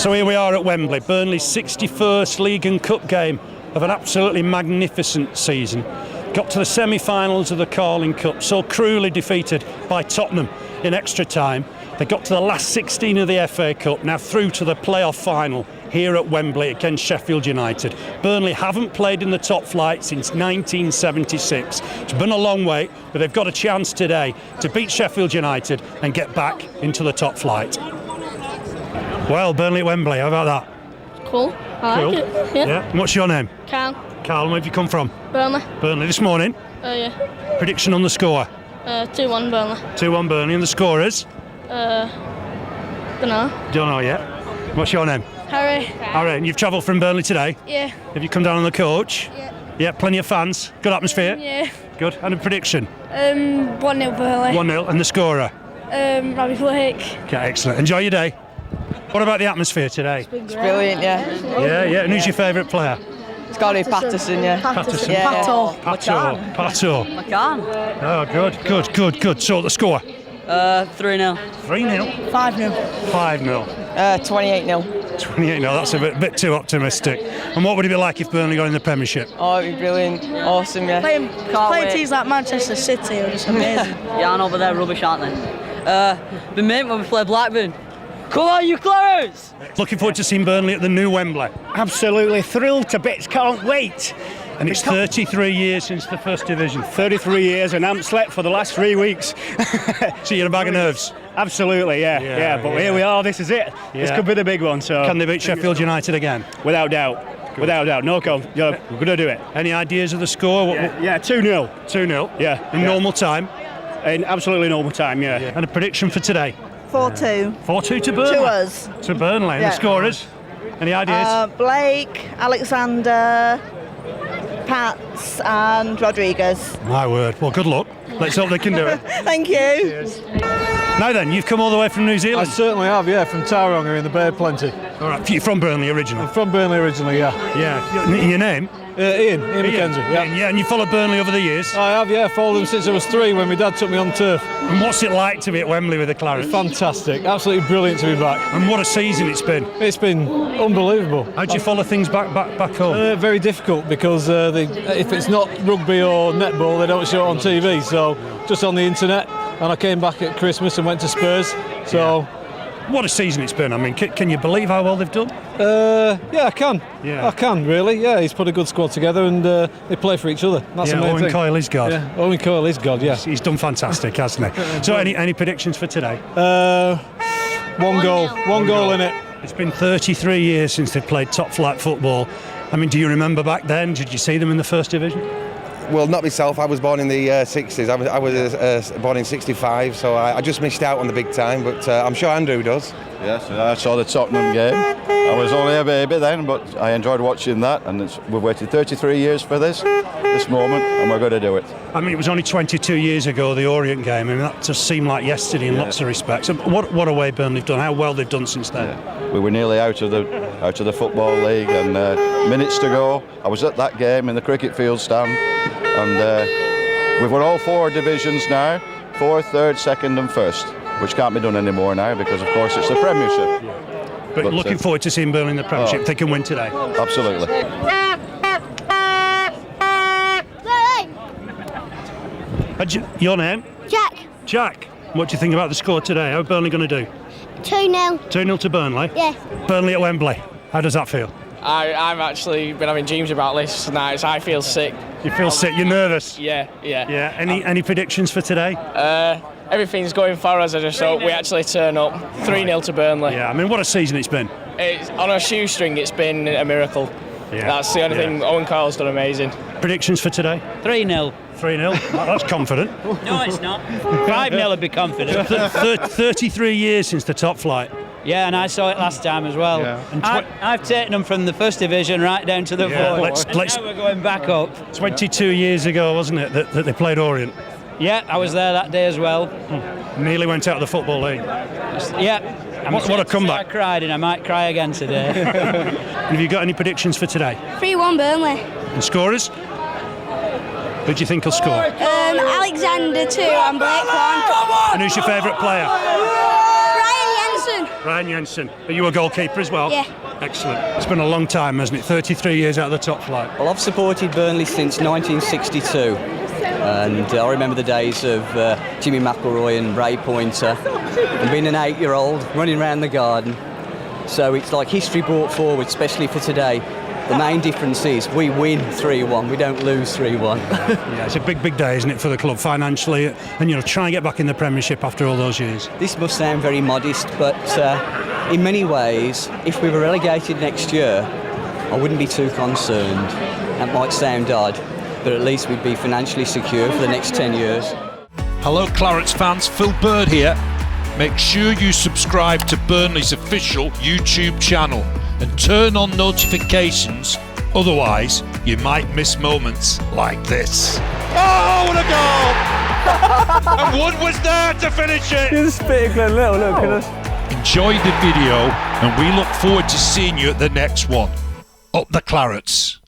So here we are at Wembley, Burnley's 61st League and Cup game of an absolutely magnificent season. Got to the semi-finals of the Carling Cup, so cruelly defeated by Tottenham in extra time. They got to the last 16 of the FA Cup, now through to the playoff final here at Wembley against Sheffield United. Burnley haven't played in the top flight since 1976. It's been a long wait, but they've got a chance today to beat Sheffield United and get back into the top flight. Well, Burnley at Wembley, how about that? Cool. I like it. Yeah. And what's your name? Carl. Carl, where have you come from? Burnley. Burnley this morning? Yeah. Prediction on the score? 2-1 Burnley. 2-1 Burnley, and the scorers? Don't know. Don't know yet. What's your name? Harry. Harry, and you've travelled from Burnley today? Yeah. Have you come down on the coach? Yeah. Yeah, plenty of fans. Good atmosphere? Yeah. Good. And a prediction? 1-0 Burnley. 1-0, and the scorer? Robbie Blake. Okay, excellent. Enjoy your day. What about the atmosphere today? It's brilliant, yeah. Yeah. And who's your favourite player? It's got to be Patterson, yeah. Patterson. Yeah. Pato. McCann. Oh, good. So the score? 3-0. 3-0? 5-0. 5-0. 28-0. 28-0, that's a bit too optimistic. And what would it be like if Burnley got in the Premiership? Oh, it'd be brilliant. Awesome, yeah. Playing teams like Manchester City are just amazing. Yeah, I know, but they're rubbish, aren't they? The mate when we play Blackburn. Come on, you Clarets! Looking forward to seeing Burnley at the new Wembley. Absolutely thrilled to bits, can't wait. And it's 33 years since the First Division. 33 years and I haven't slept for the last 3 weeks. So you're in a bag of nerves? Absolutely, yeah. But here we are, this is it. This could be the big one. So can they beat Sheffield United again? Without doubt. Good. Without doubt, we're going to do it. Any ideas of the score? Yeah, 2-0. 2-0? Yeah. In normal time? In absolutely normal time, yeah. And a prediction for today? 4-2. 4-2 to Burnley? To us. To Burnley. And the scorers? Any ideas? Blake, Alexander, Pats and Rodriguez. My word. Well, good luck. Let's hope they can do it. Thank you. Cheers. Now then, you've come all the way from New Zealand? I certainly have, yeah, from Tauranga in the Bay Plenty. All right, you're from Burnley originally? I'm from Burnley originally, yeah. Yeah. Your name? Ian McKenzie, yeah. Yeah, and you followed Burnley over the years? I have, yeah, followed them since I was 3 when my dad took me on turf. And what's it like to be at Wembley with the Clarets? Fantastic, absolutely brilliant to be back. And what a season it's been. It's been unbelievable. How do you follow things back home? Very difficult because if it's not rugby or netball, they don't show it on TV, so just on the internet. And I came back at Christmas and went to Spurs, so... Yeah. What a season it's been. I mean, can you believe how well they've done? Yeah, I can. Yeah. I can, really. Yeah, he's put a good squad together and they play for each other. That's the main thing. Owen Coyle is God. Yeah, Owen Coyle is God, yeah. He's done fantastic, hasn't he? So any predictions for today? 1 goal. One goal in it. It's been 33 years since they've played top flight football. I mean, do you remember back then? Did you see them in the First Division? Well, not myself. I was born in the 60s. I was born in 65, so I just missed out on the big time, but I'm sure Andrew does. Yes, I saw the Tottenham game. I was only a baby then, but I enjoyed watching that, and we've waited 33 years for this moment, and we're going to do it. I mean, it was only 22 years ago, the Orient game, and that just seemed like yesterday in lots of respects. And what a way Burnley have done, how well they've done since then. Yeah. We were nearly out of the Football League, and minutes to go. I was at that game in the cricket field stand, and we've won all 4 divisions now, 4th, 3rd, 2nd and 1st, which can't be done anymore now because, of course, it's the Premiership. Yeah. But looking forward to seeing Burnley in the Premiership if they can win today. Absolutely. Your name? Jack. Jack. What do you think about the score today? How are Burnley going to do? 2-0. 2-0 to Burnley? Yeah. Burnley at Wembley. How does that feel? I've actually been having dreams about this night. I feel sick. You feel sick? You're nervous? Yeah. Any predictions for today? Everything's going for us. I just hope we actually turn up. 3-0 to Burnley. Yeah, I mean, what a season it's been. It's, on a shoestring, it's been a miracle. Yeah. That's the only thing. Owen Coyle's done amazing. Predictions for today? 3-0. 3-0? That's confident. No, it's not. 5-0 would be confident. 33 years since the top flight. Yeah, and I saw it last time as well. Yeah. And I've taken them from the First Division right down to the 4th. Now we're going back up. 22 years ago, wasn't it, that they played Orient? Yeah, I was there that day as well. Nearly went out of the Football League. Yeah. What a comeback. I cried and I might cry again today. Have you got any predictions for today? 3-1 Burnley. And scorers? Who do you think will score? Alexander 2 and Blake 1. And who's your favourite player? Ryan Jensen. Ryan Jensen, are you a goalkeeper as well? Yeah. Excellent. It's been a long time, hasn't it? 33 years out of the top flight. Well, I've supported Burnley since 1962, and I remember the days of Jimmy McElroy and Ray Pointer, and being an 8-year-old running around the garden. So it's like history brought forward, especially for today. The main difference is we win 3-1, we don't lose 3-1. Yeah, it's a big, big day, isn't it, for the club financially, and try and get back in the Premiership after all those years. This must sound very modest, but in many ways, if we were relegated next year, I wouldn't be too concerned. That might sound odd, but at least we'd be financially secure for the next 10 years. Hello Clarets fans, Phil Bird here. Make sure you subscribe to Burnley's official YouTube channel and turn on notifications, otherwise you might miss moments like this. Oh, what a goal! And Wood was there to finish it! You're spitting Glenn Little, look at us. Enjoy the video and we look forward to seeing you at the next one. Up the Clarets.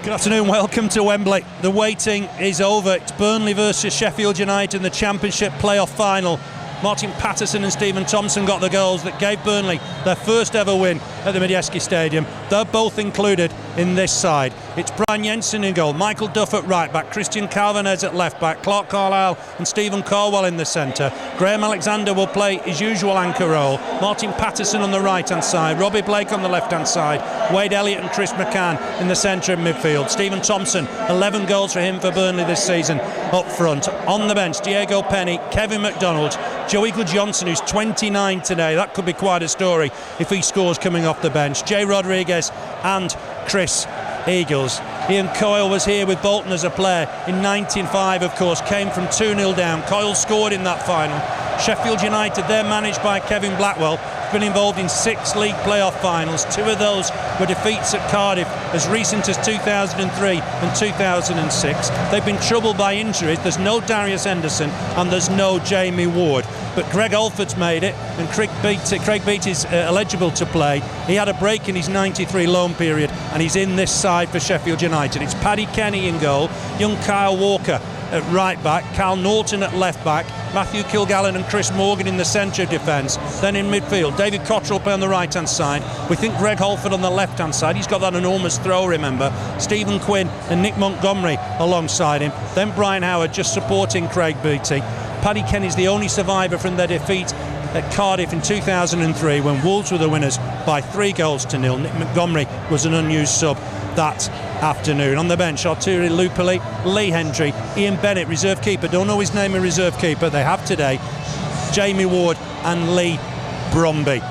Good afternoon, welcome to Wembley. The waiting is over. It's Burnley versus Sheffield United in the Championship playoff final. Martin Patterson and Stephen Thompson got the goals that gave Burnley their first ever win at the Midyeski Stadium. They're both included in this side. It's Brian Jensen in goal, Michael Duff at right back, Christian Calvanez at left back, Clark Carlisle and Stephen Corwell in the centre. Graham Alexander will play his usual anchor role. Martin Patterson on the right hand side, Robbie Blake on the left hand side, Wade Elliott and Chris McCann in the centre of midfield. Stephen Thompson, 11 goals for him for Burnley this season up front. On the bench, Diego Penny, Kevin McDonald, Joe Eagle Johnson, who's 29 today. That could be quite a story if he scores coming off the bench. Jay Rodriguez and Chris Eagles. Ian Coyle was here with Bolton as a player in 1905, of course, came from 2-0 down. Coyle scored in that final. Sheffield United, they're managed by Kevin Blackwell, been involved in 6 league playoff finals. 2 of those were defeats at Cardiff as recent as 2003 and 2006. They've been troubled by injuries. There's no Darius Henderson and there's no Jamie Ward. But Greg Alford's made it, and Craig Beattie's eligible to play. He had a break in his 93 loan period, and he's in this side for Sheffield United. It's Paddy Kenny in goal, young Kyle Walker at right back, Cal Norton at left back, Matthew Kilgallen and Chris Morgan in the centre of defence. Then in midfield, David Cottrell play on the right hand side. We think Greg Holford on the left hand side. He's got that enormous throw, remember. Stephen Quinn and Nick Montgomery alongside him. Then Brian Howard just supporting Craig Beattie. Paddy Kenny's the only survivor from their defeat at Cardiff in 2003 when Wolves were the winners by 3-0. Nick Montgomery was an unused sub that afternoon. On the bench, Arturi Lupoli, Lee Hendry, Ian Bennett, reserve keeper. Don't know his name, a reserve keeper. They have today Jamie Ward and Lee Bromby.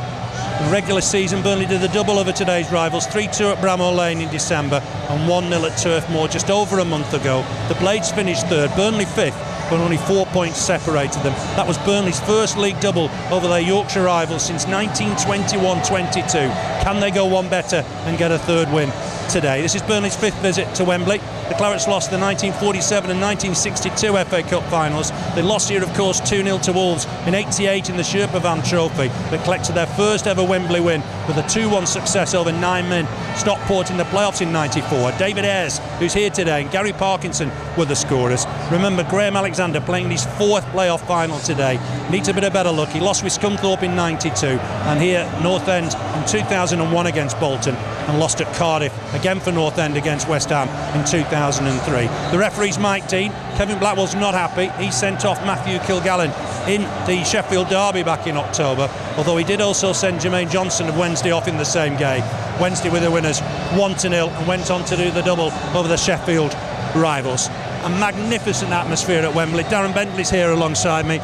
In regular season, Burnley did the double over today's rivals, 3-2 at Bramall Lane in December and 1-0 at Turf Moor just over a month ago. The Blades finished third, Burnley fifth, but only 4 points separated them. That was Burnley's first league double over their Yorkshire rivals since 1921-22. Can they go one better and get a third win today? This is Burnley's 5th visit to Wembley. The Clarets lost the 1947 and 1962 FA Cup finals. They lost here, of course, 2-0 to Wolves in 88 in the Sherpa Van Trophy. They collected their first ever Wembley win with a 2-1 success over 9 men Stockport in the playoffs in 94. David Ayres, who's here today, and Gary Parkinson were the scorers. Remember, Graham Alexander playing his 4th playoff final today. Needs a bit of better luck. He lost with Scunthorpe in 92 and here North End in 2001 against Bolton, and lost at Cardiff again for North End against West Ham in 2003. The referee's Mike Dean. Kevin Blackwell's not happy. He sent off Matthew Kilgallen in the Sheffield derby back in October, although he did also send Jermaine Johnson of Wednesday off in the same game. Wednesday were the winners 1-0 and went on to do the double over the Sheffield rivals. A magnificent atmosphere at Wembley. Darren Bentley's here alongside me.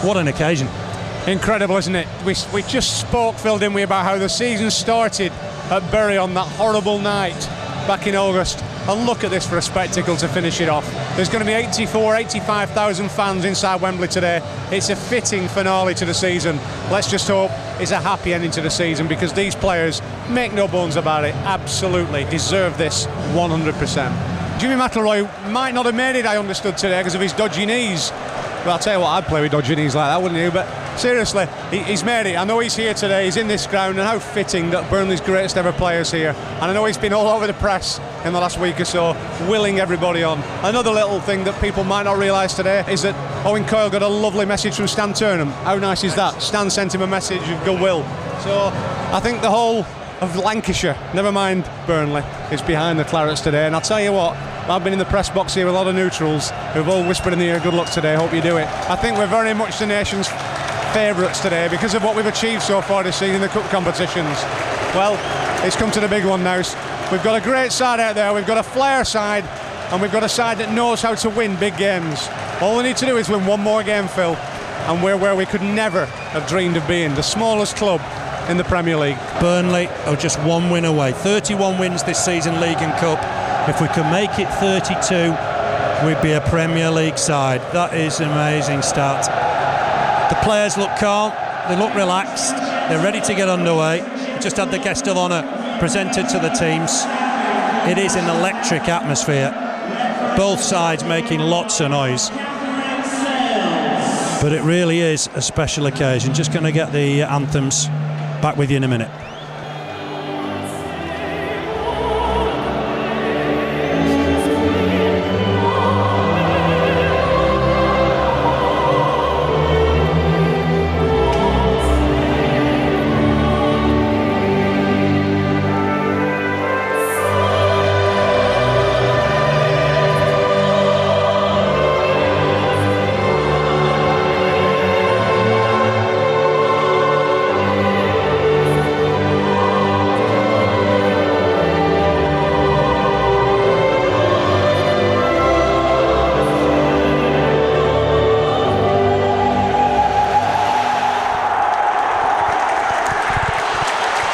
What an occasion. Incredible, isn't it? We just spoke, Phil, didn't we, about how the season started at Bury on that horrible night back in August. And look at this for a spectacle to finish it off. There's going to be 85,000 fans inside Wembley today. It's a fitting finale to the season. Let's just hope it's a happy ending to the season, because these players, make no bones about it, absolutely deserve this 100%. Jimmy McElroy might not have made it, I understood today, because of his dodgy knees. Well, I'll tell you what, I'd play with dodgy knees like that, wouldn't you? But seriously, he's made it. I know he's here today, he's in this ground, and how fitting that Burnley's greatest ever player's here. And I know he's been all over the press in the last week or so, willing everybody on. Another little thing that people might not realise today is that Owen Coyle got a lovely message from Stan Turnham. How nice is that? Stan sent him a message of goodwill. So I think the whole of Lancashire, never mind Burnley, is behind the Clarets today. And I'll tell you what, I've been in the press box here with a lot of neutrals who've all whispered in the ear, good luck today, hope you do it. I think we're very much the nation's favourites today because of what we've achieved so far this season in the cup competitions. Well, it's come to the big one now. We've got a great side out there, we've got a flair side, and we've got a side that knows how to win big games. All we need to do is win one more game, Phil, and we're where we could never have dreamed of being, the smallest club in the Premier League. Burnley are just one win away. 31 wins this season, League and Cup. If we can make it 32, we'd be a Premier League side. That is an amazing start. The players look calm, they look relaxed, they're ready to get underway. We just had the guest of honour presented to the teams. It is an electric atmosphere. Both sides making lots of noise. But it really is a special occasion. Just going to get the anthems. Back with you in a minute.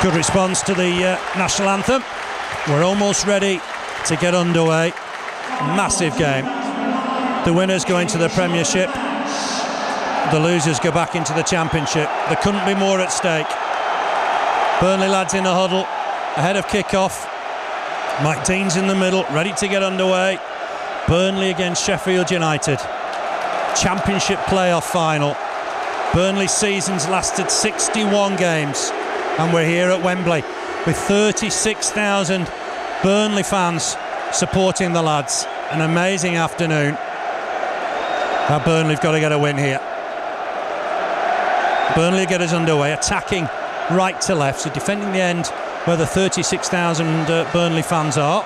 Good response to the national anthem. We're almost ready to get underway. Massive game. The winners go into the Premiership. The losers go back into the Championship. There couldn't be more at stake. Burnley lads in a huddle ahead of kick-off. Mike Dean's in the middle, ready to get underway. Burnley against Sheffield United. Championship playoff final. Burnley's season's lasted 61 games. And we're here at Wembley with 36,000 Burnley fans supporting the lads. An amazing afternoon. Now Burnley have got to get a win here. Burnley get us underway, attacking right to left, so defending the end where the 36,000 Burnley fans are.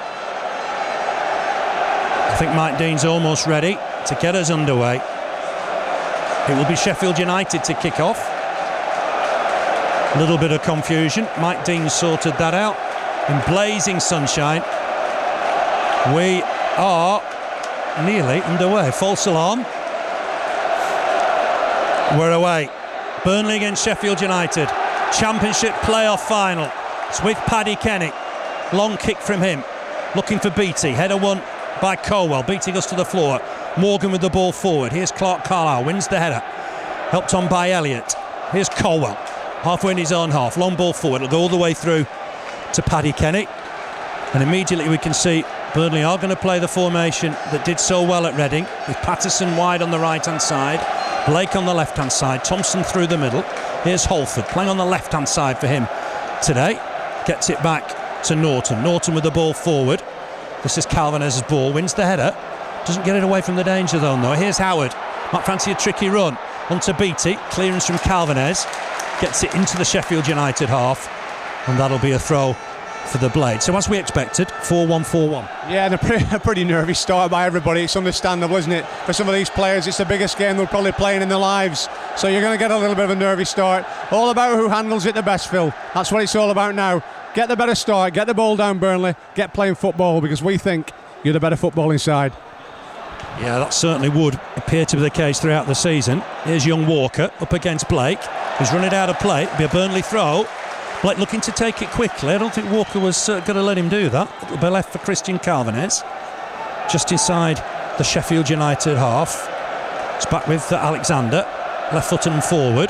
I think Mike Dean's almost ready to get us underway. It will be Sheffield United to kick off. A little bit of confusion. Mike Dean sorted that out. In blazing sunshine, we are nearly underway. False alarm. We're away. Burnley against Sheffield United. Championship playoff final. It's with Paddy Kenny. Long kick from him. Looking for Beattie. Header won by Colwell. Beattie goes to the floor. Morgan with the ball forward. Here's Clark Carlisle. Wins the header. Helped on by Elliott. Here's Colwell. Halfway in his own half, long ball forward, it'll go all the way through to Paddy Kenny, and immediately we can see Burnley are going to play the formation that did so well at Reading, with Patterson wide on the right hand side, Blake on the left hand side, Thompson through the middle. Here's Holford playing on the left hand side for him today, gets it back to Norton with the ball forward. This is Calvinez's ball, wins the header, doesn't get it away from the danger zone though. Here's Howard, might fancy a tricky run onto Beattie, clearance from Calvinez. Gets it into the Sheffield United half, and that'll be a throw for the Blade. So as we expected, 4-1-4-1. Yeah, and a pretty nervy start by everybody. It's understandable, isn't it? For some of these players, it's the biggest game they're probably playing in their lives. So you're going to get a little bit of a nervy start. All about who handles it the best, Phil. That's what it's all about now. Get the better start, get the ball down, Burnley, get playing football, because we think you're the better footballing side. Yeah, that certainly would appear to be the case throughout the season. Here's young Walker up against Blake, who's run it out of play. It'll be a Burnley throw. Blake looking to take it quickly. I don't think Walker was going to let him do that. It'll be left for Christian Calvinez, just inside the Sheffield United half. It's back with Alexander, left foot and forward.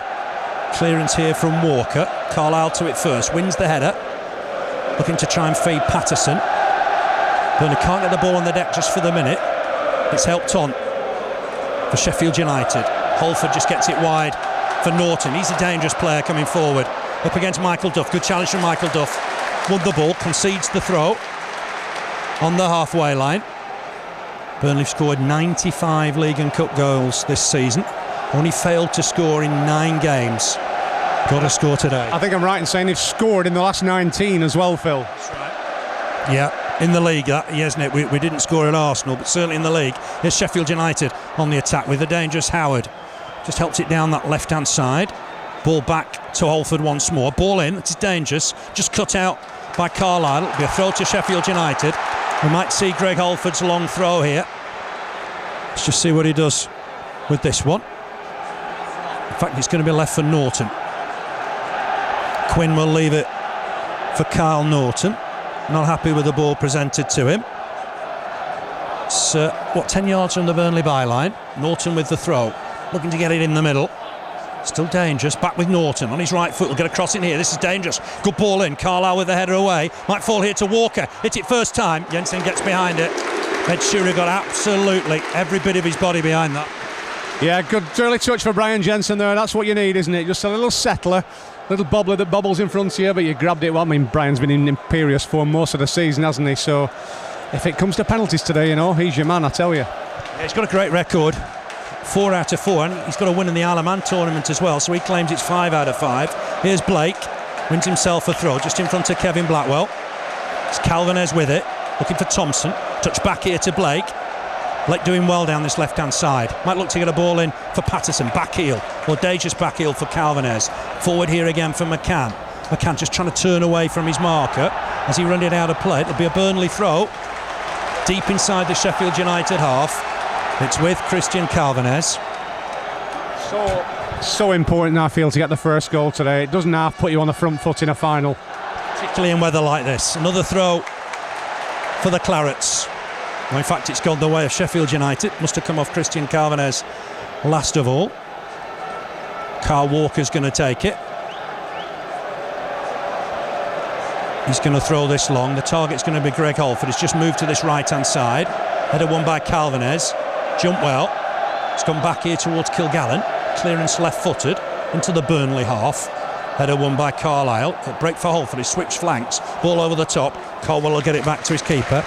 Clearance here from Walker. Carlisle to it first, wins the header. Looking to try and feed Patterson. Burnley can't get the ball on the deck just for the minute. It's helped on for for Sheffield United. Holford just gets it wide for Norton. He's a dangerous player coming forward. Up against Michael Duff. Good challenge from Michael Duff. Won the ball, concedes the throw on the halfway line. Burnley have scored 95 League and Cup goals this season. Only failed to score in 9 games. Got to score today. I think I'm right in saying they've scored in the last 19 as well, Phil. That's right. Yeah, in the league, isn't it? We didn't score at Arsenal, but certainly in the league. Here's Sheffield United on the attack with the dangerous Howard. Just helps it down that left-hand side. Ball back to Holford once more. Ball in, it's dangerous. Just cut out by Carlisle. It'll be a throw to Sheffield United. We might see Greg Holford's long throw here. Let's just see what he does with this one. In fact, it's going to be left for Norton. Quinn will leave it for Kyle Norton. Not happy with the ball presented to him. It's 10 yards from the Burnley byline. Norton with the throw, looking to get it in the middle. Still dangerous. Back with Norton on his right foot. Will get a cross in here. This is dangerous. Good ball in. Carlisle with the header away. Might fall here to Walker. Hit it first time. Jensen gets behind it. FIXTURE got absolutely every bit of his body behind that. Yeah, good early touch for Brian Jensen there. That's what you need, isn't it? Just a little settler, little bobbler that bobbles in front of you, but you grabbed it well. I mean, Brian's been in imperious form most of the season, hasn't he? So if it comes to penalties today, he's your man, I tell you. Yeah, he's got a great record. 4 out of 4, and he's got a win in the Isle of Man tournament as well, so he claims it's 5 out of 5. Here's Blake, wins himself a throw just in front of Kevin Blackwell. It's Calvinez with it, looking for Thompson. Touch back here to Blake. Blake doing well down this left-hand side. Might look to get a ball in for Patterson. Back heel, audacious back heel for Calvinez. Forward here again for McCann. McCann just trying to turn away from his marker as he run it out of play. It'll be a Burnley throw deep inside the Sheffield United half. It's with Christian Calvinez. So important, I feel, to get the first goal today. It doesn't half put you on the front foot in a final. Particularly in weather like this. Another throw for the Clarets. Well, in fact, it's gone the way of Sheffield United. Must have come off Christian Calvinez last of all. Carl Walker's going to take it. He's going to throw this long. The target's going to be Greg Holford. It's just moved to this right-hand side. Header won by Calvinez. Jump well. It's gone back here towards Kilgallen. Clearance left-footed into the Burnley half. Header won by Carlisle. A break for Holford. He switched flanks. Ball over the top. Colwell will get it back to his keeper.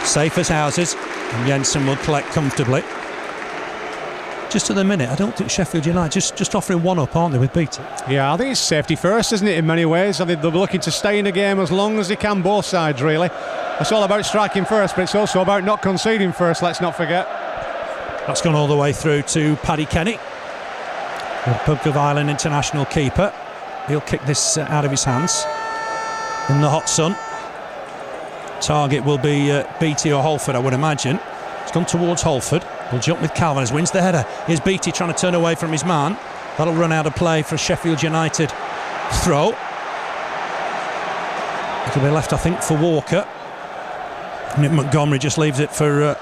Safe as houses. And Jensen will collect comfortably. Just at the minute, I don't think Sheffield United just offering one up, aren't they, with Beattie? Yeah, I think it's safety first, isn't it, in many ways? I think they're looking to stay in the game as long as they can, both sides, really. It's all about striking first, but it's also about not conceding first, let's not forget. That's gone all the way through to Paddy Kenny, the Republic of Ireland international keeper. He'll kick this out of his hands in the hot sun. Target will be Beattie or Holford, I would imagine. It's gone towards Holford. Will jump with Calvinez, wins the header. Here's Beattie trying to turn away from his man. That'll run out of play for a Sheffield United throw. It'll be left, I think, for Walker. Nick Montgomery just leaves it for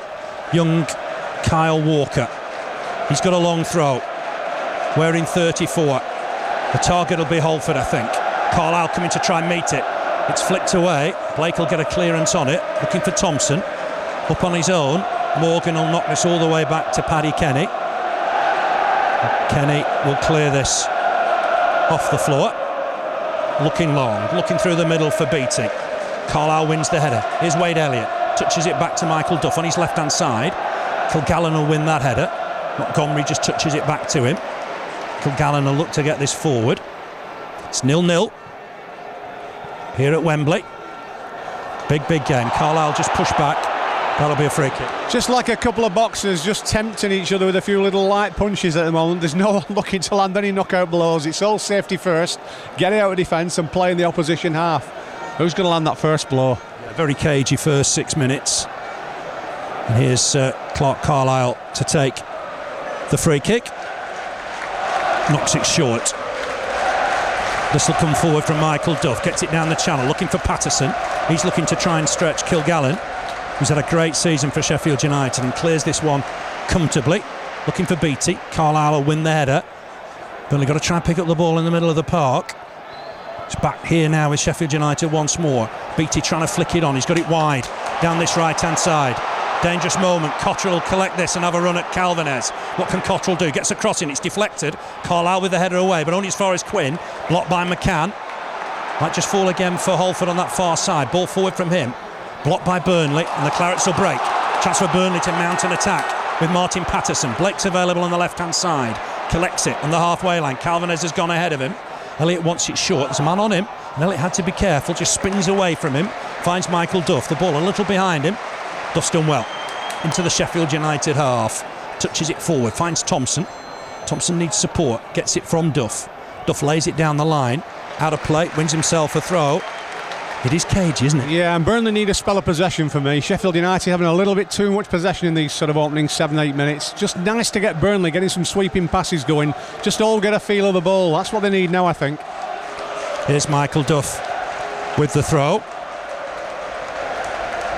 young Kyle Walker. He's got a long throw, wearing 34. The target will be Holford, I think. Carlisle coming to try and meet it. It's flicked away. Blake will get a clearance on it, looking for Thompson. Up on his own. Morgan will knock this all the way back to Paddy Kenny. Kenny will clear this off the floor. Looking long, looking through the middle for Beattie. Carlisle wins the header. Here's Wade Elliott. Touches it back to Michael Duff on his left-hand side. Kilgallen will win that header. Montgomery just touches it back to him. Kilgallen will look to get this forward. It's 0-0 here at Wembley. Big game. Carlisle just pushed back. That'll be a free kick. Just like a couple of boxers just tempting each other with a few little light punches at the moment. There's no one looking to land any knockout blows. It's all safety first. Get it out of defence and play in the opposition half. Who's going to land that first blow? Yeah, very cagey first 6 minutes. And here's Clark Carlisle to take the free kick. Knocks it short. This will come forward from Michael Duff. Gets it down the channel, looking for Patterson. He's looking to try and stretch Kilgallen, who's had a great season for Sheffield United, and clears this one comfortably. Looking for Beattie. Carlisle will win the header. Burnley got to try and pick up the ball in the middle of the park. It's back here now with Sheffield United once more. Beattie trying to flick it on. He's got it wide down this right-hand side. Dangerous moment. Cottrell will collect this and have a run at Calvinez. What can Cottrell do? Gets a cross in, it's deflected. Carlisle with the header away, but only as far as Quinn. Blocked by McCann. Might just fall again for Holford on that far side. Ball forward from him. Blocked by Burnley, and the Clarets will break. Chance for Burnley to mount an attack with Martin Patterson. Blake's available on the left-hand side. Collects it on the halfway line. Calvinez has gone ahead of him. Elliott wants it short. There's a man on him, and Elliott had to be careful. Just spins away from him. Finds Michael Duff. The ball a little behind him. Duff's done well. Into the Sheffield United half. Touches it forward. Finds Thompson. Thompson needs support. Gets it from Duff. Duff lays it down the line. Out of play. Wins himself a throw. It is cagey, isn't it? Yeah, and Burnley need a spell of possession for me. Sheffield United having a little bit too much possession in these sort of opening 7-8 minutes. Just nice to get Burnley getting some sweeping passes going. Just all get a feel of the ball. That's what they need now, I think. Here's Michael Duff with the throw.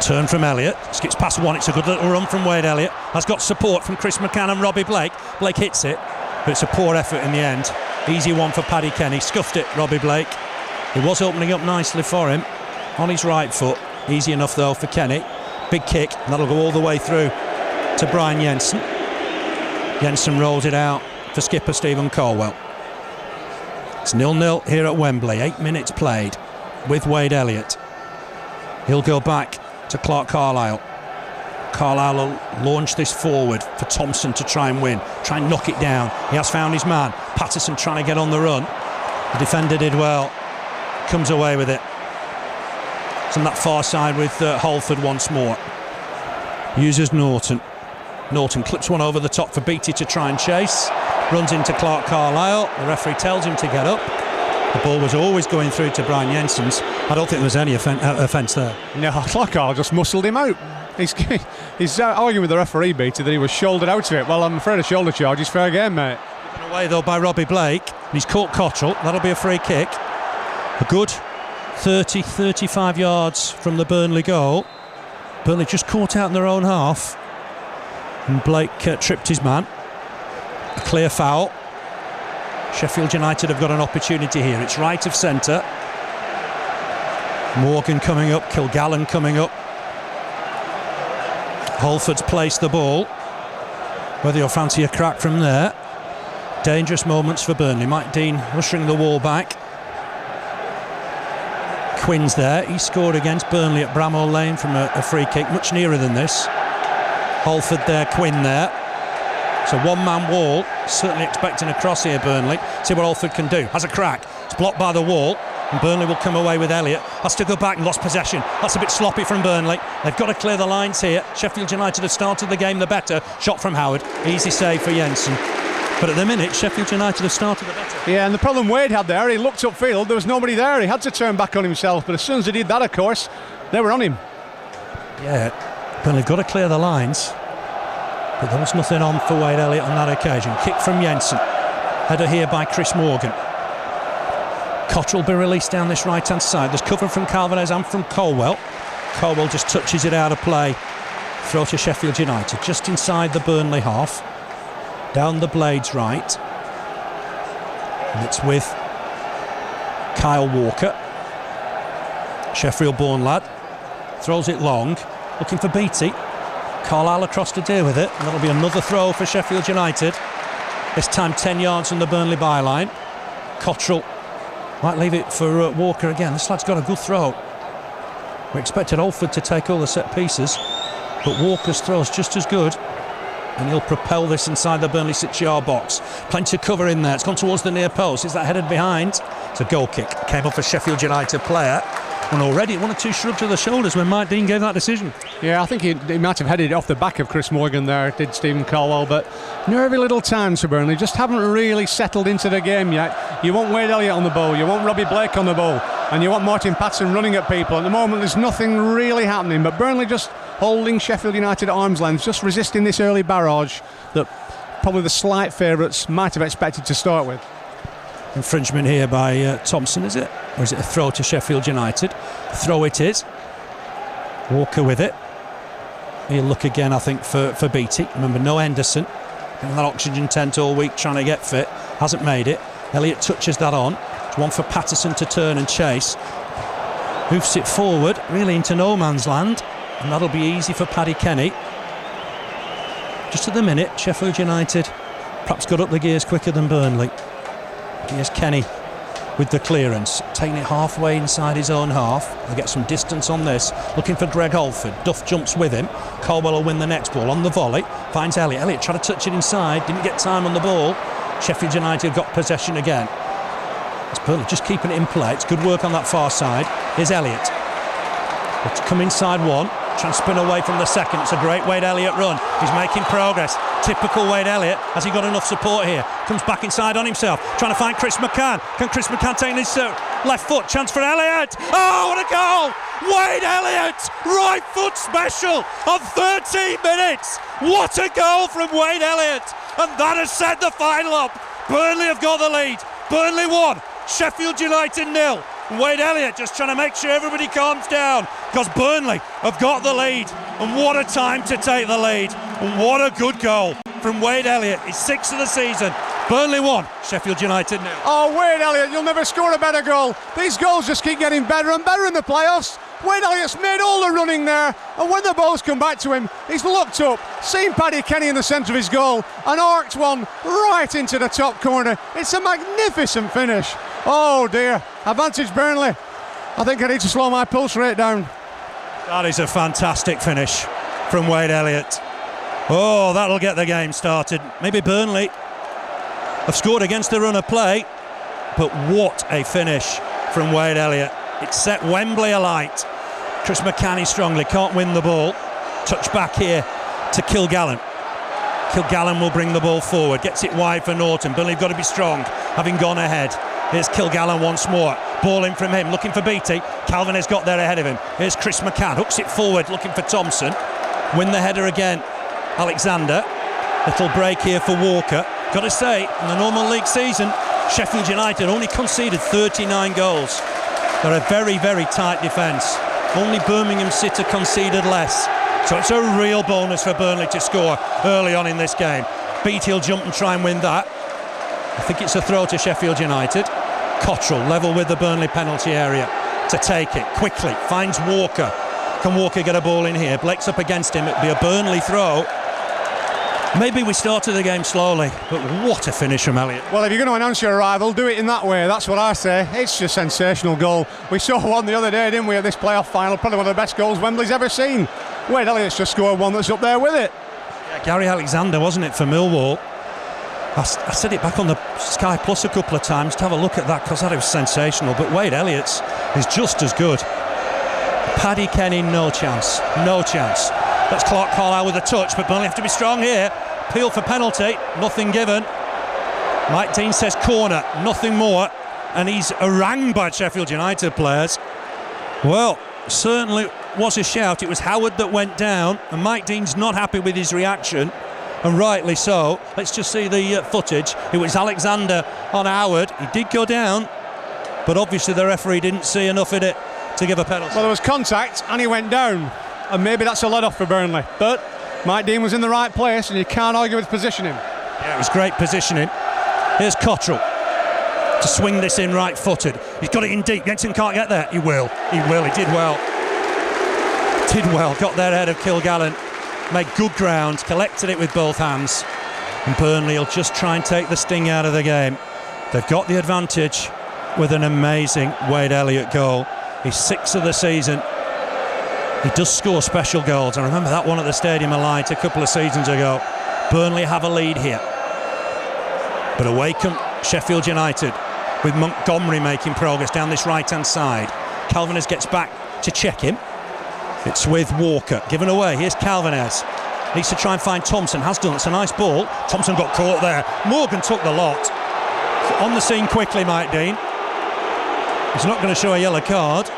Turn from Elliott. Skips past one. It's a good little run from Wade Elliott. Has got support from Chris McCann and Robbie Blake. Blake hits it, but it's a poor effort in the end. Easy one for Paddy Kenny. Scuffed it, Robbie Blake. It was opening up nicely for him on his right foot. Easy enough though for Kenny. Big kick, and that'll go all the way through to Brian Jensen. Jensen rolls it out for skipper Stephen Colwell. It's 0-0 here at Wembley. 8 minutes played with Wade Elliott. He'll go back to Clark Carlisle. Carlisle will launch this forward for Thompson to try and win. Try and knock it down. He has found his man. Patterson trying to get on the run. The defender did well. Comes away with it. It's on that far side with Holford once more. Uses Norton. Norton clips one over the top for Beattie to try and chase. Runs into Clark Carlisle. The referee tells him to get up. The ball was always going through to Brian Jensen's. I don't think there was any offence there. No, Clark Carlisle just muscled him out. He's arguing with the referee, Beattie, that he was shouldered out of it. Well, I'm afraid a shoulder charge is fair game, mate. Taken away though by Robbie Blake. And he's caught Cottrell. That'll be a free kick. A good 30-35 yards from the Burnley goal. Burnley just caught out in their own half, and Blake tripped his man. A clear foul. Sheffield United have got an opportunity here. It's right of centre. Morgan coming up, Kilgallen coming up. Holford's placed the ball. Whether you'll fancy a crack from there. Dangerous moments for Burnley. Mike Dean ushering the wall back. Quinn's there. He scored against Burnley at Bramall Lane from a free kick, much nearer than this. Holford there, Quinn there. It's a one-man wall. Certainly expecting a cross here, Burnley. See what Holford can do. Has a crack. It's blocked by the wall, and Burnley will come away with Elliott. Has to go back and lost possession. That's a bit sloppy from Burnley. They've got to clear the lines here. Sheffield United have started the game the better. Shot from Howard. Easy save for Jensen. But at the minute, Sheffield United have started the better. Yeah, and the problem Wade had there, he looked upfield, there was nobody there. He had to turn back on himself, but as soon as he did that, of course, they were on him. Yeah, Burnley got to clear the lines. But there was nothing on for Wade Elliott on that occasion. Kick from Jensen. Header here by Chris Morgan. Cottrell will be released down this right-hand side. There's cover from Calvinez and from Colwell. Colwell just touches it out of play. Throw to Sheffield United, just inside the Burnley half. Down the Blades right. And it's with Kyle Walker. Sheffield-born lad. Throws it long. Looking for Beattie. Carlisle across to deal with it. And that'll be another throw for Sheffield United. This time 10 yards from the Burnley byline. Cottrell might leave it for Walker again. This lad's got a good throw. We expected Holford to take all the set pieces, but Walker's throw's just as good. And he'll propel this inside the Burnley 6-yard box. Plenty of cover in there. It's gone towards the near post. Is that headed behind? It's a goal kick. Came off a Sheffield United player. And already one or two shrugs of the shoulders when Mike Dean gave that decision. Yeah, I think he might have headed it off the back of Chris Morgan there, did Stephen Colwell. But nervy little times for Burnley. Just haven't really settled into the game yet. You want Wade Elliott on the ball. You want Robbie Blake on the ball. And you want Martin Patterson running at people. At the moment, there's nothing really happening. But Burnley just holding Sheffield United at arm's length, just resisting this early barrage that probably the slight favourites might have expected to start with. Infringement here by Thompson, is it? Or is it a throw to Sheffield United? Throw it is. Walker with it. He'll look again, I think, for Beattie. Remember, no Henderson. In that oxygen tent all week trying to get fit. Hasn't made it. Elliott touches that on. It's one for Patterson to turn and chase. Hoofs it forward, really into no man's land. And that'll be easy for Paddy Kenny. Just at the minute, Sheffield United perhaps got up the gears quicker than Burnley. Here's Kenny with the clearance, taking it halfway inside his own half. They get some distance on this, looking for Greg Holford. Duff jumps with him. Colwell will win the next ball on the volley. Finds Elliott. Elliott tried to touch it inside, didn't get time on the ball. Sheffield United got possession again. It's Burnley just keeping it in play. It's good work on that far side. Here's Elliott. Let's come inside one. Try and spin away from the second. It's a great Wade Elliott run. He's making progress. Typical Wade Elliott. Has he got enough support here? Comes back inside on himself. Trying to find Chris McCann. Can Chris McCann take his left foot? Chance for Elliott. Oh, what a goal! Wade Elliott! Right foot special on 13 minutes. What a goal from Wade Elliott! And that has set the final up. Burnley have got the lead. Burnley 1, Sheffield United 0. Wade Elliott just trying to make sure everybody calms down, because Burnley have got the lead. And what a time to take the lead. And what a good goal from Wade Elliott. His 6th of the season. Burnley 1, Sheffield United 0. Oh, Wade Elliott, you'll never score a better goal. These goals just keep getting better and better in the playoffs. Wade Elliott's made all the running there, and when the ball's come back to him, he's looked up, seen Paddy Kenny in the centre of his goal, and arced one right into the top corner. It's a magnificent finish. Oh dear, advantage Burnley. I think I need to slow my pulse rate down. That is a fantastic finish from Wade Elliott. Oh, that'll get the game started. Maybe Burnley have scored against the run of play, but what a finish from Wade Elliott. It set Wembley alight. Chris McCann strongly can't win the ball. Touch back here to Kilgallen. Kilgallen will bring the ball forward, gets it wide for Norton. Burnley have got to be strong, having gone ahead. Here's Kilgallen once more. Ball in from him, looking for Beattie. Calvin has got there ahead of him. Here's Chris McCann, hooks it forward, looking for Thompson. Win the header again, Alexander. Little break here for Walker. Got to say, in the normal league season, Sheffield United only conceded 39 goals. They're a very, very tight defence. Only Birmingham City conceded less. So it's a real bonus for Burnley to score early on in this game. Beattie will jump and try and win that. I think it's a throw to Sheffield United. Cottrell level with the Burnley penalty area to take it quickly. Finds Walker. Can Walker get a ball in here? Blake's up against him. It'll be a Burnley throw. Maybe we started the game slowly, but what a finish from Elliott. Well, if you're going to announce your arrival, do it in that way. That's what I say. It's just a sensational goal. We saw one the other day, didn't we, at this playoff final? Probably one of the best goals Wembley's ever seen. Wade Elliott's just scored one that's up there with it. Yeah, Gary Alexander, wasn't it, for Millwall? I said it back on the Sky Plus a couple of times to have a look at that, because that was sensational. But Wade Elliott's is just as good. Paddy Kenny, no chance. No chance. That's Clark Carlisle with a touch, but Burnley have to be strong here. Appeal for penalty, nothing given. Mike Dean says corner, nothing more. And he's harangued by Sheffield United players. Well, certainly was a shout. It was Howard that went down, and Mike Dean's not happy with his reaction, and rightly so. Let's just see the footage. It was Alexander on Howard. He did go down, but obviously the referee didn't see enough in it to give a penalty. Well, there was contact and he went down, and maybe that's a let-off for Burnley, but Mike Dean was in the right place, and you can't argue with positioning. Yeah, it was great positioning. Here's Cottrell to swing this in right-footed. He's got it in deep. Jensen can't get there. He will. He will. He did well. Did well. Got there ahead of Kilgallen. Made good ground. Collected it with both hands. And Burnley will just try and take the sting out of the game. They've got the advantage with an amazing Wade Elliott goal. He's 6th of the season. He does score special goals. I remember that one at the Stadium of Light a couple of seasons ago. Burnley have a lead here. But away come Sheffield United, with Montgomery making progress down this right-hand side. Calvinez gets back to check him. It's with Walker. Given away. Here's Calvinez. Needs to try and find Thompson. Has done. It's a nice ball. Thompson got caught there. Morgan took the lot. On the scene quickly, Mike Dean. He's not going to show a yellow card.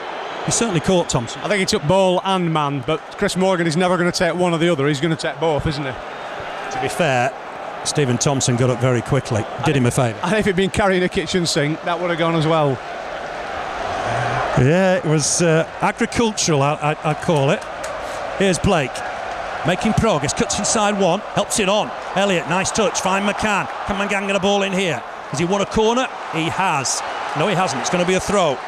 He certainly caught Thompson. I think he took ball and man, but Chris Morgan is never going to take one or the other. He's going to take both, isn't he? To be fair, Stephen Thompson got up very quickly. Did him a favour. And if he'd been carrying a kitchen sink, that would have gone as well. Yeah, it was agricultural, I'd call it. Here's Blake, making progress, cuts inside one, helps it on. Elliott, nice touch, find McCann. Can McCann get a ball in here? Has he won a corner? He has. No, he hasn't. It's going to be a throw.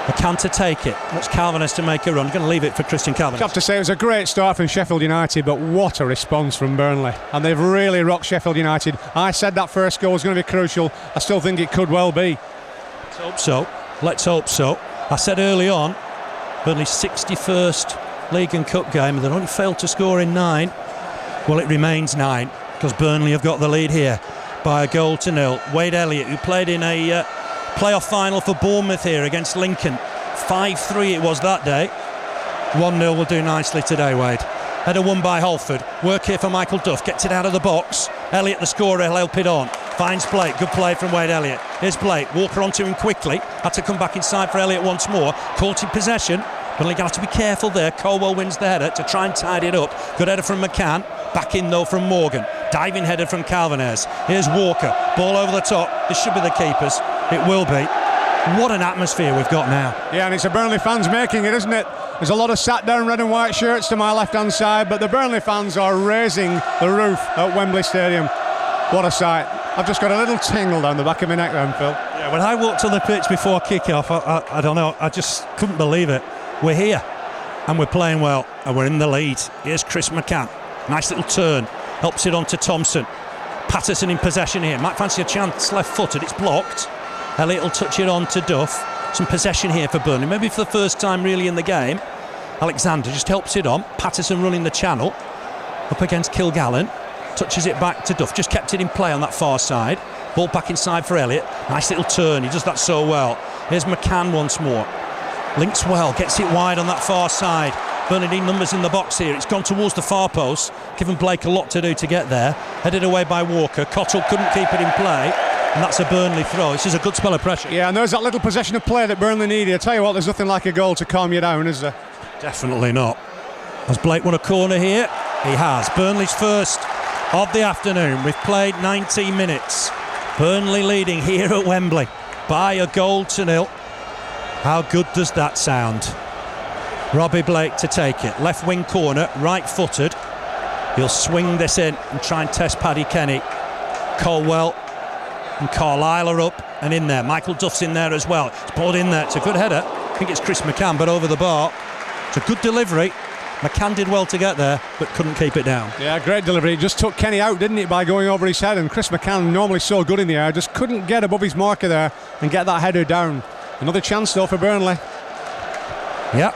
McCann to take it. What's Calvinus to make a run? Going to leave it for Christian Calvinus. I have to say it was a great start from Sheffield United, but what a response from Burnley. And they've really rocked Sheffield United. I said that first goal was going to be crucial. I still think it could well be. Let's hope so. Let's hope so. I said early on, Burnley's 61st League and Cup game, they've only failed to score in 9. Well, it remains 9 because Burnley have got the lead here by a 1-0. Wade Elliott, who played in a playoff final for Bournemouth here against Lincoln, 5-3 it was that day. 1-0 will do nicely today, Wade. Header won by Holford. Work here for Michael Duff, gets it out of the box. Elliott, the scorer, he'll help it on. Finds Blake, good play from Wade Elliott. Here's Blake, Walker onto him quickly. Had to come back inside for Elliott once more. Caught in possession. Burnley got to be careful there. Colwell wins the header to try and tidy it up. Good header from McCann. Back in though from Morgan. Diving header from Calvinez. Here's Walker. Ball over the top. This should be the keeper's. It will be. What an atmosphere we've got now. Yeah, and it's the Burnley fans making it, isn't it? There's a lot of sat down red and white shirts to my left hand side, but the Burnley fans are raising the roof at Wembley Stadium. What a sight. I've just got a little tingle down the back of my neck then, Phil. Yeah, when I walked on the pitch before kick-off, I don't know, I just couldn't believe it. We're here and we're playing well and we're in the lead. Here's Chris McCann. Nice little turn. Helps it on to Thompson. Patterson in possession here. Might fancy a chance left-footed. It's blocked. Elliott will touch it on to Duff. Some possession here for Burnley. Maybe for the first time really in the game. Alexander just helps it on. Patterson running the channel. Up against Kilgallen. Touches it back to Duff. Just kept it in play on that far side. Ball back inside for Elliott. Nice little turn. He does that so well. Here's McCann once more. Links well, gets it wide on that far side. Burnley need numbers in the box here. It's gone towards the far post, giving Blake a lot to do to get there. Headed away by Walker. Cottrell couldn't keep it in play, and that's a Burnley throw. This is a good spell of pressure. Yeah, and there's that little possession of play that Burnley needed. I tell you what, there's nothing like a goal to calm you down, is there? Definitely not. Has Blake won a corner here? He has. Burnley's first of the afternoon. We've played 90 minutes. Burnley leading here at Wembley by 1-0. How good does that sound? Robbie Blake to take it. Left wing corner, right-footed. He'll swing this in and try and test Paddy Kenny. Colwell and Carlisle are up and in there. Michael Duff's in there as well. It's balled in there. It's a good header. I think it's Chris McCann, but over the bar. It's a good delivery. McCann did well to get there, but couldn't keep it down. Yeah, great delivery. It just took Kenny out, didn't it, by going over his head. And Chris McCann, normally so good in the air, just couldn't get above his marker there and get that header down. Another chance though for Burnley. Yeah,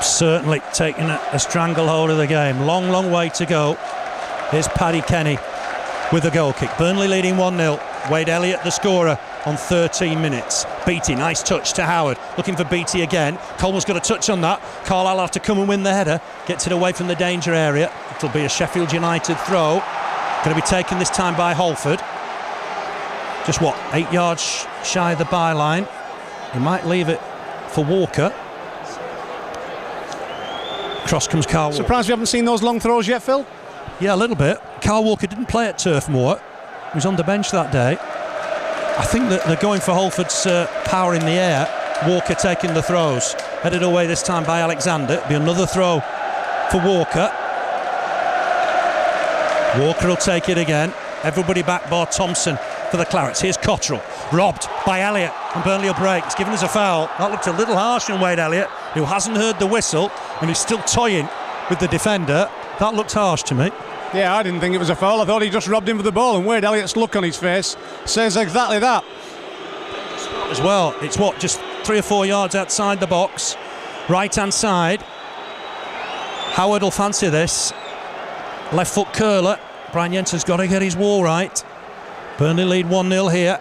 certainly taking a stranglehold of the game. Long way to go. Here's Paddy Kenny with a goal kick. Burnley leading 1-0. Wade Elliott the scorer on 13 minutes. Beattie, nice touch to Howard. Looking for Beattie again. Coleman's got a touch on that. Carlisle will have to come and win the header. Gets it away from the danger area. It'll be a Sheffield United throw. Going to be taken this time by Holford. Just 8 yards shy of the byline. He might leave it for Walker. Cross comes Carl Walker. Surprised we haven't seen those long throws yet, Phil? Yeah, a little bit. Carl Walker didn't play at Turf Moor. He was on the bench that day. I think that they're going for Holford's power in the air. Walker taking the throws. Headed away this time by Alexander. It'll be another throw for Walker. Walker will take it again. Everybody back bar Thompson for the Clarets. Here's Cottrell. Robbed by Elliott. And Burnley will break. It's given us a foul. That looked a little harsh on Wade Elliott, who hasn't heard the whistle and he's still toying with the defender. That looked harsh to me. Yeah, I didn't think it was a foul. I thought he just robbed him with the ball, and Wade Elliott's look on his face says exactly that. As well, it's just 3 or 4 yards outside the box. Right hand side. Howard will fancy this. Left foot curler. Brian Jensen's got to get his wall right. Burnley lead 1-0 here.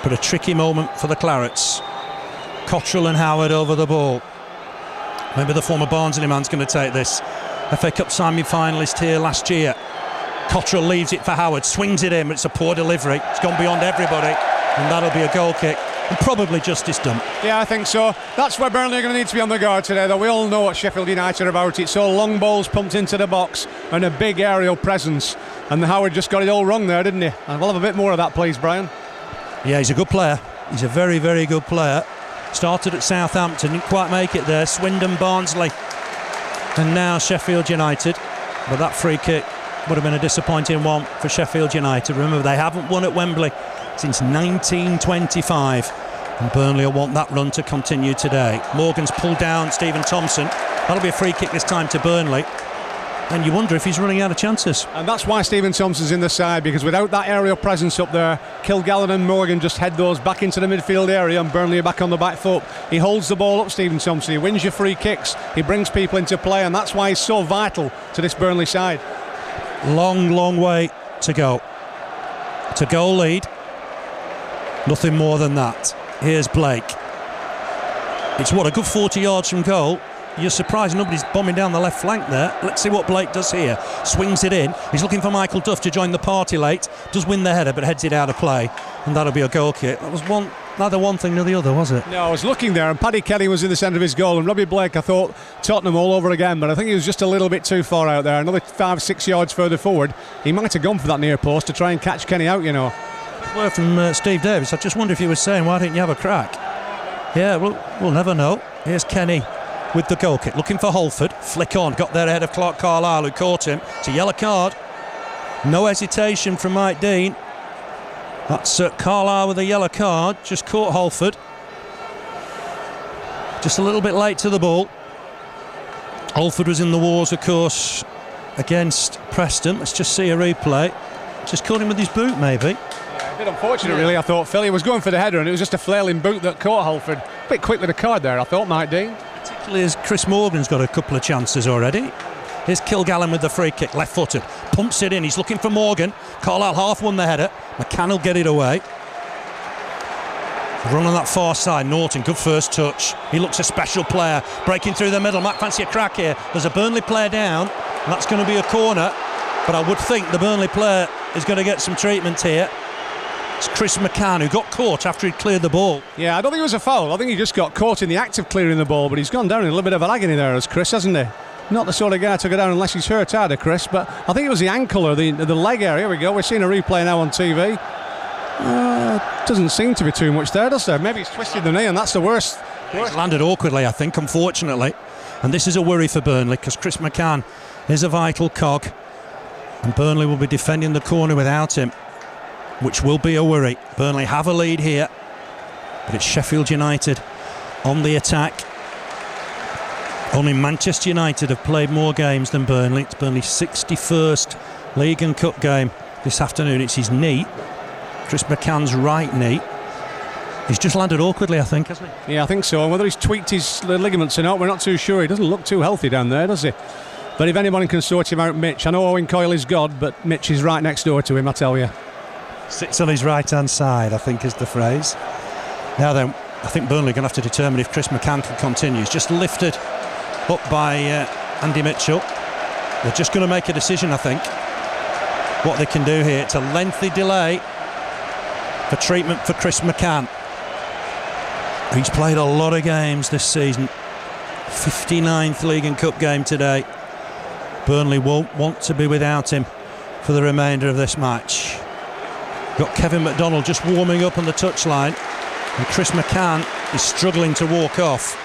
But a tricky moment for the Clarets. Cottrell and Howard over the ball. Maybe the former Barnsley man's going to take this. FA Cup semi-finalist here last year. Cottrell leaves it for Howard, swings it in, but it's a poor delivery. It's gone beyond everybody, and that'll be a goal kick. And probably justice done. Yeah, I think so. That's where Burnley are going to need to be on the guard today, though. We all know what Sheffield United are about. It's all long balls pumped into the box and a big aerial presence. And Howard just got it all wrong there, didn't he? And we'll have a bit more of that, please, Brian. Yeah, he's a good player. He's a very, very good player. Started at Southampton, didn't quite make it there. Swindon, Barnsley, and now Sheffield United. But that free kick would have been a disappointing one for Sheffield United. Remember, they haven't won at Wembley since 1925. And Burnley will want that run to continue today. Morgan's pulled down Stephen Thompson. That'll be a free kick this time to Burnley. And you wonder if he's running out of chances. And that's why Stephen Thompson's in the side, because without that aerial presence up there, Kilgallen and Morgan just head those back into the midfield area, and Burnley are back on the back foot. He holds the ball up, Stephen Thompson. He wins your free kicks. He brings people into play, and that's why he's so vital to this Burnley side. Long, long way to go. To goal lead. Nothing more than that. Here's Blake. It's a good 40 yards from goal. You're surprised nobody's bombing down the left flank there. Let's see what Blake does here. Swings it in. He's looking for Michael Duff to join the party late. Does win the header, but heads it out of play. And that'll be a goal kick. That was neither one thing nor the other, was it? No, I was looking there, and Paddy Kelly was in the centre of his goal, and Robbie Blake, I thought, Tottenham all over again, but I think he was just a little bit too far out there. Another 5-6 yards further forward, he might have gone for that near post to try and catch Kenny out, you know. Word from Steve Davis. I just wonder if he was saying, why didn't you have a crack? Yeah, we'll never know. Here's Kenny with the goal kick, looking for Holford. Flick on, got there ahead of Clark Carlisle, who caught him. It's a yellow card. No hesitation from Mike Dean. That's Carlisle with a yellow card. Just caught Holford. Just a little bit late to the ball. Holford was in the wars, of course, against Preston. Let's just see a replay. Just caught him with his boot, maybe. A bit unfortunate, really. I thought Philly was going for the header, and it was just a flailing boot that caught Holford. A bit quick with the card there, I thought, Mike Dean. Particularly as Chris Morgan's got a couple of chances already. Here's Kilgallen with the free kick, left-footed. Pumps it in, he's looking for Morgan. Carlisle half won the header. McCann will get it away. Run on that far side, Norton, good first touch. He looks a special player, breaking through the middle. Might fancy a crack here. There's a Burnley player down, and that's going to be a corner. But I would think the Burnley player is going to get some treatment here. It's Chris McCann, who got caught after he'd cleared the ball. Yeah, I don't think it was a foul. I think he just got caught in the act of clearing the ball, but he's gone down in a little bit of an agony there, as Chris, hasn't he? Not the sort of guy to go down unless he's hurt either, Chris, but I think it was the ankle or the leg area. Here we go, we're seeing a replay now on TV. Doesn't seem to be too much there, does there? Maybe he's twisted the knee, and that's the worst. He's landed awkwardly, I think, unfortunately. And this is a worry for Burnley, because Chris McCann is a vital cog. And Burnley will be defending the corner without him, which will be a worry. Burnley have a lead here, but it's Sheffield United on the attack. Only Manchester United have played more games than Burnley. It's Burnley's 61st League and Cup game this afternoon. It's his knee, Chris McCann's right knee. He's just landed awkwardly, I think, hasn't he? Yeah, I think so. And whether he's tweaked his ligaments or not, we're not too sure. He doesn't look too healthy down there, does he? But if anybody can sort him out, Mitch. I know Owen Coyle is God, but Mitch is right next door to him, I tell you. Sits on his right-hand side, I think is the phrase. Now then, I think Burnley are going to have to determine if Chris McCann can continue. He's just lifted up by Andy Mitchell. They're just going to make a decision, I think, what they can do here. It's a lengthy delay for treatment for Chris McCann. He's played a lot of games this season. 59th League and Cup game today. Burnley won't want to be without him for the remainder of this match. Got Kevin McDonald just warming up on the touchline, and Chris McCann is struggling to walk off.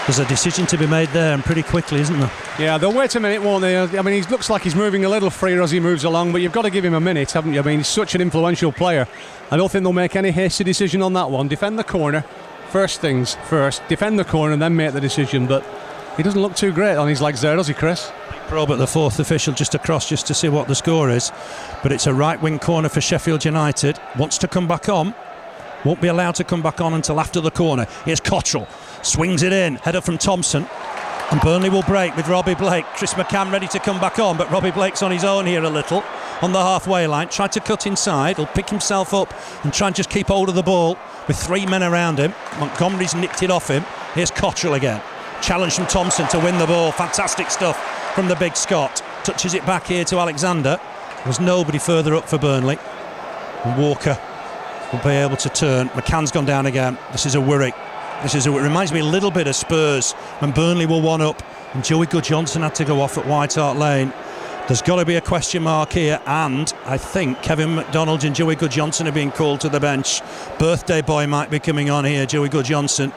There's a decision to be made there, and pretty quickly, isn't there? Yeah, they'll wait a minute, won't they? I mean, he looks like he's moving a little freer as he moves along, but you've got to give him a minute, haven't you? I mean, he's such an influential player. I don't think they'll make any hasty decision on that one. Defend the corner, first things first. Defend the corner and then make the decision, but he doesn't look too great on his legs there, does he, Chris? Probe at the fourth official just across just to see what the score is, but it's a right wing corner for Sheffield United. Wants to come back on, won't be allowed to come back on until after the corner. Here's Cottrell, swings it in, header from Thompson, and Burnley will break with Robbie Blake. Chris McCann ready to come back on, but Robbie Blake's on his own here a little on the halfway line. Tried to cut inside, he'll pick himself up and try and just keep hold of the ball with three men around him. Montgomery's nicked it off him. Here's Cottrell again, challenge from Thompson to win the ball. Fantastic stuff from the big Scot. Touches it back here to Alexander. There's nobody further up for Burnley. And Walker will be able to turn. McCann's gone down again. This is a worry. It reminds me a little bit of Spurs when Burnley were one up and Joey Good-Johnson had to go off at White Hart Lane. There's got to be a question mark here, and I think Kevin McDonald and Joey Good-Johnson are being called to the bench. Birthday boy might be coming on here, Joey Good-Johnson.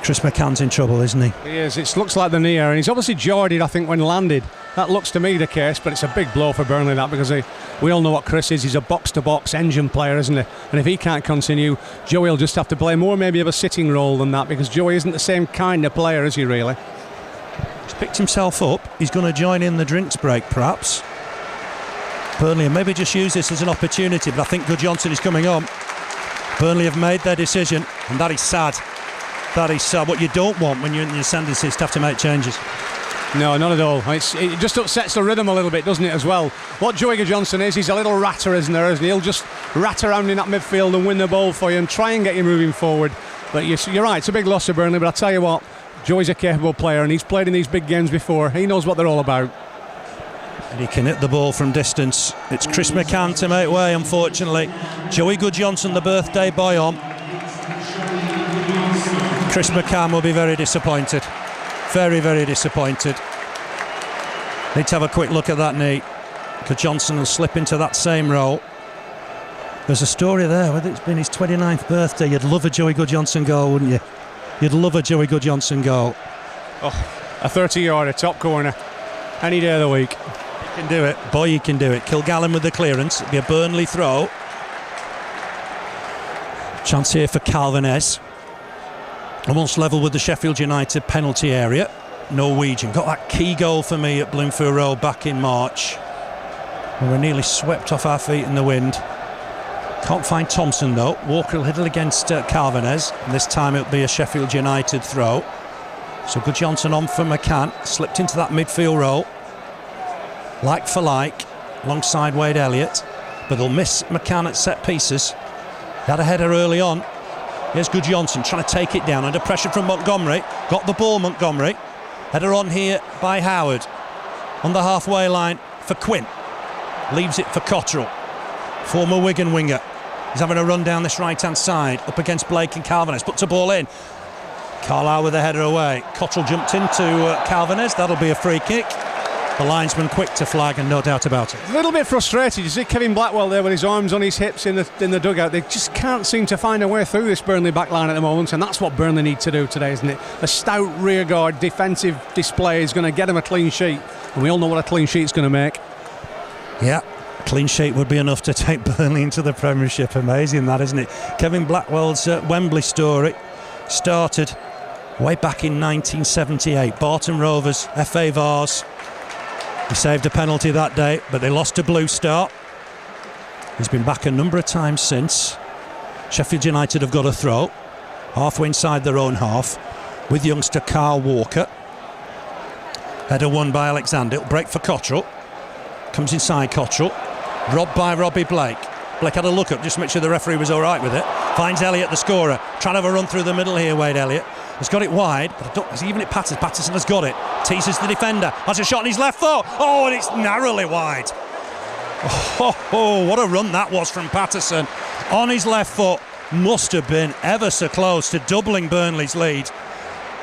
Chris McCann's in trouble, isn't he? He is. It looks like the knee area, and he's obviously jawed it, I think, when landed. That looks to me the case, but it's a big blow for Burnley, that, because we all know what Chris is. He's a box-to-box engine player, isn't he? And if he can't continue, Joey will just have to play more maybe of a sitting role than that, because Joey isn't the same kind of player, is he, really? He's picked himself up. He's going to join in the drinks break, perhaps. Burnley, and maybe just use this as an opportunity, but I think Good Johnson is coming on. Burnley have made their decision, and that is sad. That is what you don't want when you're in the ascendancy, is to have to make changes. No, not at all. It just upsets the rhythm a little bit, doesn't it, as well? What Joey Johnson is, he's a little ratter, isn't there? He'll just rat around in that midfield and win the ball for you and try and get you moving forward. But you're right, it's a big loss to Burnley, but I'll tell you what, Joey's a capable player, and he's played in these big games before. He knows what they're all about. And he can hit the ball from distance. It's Chris McCann to make way, unfortunately. Joey Good Johnson, the birthday boy, on. Chris McCann will be very disappointed. Very, very disappointed. Need to have a quick look at that knee. Good Johnson will slip into that same role. There's a story there, whether it's been his 29th birthday. You'd love a Joey Good Johnson goal, wouldn't you? You'd love a Joey Good Johnson goal. Oh, a 30-yarder, top corner. Any day of the week. He can do it. Boy, he can do it. Kilgallen with the clearance. It'll be a Burnley throw. Chance here for Calvinez. Almost level with the Sheffield United penalty area. Norwegian got that key goal for me at Bloomfield Road back in March. We were nearly swept off our feet in the wind. Can't find Thompson though. Walker will hit it against Calvinez, and this time it'll be a Sheffield United throw. So Good Johnson on for McCann, slipped into that midfield role, like for like, alongside Wade Elliott, but they'll miss McCann at set pieces. He had a header early on. Here's Good Johnson trying to take it down under pressure from Montgomery. Got the ball, Montgomery. Header on here by Howard. On the halfway line for Quinn. Leaves it for Cottrell. Former Wigan winger. He's having a run down this right-hand side. Up against Blake and Calvinez. Puts a ball in. Carlisle with a header away. Cottrell jumped into Calvinez. That'll be a free kick. The linesman quick to flag, and no doubt about it. A little bit frustrated. You see Kevin Blackwell there with his arms on his hips in the dugout. They just can't seem to find a way through this Burnley back line at the moment, and that's what Burnley need to do today, isn't it? A stout rearguard defensive display is going to get them a clean sheet, and we all know what a clean sheet's going to make. Yeah, a clean sheet would be enough to take Burnley into the Premiership. Amazing that, isn't it? Kevin Blackwell's Wembley story started way back in 1978. Barton Rovers, FA Vars. He saved a penalty that day, but they lost to Blue Star. He's been back a number of times since. Sheffield United have got a throw, halfway inside their own half, with youngster Carl Walker. Header won by Alexander. It'll break for Cottrell. Comes inside Cottrell. Robbed by Robbie Blake. Blake had a look up just to make sure the referee was all right with it. Finds Elliott, the scorer. Trying to have a run through the middle here, Wade Elliott. Has got it wide, but has even it Patterson. Patterson has got it. Teases the defender. Has a shot on his left foot. Oh, and it's narrowly wide. Oh, what a run that was from Patterson. On his left foot. Must have been ever so close to doubling Burnley's lead.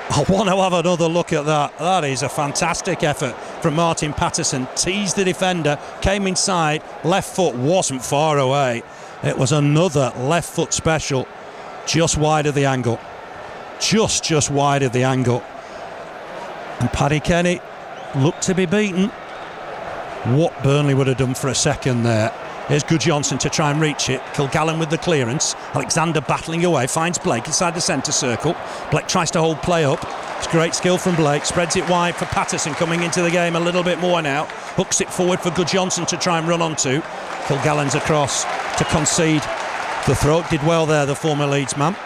I want to have another look at that. That is a fantastic effort from Martin Patterson. Teased the defender, came inside. Left foot wasn't far away. It was another left foot special, just wide of the angle. Just wide of the angle. And Paddy Kenny looked to be beaten. What Burnley would have done for a second there. Here's Good Johnson to try and reach it. Kilgallen with the clearance. Alexander battling away, finds Blake inside the centre circle. Blake tries to hold play up. It's great skill from Blake. Spreads it wide for Patterson coming into the game a little bit more now. Hooks it forward for Good Johnson to try and run onto. Kilgallen's across to concede the throw. Did well there, the former Leeds man.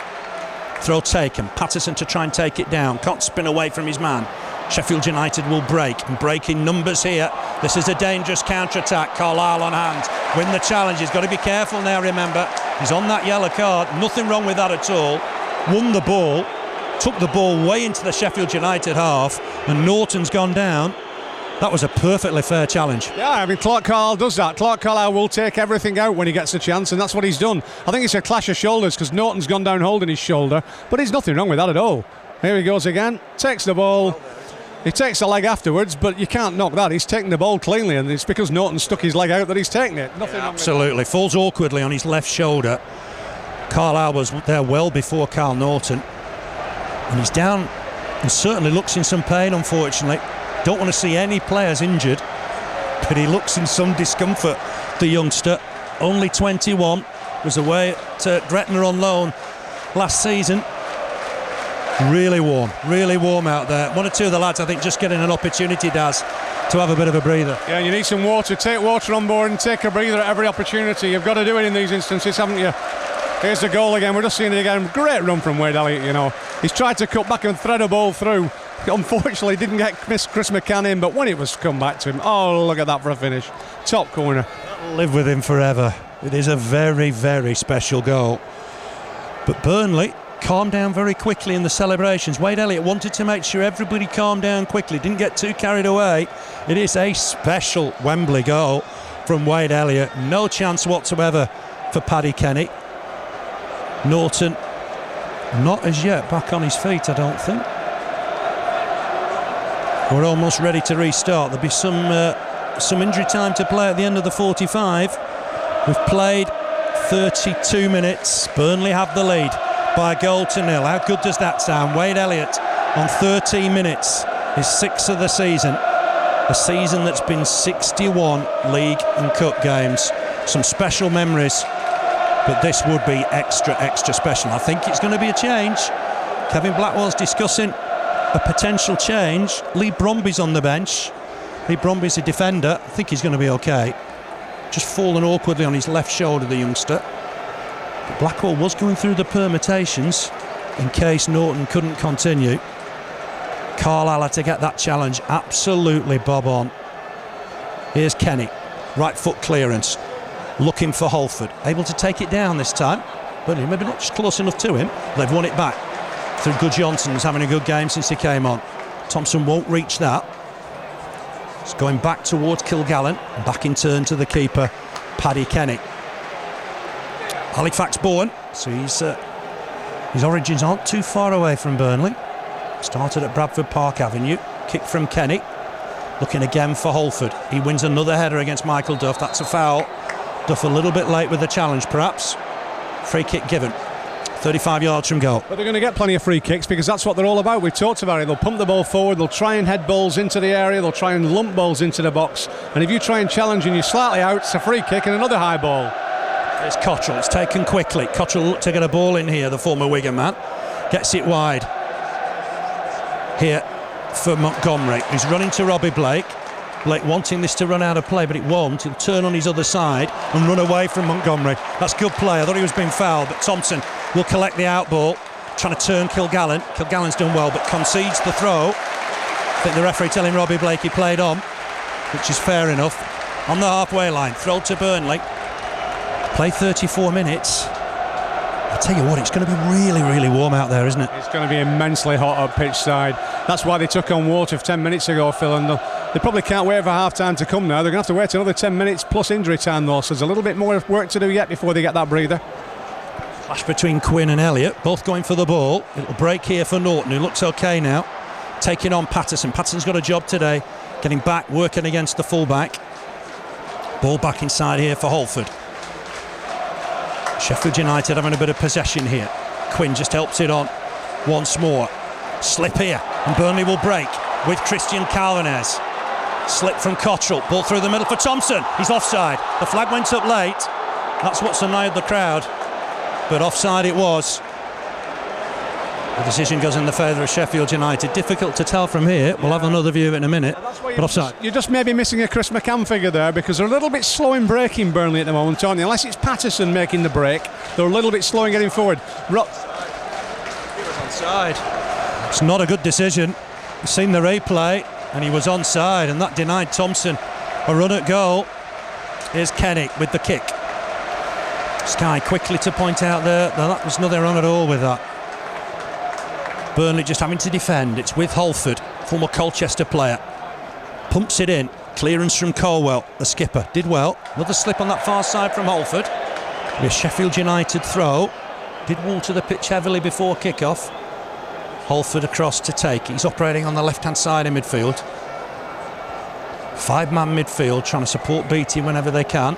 Throw taken. Patterson to try and take it down. Can't spin away from his man. Sheffield United will break, and break in numbers here. This is a dangerous counter-attack. Carlisle on hand. Win the challenge. He's got to be careful now, remember. He's on that yellow card. Nothing wrong with that at all. Won the ball. Took the ball way into the Sheffield United half, and Norton's gone down. That was a perfectly fair challenge. Yeah, I mean, Clark Carlisle does that. Clark Carlisle will take everything out when he gets a chance, and that's what he's done. I think it's a clash of shoulders because Norton's gone down holding his shoulder, but there's nothing wrong with that at all. Here he goes again, takes the ball. He takes the leg afterwards, but you can't knock that. He's taken the ball cleanly, and it's because Norton stuck his leg out that he's taken it. Nothing wrong with that. Absolutely. Falls awkwardly on his left shoulder. Carlisle was there well before Carl Norton. And he's down and certainly looks in some pain, unfortunately. Don't want to see any players injured, but he looks in some discomfort, the youngster. Only 21, was away at Gretna on loan last season. Really warm out there. One or two of the lads, I think, just getting an opportunity, Daz, to have a bit of a breather. Yeah, you need some water. Take water on board and take a breather at every opportunity. You've got to do it in these instances, haven't you? Here's the goal again. We're just seeing it again. Great run from Wade Elliott, you know. He's tried to cut back and thread a ball through. Unfortunately, didn't get Chris McCann in, but when it was come back to him, oh, look at that for a finish. Top corner. That'll live with him forever. It is a very, very special goal. But Burnley calmed down very quickly in the celebrations. Wade Elliott wanted to make sure everybody calmed down quickly, didn't get too carried away. It is a special Wembley goal from Wade Elliott. No chance whatsoever for Paddy Kenny. Norton not as yet back on his feet, I don't think. We're almost ready to restart. There'll be some injury time to play at the end of the 45. We've played 32 minutes. Burnley have the lead by 1-0. How good does that sound? Wade Elliott on 13 minutes, his 6th of the season. A season that's been 61 league and cup games. Some special memories, but this would be extra special. I think it's going to be a change. Kevin Blackwell's discussing a potential change. Lee Bromby's on the bench. Lee Bromby's a defender. I think he's going to be okay. Just fallen awkwardly on his left shoulder, the youngster. But Blackwell was going through the permutations in case Norton couldn't continue. Carlisle had to get that challenge absolutely bob on. Here's Kenny, right foot clearance, looking for Holford, able to take it down this time, but maybe not just close enough to him. They've won it back through Good Johnson's having a good game since he came on. Thompson won't reach that. It's going back towards Kilgallen, and back in turn to the keeper, Paddy Kenny. Halifax born, so his origins aren't too far away from Burnley. Started at Bradford Park Avenue. Kick from Kenny. Looking again for Holford. He wins another header against Michael Duff. That's a foul. Duff a little bit late with the challenge, perhaps. Free kick given. 35 yards from goal. But they're going to get plenty of free kicks because that's what they're all about. We've talked about it. They'll pump the ball forward. They'll try and head balls into the area. They'll try and lump balls into the box. And if you try and challenge and you're slightly out, it's a free kick and another high ball. It's Cottrell. It's taken quickly. Cottrell looked to get a ball in here, the former Wigan man. Gets it wide. Here for Montgomery. He's running to Robbie Blake. Blake wanting this to run out of play, but it won't. He'll turn on his other side and run away from Montgomery. That's good play. I thought he was being fouled, but Thompson will collect the out ball, trying to turn Kilgallen. Kilgallen's done well, but concedes the throw. I think the referee telling Robbie Blake he played on, which is fair enough. On the halfway line, throw to Burnley. Play 34 minutes. I tell you what, it's going to be really, really warm out there, isn't it? It's going to be immensely hot up pitch side. That's why they took on water 10 minutes ago, Phil, and they probably can't wait for half time to come now. They're going to have to wait another 10 minutes plus injury time though, so there's a little bit more work to do yet before they get that breather. Clash between Quinn and Elliott, both going for the ball. It'll break here for Norton, who looks okay now. Taking on Patterson. Patterson's got a job today, getting back, working against the fullback. Ball back inside here for Holford. Sheffield United having a bit of possession here. Quinn just helps it on once more. Slip here, and Burnley will break with Christian Calvinez. Slip from Cottrell, ball through the middle for Thompson. He's offside. The flag went up late. That's what's annoyed the crowd, but offside it was. The decision goes in the favour of Sheffield United. Difficult to tell from here. We'll have another view in a minute. But offside. You're just maybe missing a Chris McCann figure there because they're a little bit slow in breaking, Burnley, at the moment, aren't they? Unless it's Patterson making the break, they're a little bit slow in getting forward. He was onside. It's not a good decision. You've seen the replay, and he was onside, and that denied Thompson a run at goal. Here's Kenny with the kick. Sky quickly to point out there that was nothing wrong at all with that. Burnley just having to defend. It's with Holford, former Colchester player. Pumps it in. Clearance from Colwell, the skipper. Did well. Another slip on that far side from Holford. A Sheffield United throw. Did water the pitch heavily before kick-off. Holford across to take. He's operating on the left-hand side in midfield. 5-man midfield, trying to support Beattie whenever they can.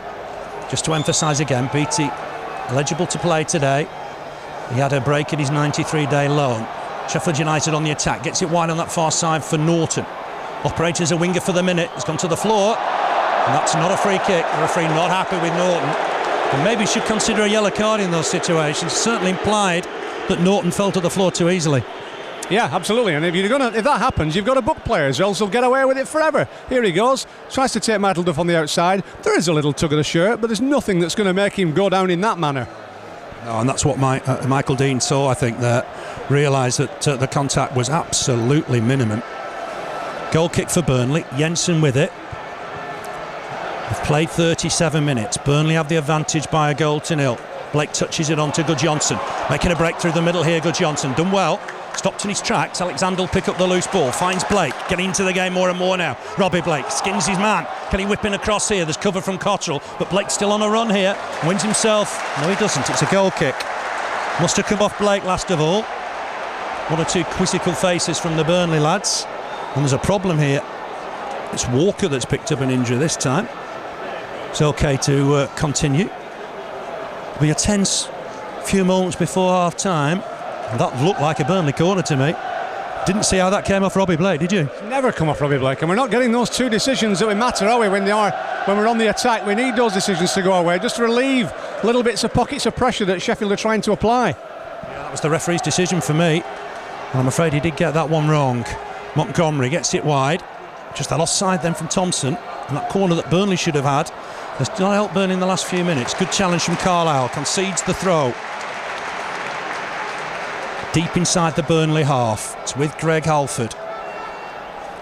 Just to emphasise again, Beattie eligible to play today. He had a break in his 93-day loan. Sheffield United on the attack, gets it wide on that far side for Norton. Operates as a winger for the minute, he's gone to the floor, and that's not a free kick. The referee not happy with Norton, and maybe should consider a yellow card in those situations. Certainly implied that Norton fell to the floor too easily. Yeah, absolutely, and if that happens, you've got to book players, or else they'll get away with it forever. Here he goes, tries to take Michael Duff on the outside. There is a little tug of the shirt, but there's nothing that's going to make him go down in that manner. No, and that's what Michael Dean saw, I think, there. Realised that the contact was absolutely minimum. Goal kick for Burnley, Jensen with it. They've played 37 minutes. Burnley have the advantage by a goal to nil. Blake touches it on to Gudjonsson, making a break through the middle here. Gudjonsson done well, stopped in his tracks. Alexander will pick up the loose ball, finds Blake, getting into the game more and more now. Robbie Blake skins his man. Can he whip in across here? There's cover from Cottrell, but Blake's still on a run here, wins himself. No, he doesn't, it's a goal kick. Must have come off Blake last of all. One or two quizzical faces from the Burnley lads, and there's a problem here. It's Walker that's picked up an injury this time. It's okay to continue. It'll be a tense few moments before half time. That looked like a Burnley corner to me. Didn't see how that came off Robbie Blake, did you? Never come off Robbie Blake, and we're not getting those two decisions that we matter, are we? When we're on the attack, we need those decisions to go our way, just to relieve little bits of pockets of pressure that Sheffield are trying to apply. Yeah, that was the referee's decision for me, and I'm afraid he did get that one wrong. Montgomery gets it wide, just that offside then from Thompson, and that corner that Burnley should have had has not helped Burnley in the last few minutes. Good challenge from Carlisle, concedes the throw. Deep inside the Burnley half, it's with Greg Halford.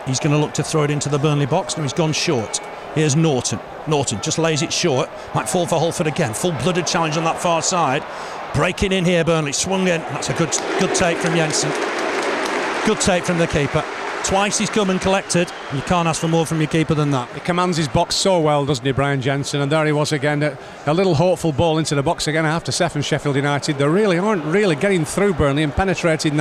He's going to look to throw it into the Burnley box. Now he's gone short. Here's Norton. Norton just lays it short, might fall for Halford again. Full-blooded challenge on that far side. Breaking in here, Burnley swung in. That's a good take from Jensen. Good take from the keeper. Twice he's come and collected. You can't ask for more from your keeper than that. He commands his box so well, doesn't he, Brian Jensen? And there he was again, a little hopeful ball into the box again. I have to say, from Sheffield United, they really aren't getting through Burnley and penetrating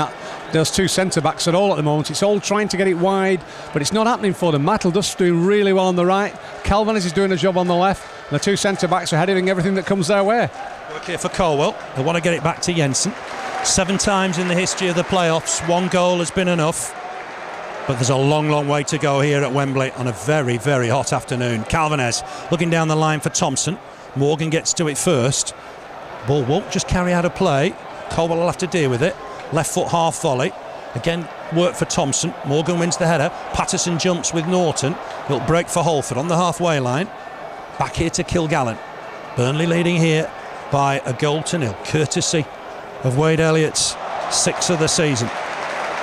those two centre-backs at all at the moment. It's all trying to get it wide, but it's not happening for them. Michael Duff's doing really well on the right. Calvin is doing a job on the left. And the two centre-backs are heading everything that comes their way. Work here for Colwell. They want to get it back to Jensen. 7 times in the history of the playoffs, 1 goal has been enough. But there's a long, long way to go here at Wembley on a very, very hot afternoon. Calvinez looking down the line for Thompson. Morgan gets to it first. Ball won't just carry out of play. Colwell will have to deal with it. Left foot half volley. Again, work for Thompson. Morgan wins the header. Patterson jumps with Norton. He'll break for Holford on the halfway line. Back here to Kilgallen. Burnley leading here by a goal to nil, courtesy of Wade Elliott's 6th of the season.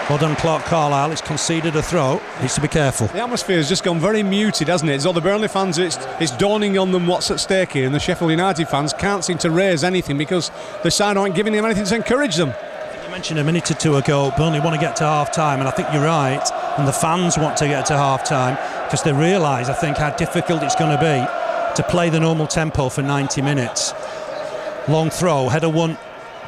Well done, Clark Carlisle. He's conceded a throw. Needs to be careful. The atmosphere has just gone very muted, hasn't it? As though the Burnley fans, it's dawning on them what's at stake here, and the Sheffield United fans can't seem to raise anything because the side aren't giving them anything to encourage them. You mentioned a minute or two ago, Burnley want to get to half-time, and I think you're right, and the fans want to get to half-time because they realise, I think, how difficult it's going to be to play the normal tempo for 90 minutes. Long throw, header won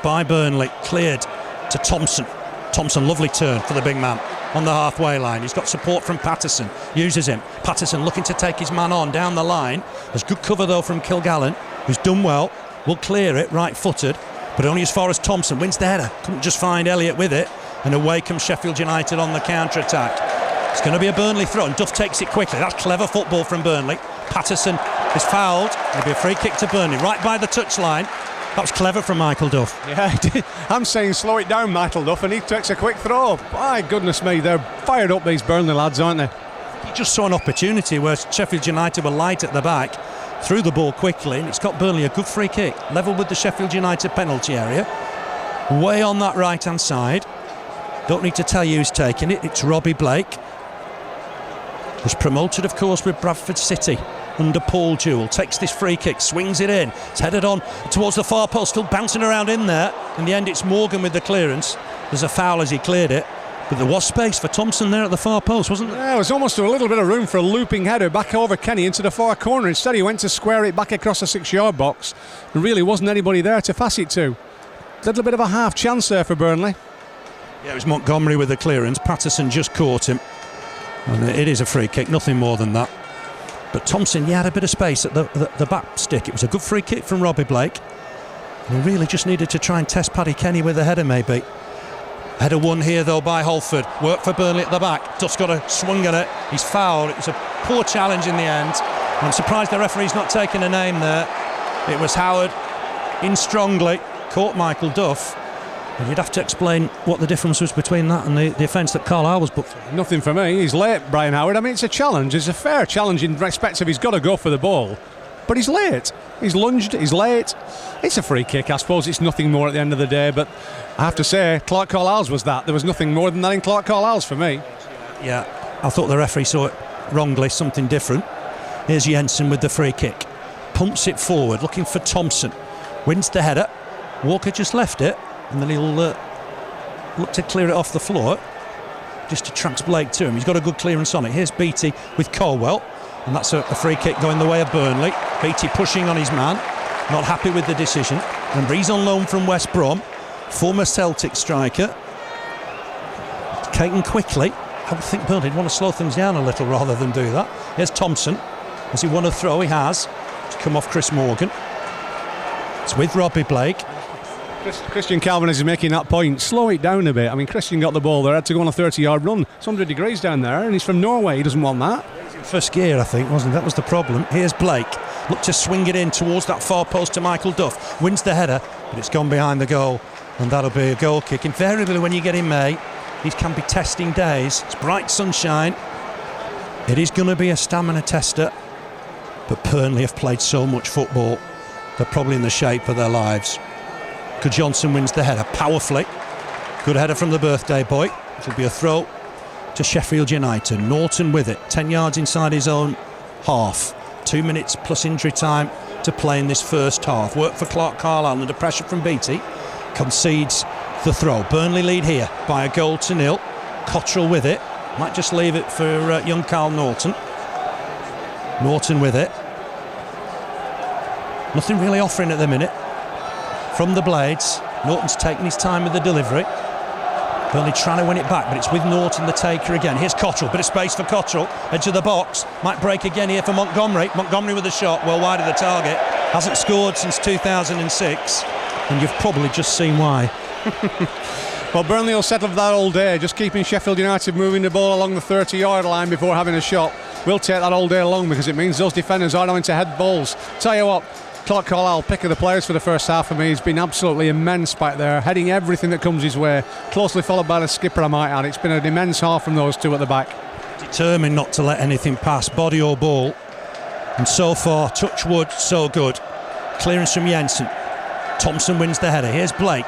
by Burnley, cleared to Thompson. Thompson, lovely turn for the big man on the halfway line. He's got support from Patterson, uses him. Patterson looking to take his man on down the line. There's good cover though from Kilgallen, who's done well, will clear it right-footed, but only as far as Thompson wins the header. Couldn't just find Elliott with it, and away comes Sheffield United on the counter-attack. It's going to be a Burnley throw, and Duff takes it quickly. That's clever football from Burnley. Patterson is fouled. It'll be a free kick to Burnley, right by the touchline. That was clever from Michael Duff. Yeah, I'm saying slow it down, Michael Duff, and he takes a quick throw. My goodness me, they're fired up, these Burnley lads, aren't they? He just saw an opportunity where Sheffield United were light at the back, threw the ball quickly, and it's got Burnley a good free kick, level with the Sheffield United penalty area. Way on that right-hand side. Don't need to tell you who's taking it. It's Robbie Blake. Was promoted, of course, with Bradford City under Paul Jewell. Takes this free kick, swings it in. It's headed on towards the far post, still bouncing around in there. In the end, it's Morgan with the clearance. There's a foul as he cleared it. But there was space for Thompson there at the far post, wasn't there? Yeah, there was almost a little bit of room for a looping header back over Kenny into the far corner. Instead, he went to square it back across the 6-yard box. There really wasn't anybody there to pass it to. A little bit of a half chance there for Burnley. Yeah, it was Montgomery with the clearance. Patterson just caught him. And it is a free kick, nothing more than that. But Thompson, he had a bit of space at the back stick. It was a good free kick from Robbie Blake. And he really just needed to try and test Paddy Kenny with a header, maybe. Header won here though by Holford. Work for Burnley at the back. Duff's got a swung at it. He's fouled. It was a poor challenge in the end. I'm surprised the referee's not taking a name there. It was Howard in strongly, caught Michael Duff. And you'd have to explain what the difference was between that and the offence that Carlisle was booked. Nothing for me. He's late, Brian Howard. I mean, it's a challenge. It's a fair challenge in respect of he's got to go for the ball. But he's late. He's lunged. He's late. It's a free kick. I suppose it's nothing more at the end of the day. But I have to say, Clark Carlisle's was that. There was nothing more than that in Clark Carlisle's for me. Yeah, I thought the referee saw it wrongly, something different. Here's Jensen with the free kick. Pumps it forward, looking for Thompson. Wins the header. Walker just left it. And then he'll look to clear it off the floor just to tracks Blake to him. He's got a good clearance on it. Here's Beattie with Colwell, and that's a free kick going the way of Burnley. Beattie pushing on his man, not happy with the decision. Remember, he's on loan from West Brom, former Celtic striker. Caton quickly. I would think Burnley would want to slow things down a little rather than do that. Here's Thompson. Has he won a throw? He has. To come off Chris Morgan. It's with Robbie Blake. Christian Calvin is making that point. Slow it down a bit. I mean, Christian got the ball there, had to go on a 30-yard run. It's 100 degrees down there, and he's from Norway. He doesn't want that. First gear, I think, wasn't it? That was the problem. Here's Blake. Look to swing it in towards that far post to Michael Duff. Wins the header, but it's gone behind the goal, and that'll be a goal kick. Invariably, when you get in May, these can be testing days. It's bright sunshine. It is going to be a stamina tester, but Burnley have played so much football. They're probably in the shape of their lives. Good Johnson wins the header powerfully. Good header from the birthday boy. It'll be a throw to Sheffield United. Norton with it, 10 yards inside his own half. 2 minutes plus injury time to play in this first half. Work for Clark Carlisle under pressure from Beattie. Concedes the throw. Burnley lead here by a 1-0. Cottrell with it. Might just leave it for young Carl Norton. Norton with it. Nothing really offering at the minute from the Blades. Norton's taking his time with the delivery. Burnley trying to win it back, but it's with Norton the taker again. Here's Cottrell, bit of space for Cottrell. Edge of the box, might break again here for Montgomery. Montgomery with a shot, well wide of the target. Hasn't scored since 2006, and you've probably just seen why. Well, Burnley will settle for that all day, just keeping Sheffield United moving the ball along the 30-yard line before having a shot. We'll take that all day long because it means those defenders aren't having to head balls. Tell you what, Clark Carlisle, pick of the players for the first half for me. He's been absolutely immense back there, heading everything that comes his way, closely followed by the skipper, I might add. It's been an immense half from those two at the back. Determined not to let anything pass, body or ball. And so far, touch wood, so good. Clearance from Jensen. Thompson wins the header. Here's Blake.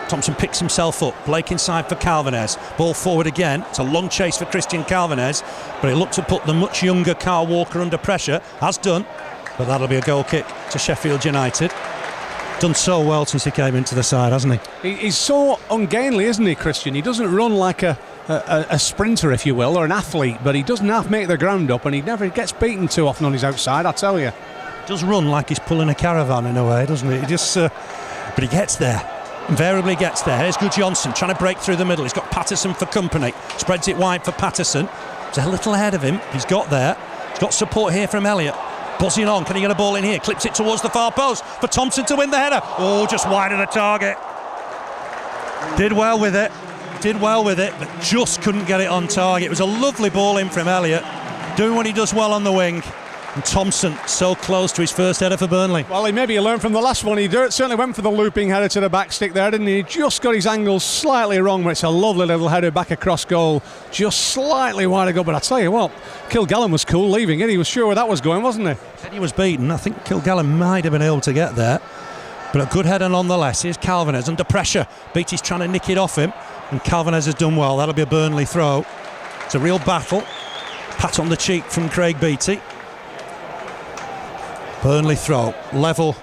Thompson picks himself up. Blake inside for Calvinez. Ball forward again. It's a long chase for Christian Calvinez, but he looked to put the much younger Carl Walker under pressure. Has done. But that'll be a goal kick to Sheffield United. Done so well since he came into the side, hasn't he? He's so ungainly, isn't he, Christian? He doesn't run like a sprinter, if you will, or an athlete, but he doesn't half make the ground up, and he never gets beaten too often on his outside, I tell you. Does run like he's pulling a caravan in a way, doesn't he? He just, but he gets there. Invariably gets there. Here's Good Johnson trying to break through the middle. He's got Patterson for company. Spreads it wide for Patterson. He's a little ahead of him. He's got there. He's got support here from Elliott. Buzzing on, can he get a ball in here? Clips it towards the far post for Thompson to win the header. Oh, just wide of the target. Did well with it, but just couldn't get it on target. It was a lovely ball in from Elliott, doing what he does well on the wing. And Thompson so close to his first header for Burnley. Well, maybe he learned from the last one. He certainly went for the looping header to the back stick there, didn't he? He just got his angles slightly wrong, but it's a lovely little header back across goal. Just slightly wide to go, but I tell you what, Kilgallen was cool leaving it. He was sure where that was going, wasn't he? He was beaten. I think Kilgallen might have been able to get there, but a good header nonetheless. Here's Calvinez under pressure. Beattie's trying to nick it off him, and Calvinez has done well. That'll be a Burnley throw. It's a real battle. Pat on the cheek from Craig Beattie. Burnley throw, level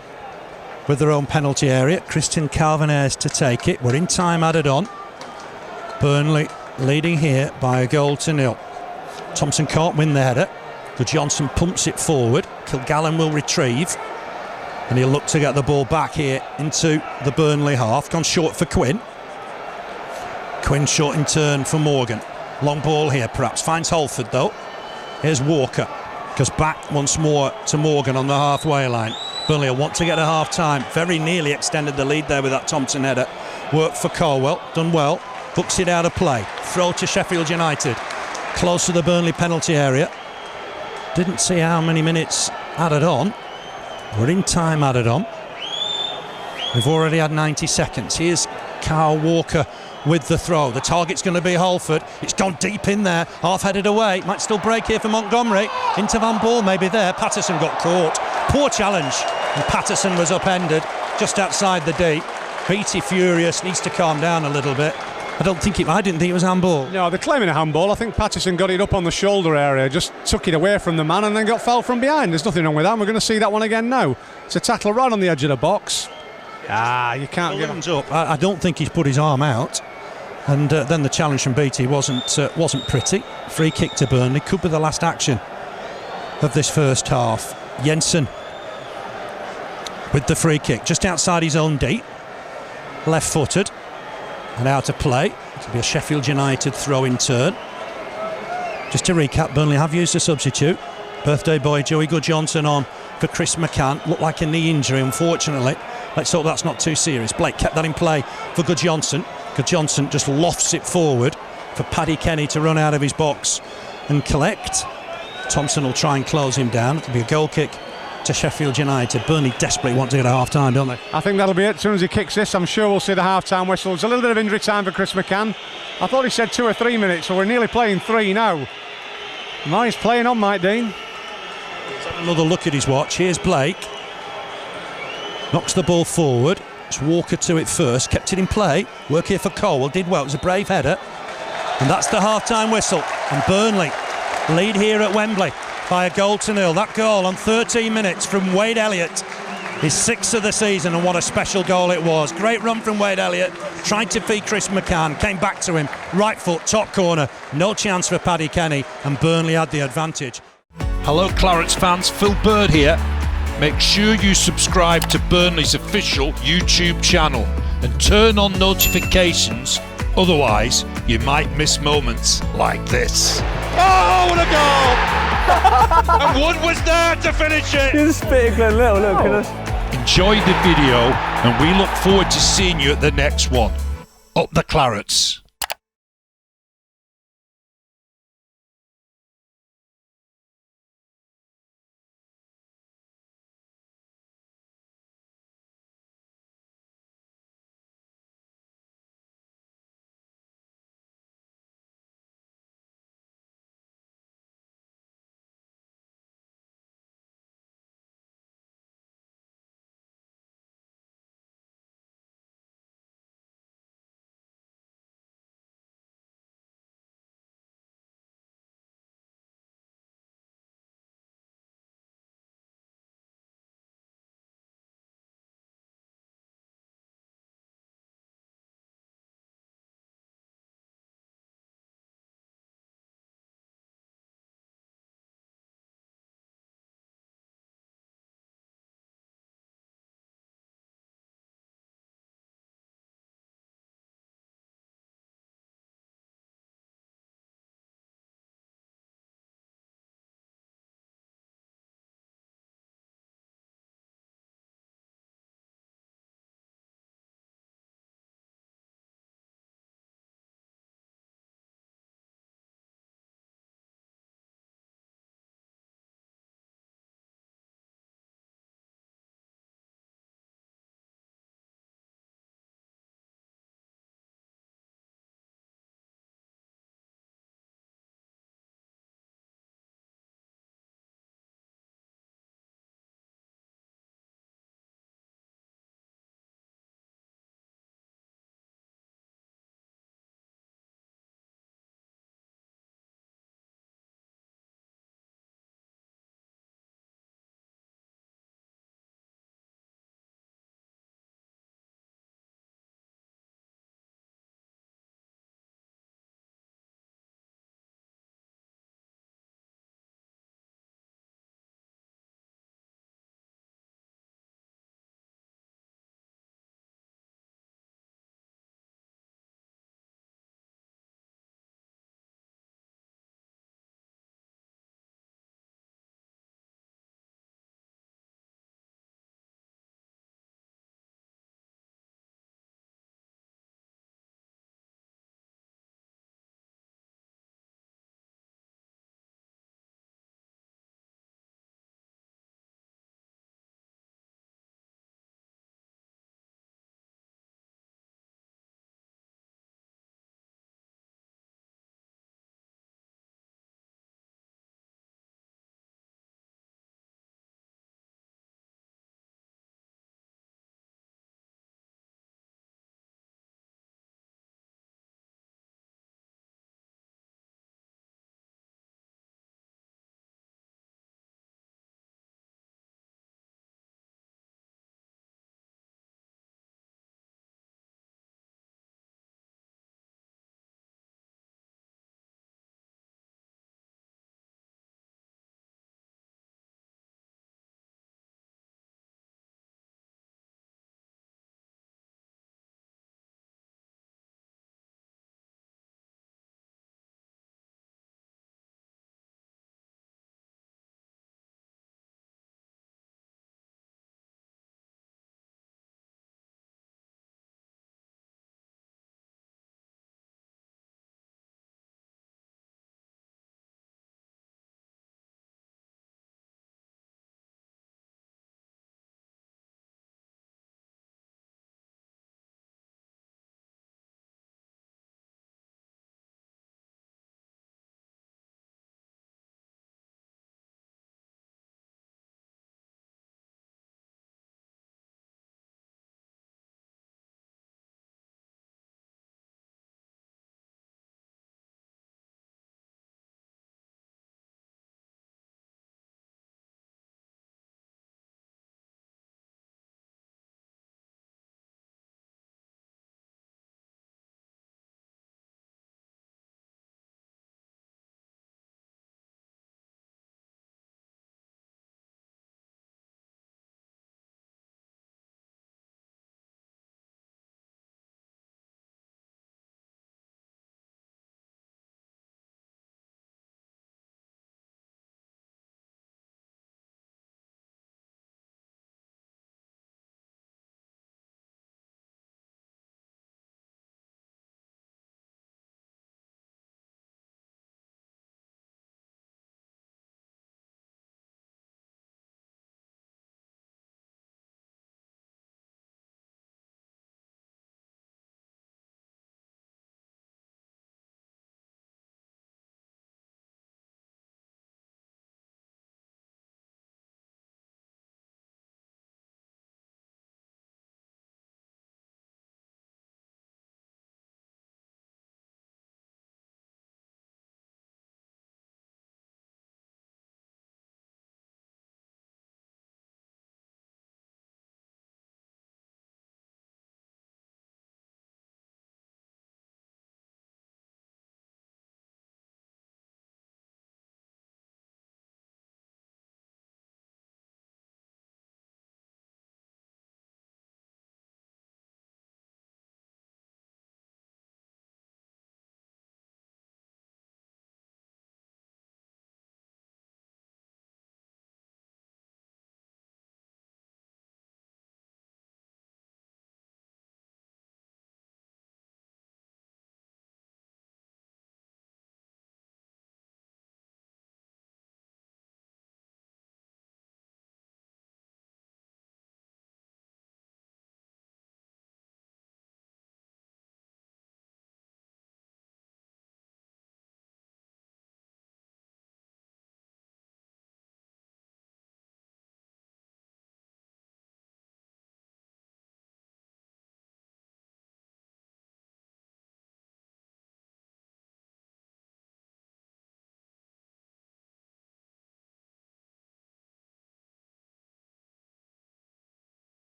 with their own penalty area. Christian Calvinez to take it. We're in time added on. Burnley leading here by a 1-0. Thompson can't win the header. Good Johnson pumps it forward. Kilgallen will retrieve, and he'll look to get the ball back here into the Burnley half. Gone short for Quinn. Quinn short in turn for Morgan. Long ball here perhaps. Finds Holford though. Here's Walker. Goes back once more to Morgan on the halfway line. Burnley will want to get a half time. Very nearly extended the lead there with that Thompson header. Work for Colwell, done well. hooks it out of play. Throw to Sheffield United, close to the Burnley penalty area. Didn't see how many minutes added on. We're in time added on. We've already had 90 seconds. Here's Carl Walker with the throw. The target's going to be Holford. It's gone deep in there, half-headed away. Might still break here for Montgomery. Into Van Ball, maybe there. Patterson got caught. Poor challenge. And Patterson was upended just outside the deep. Beattie furious, needs to calm down a little bit. I didn't think it was handball. No, they're claiming a handball. I think Patterson got it up on the shoulder area, just took it away from the man and then got fouled from behind. There's nothing wrong with that. We're going to see that one again now. It's a tackle right on the edge of the box. You can't give him up. I don't think he's put his arm out. And then the challenge from Beattie wasn't pretty. Free kick to Burnley. Could be the last action of this first half. Jensen with the free kick, just outside his own deep. Left-footed and out of play. It'll be a Sheffield United throw-in turn. Just to recap, Burnley have used a substitute. Birthday boy Joey Goodjohnson on for Chris McCann. Looked like a knee injury, unfortunately. Let's hope that's not too serious. Blake kept that in play for Goodjohnson. Goodjohnson just lofts it forward for Paddy Kenny to run out of his box and collect. Thompson will try and close him down. It'll be a goal kick to Sheffield United. Burnley desperately want to get a half-time, don't they? I think that'll be it. As soon as he kicks this, I'm sure we'll see the half-time whistle. There's a little bit of injury time for Chris McCann. I thought he said 2 or 3 minutes, so we're nearly playing 3 now. No, he's playing on, Mike Dean. Let's have another look at his watch. Here's Blake. Knocks the ball forward. It's Walker to it first. Kept it in play. Work here for Cole. Did well. It was a brave header. And that's the half-time whistle. And Burnley lead here at Wembley by a 1-0. That goal on 13 minutes from Wade Elliott is 6th of the season, and what a special goal it was. Great run from Wade Elliott. Tried to feed Chris McCann. Came back to him. Right foot, top corner. No chance for Paddy Kenny, and Burnley had the advantage. Hello Clarets fans, Phil Bird here. Make sure you subscribe to Burnley's official YouTube channel and turn on notifications, otherwise you might miss moments like this. Oh, what a goal! And Wood was there to finish it! Just spit Glenn Little, look at us. Enjoy the video and we look forward to seeing you at the next one. Up the Clarets.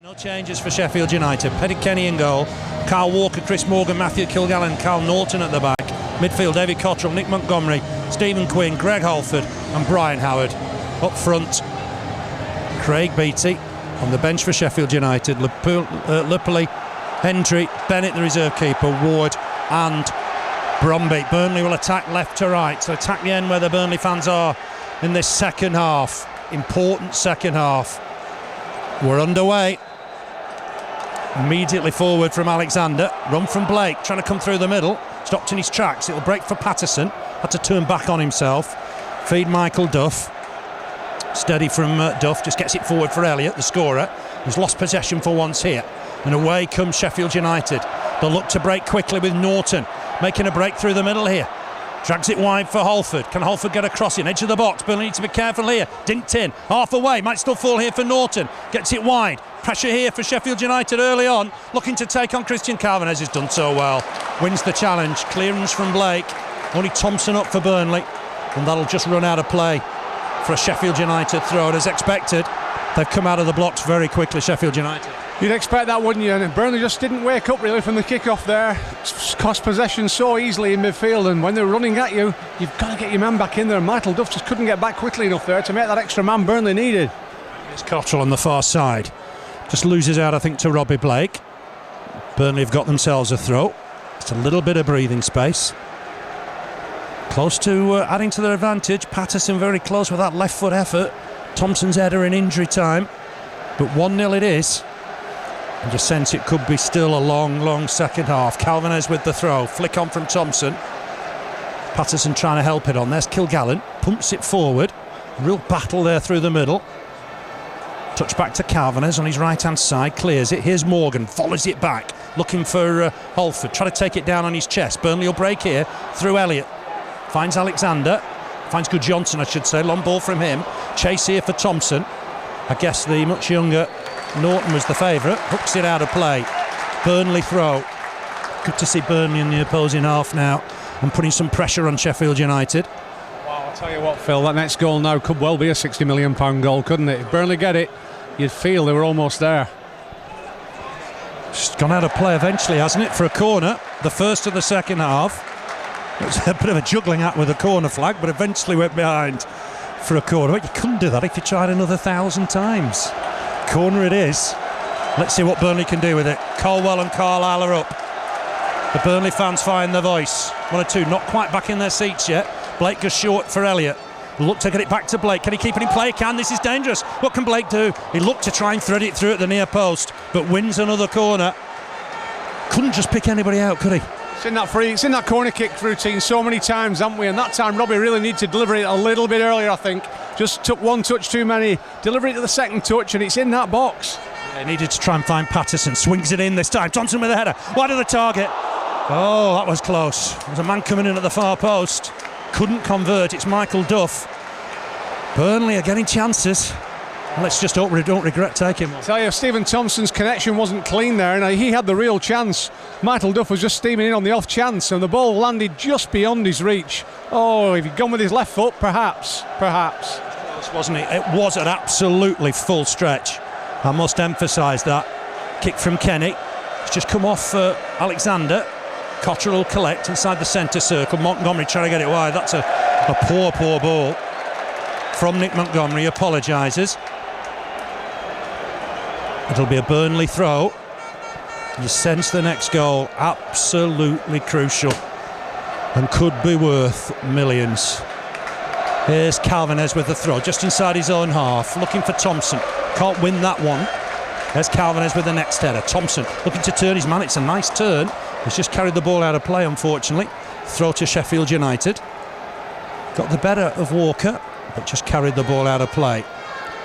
No changes for Sheffield United. Paddy Kenny in goal. Kyle Walker, Chris Morgan, Matthew Kilgallen, Carl Norton at the back. Midfield, David Cottrell, Nick Montgomery, Stephen Quinn, Greg Halford and Brian Howard. Up front, Craig Beattie. On the bench for Sheffield United, Lupoli, Hendry, Bennett the reserve keeper, Ward and Bromby. Burnley will attack left to right, so attack the end where the Burnley fans are in this second half. Important second half. We're underway. Immediately forward from Alexander, run from Blake, trying to come through the middle, stopped in his tracks. It'll break for Patterson, had to turn back on himself. Feed Michael Duff. Steady from Duff, just gets it forward for Elliott, the scorer, who's lost possession for once here. And away comes Sheffield United. They'll look to break quickly with Norton, making a break through the middle here. Drags it wide for Halford. Can Halford get across in? Edge of the box. Burnley needs to be careful here. Dinked in. Half away. Might still fall here for Norton. Gets it wide. Pressure here for Sheffield United early on. Looking to take on Christian Calvinez, who's done so well. Wins the challenge. Clearance from Blake. Only Thompson up for Burnley. And that'll just run out of play for a Sheffield United throw. And as expected, they've come out of the blocks very quickly, Sheffield United. You'd expect that, wouldn't you? And Burnley just didn't wake up really from the kick-off there. Cost possession so easily in midfield, and when they're running at you, you've got to get your man back in there. Michael Duff just couldn't get back quickly enough there to make that extra man Burnley needed. It's Cottrell on the far side. Just loses out, I think, to Robbie Blake. Burnley have got themselves a throw. It's a little bit of breathing space. Close to adding to their advantage. Patterson very close with that left foot effort. Thompson's header in injury time. But 1-0 it is. And you sense it could be still a long second half. Calvinez with the throw. Flick on from Thompson. Patterson trying to help it on. There's Kilgallen. Pumps it forward. Real battle there through the middle. Touch back to Calvinez on his right-hand side. Clears it. Here's Morgan. Follows it back. Looking for Halford. Trying to take it down on his chest. Burnley will break here through Elliott. Finds Alexander. Finds Good Johnson, I should say. Long ball from him. Chase here for Thompson. I guess the much younger Norton was the favourite. Hooks it out of play. Burnley throw. Good to see Burnley in the opposing half now and putting some pressure on Sheffield United. Wow, I'll tell you what, Phil, that next goal now could well be a £60 million goal, couldn't it? If Burnley get it, you'd feel they were almost there. It's gone out of play eventually, hasn't it, for a corner. The first of the second half. It was a bit of a juggling act with a corner flag, but eventually went behind for a corner. But you couldn't do that if you tried another 1,000 times. Corner it is. Let's see what Burnley can do with it. Colwell and Carlisle are up. The Burnley fans find their voice. 1 or 2, not quite back in their seats yet. Blake goes short for Elliott. Look to get it back to Blake. Can he keep it in play? He can. This is dangerous. What can Blake do? He looked to try and thread it through at the near post, but wins another corner. Couldn't just pick anybody out, could he? It's in that corner kick routine so many times, haven't we? And that time Robbie really needed to deliver it a little bit earlier, I think. Just took one touch too many. Deliver it to the second touch, and it's in that box. They needed to try and find Patterson. Swings it in this time. Thompson with a header. Wide of the target. Oh, that was close. There's a man coming in at the far post. Couldn't convert. It's Michael Duff. Burnley are getting chances. Let's just hope we don't regret taking one. I tell you, Stephen Thompson's connection wasn't clean there, and he had the real chance. Michael Duff was just steaming in on the off chance, and the ball landed just beyond his reach. Oh, if he'd gone with his left foot, perhaps. Wasn't it? It was an absolutely full stretch. I must emphasise that. Kick from Kenny. It's just come off Alexander. Cottrell will collect inside the centre circle. Montgomery trying to get it wide. That's a poor ball from Nick Montgomery. Apologises. It'll be a Burnley throw. You sense the next goal absolutely crucial and could be worth millions. Here's Calvinez with the throw just inside his own half, looking for Thompson. Can't win that one. There's Calvinez with the next header. Thompson looking to turn his man. It's a nice turn. He's just carried the ball out of play, unfortunately. Throw to Sheffield United. Got the better of Walker, but just carried the ball out of play.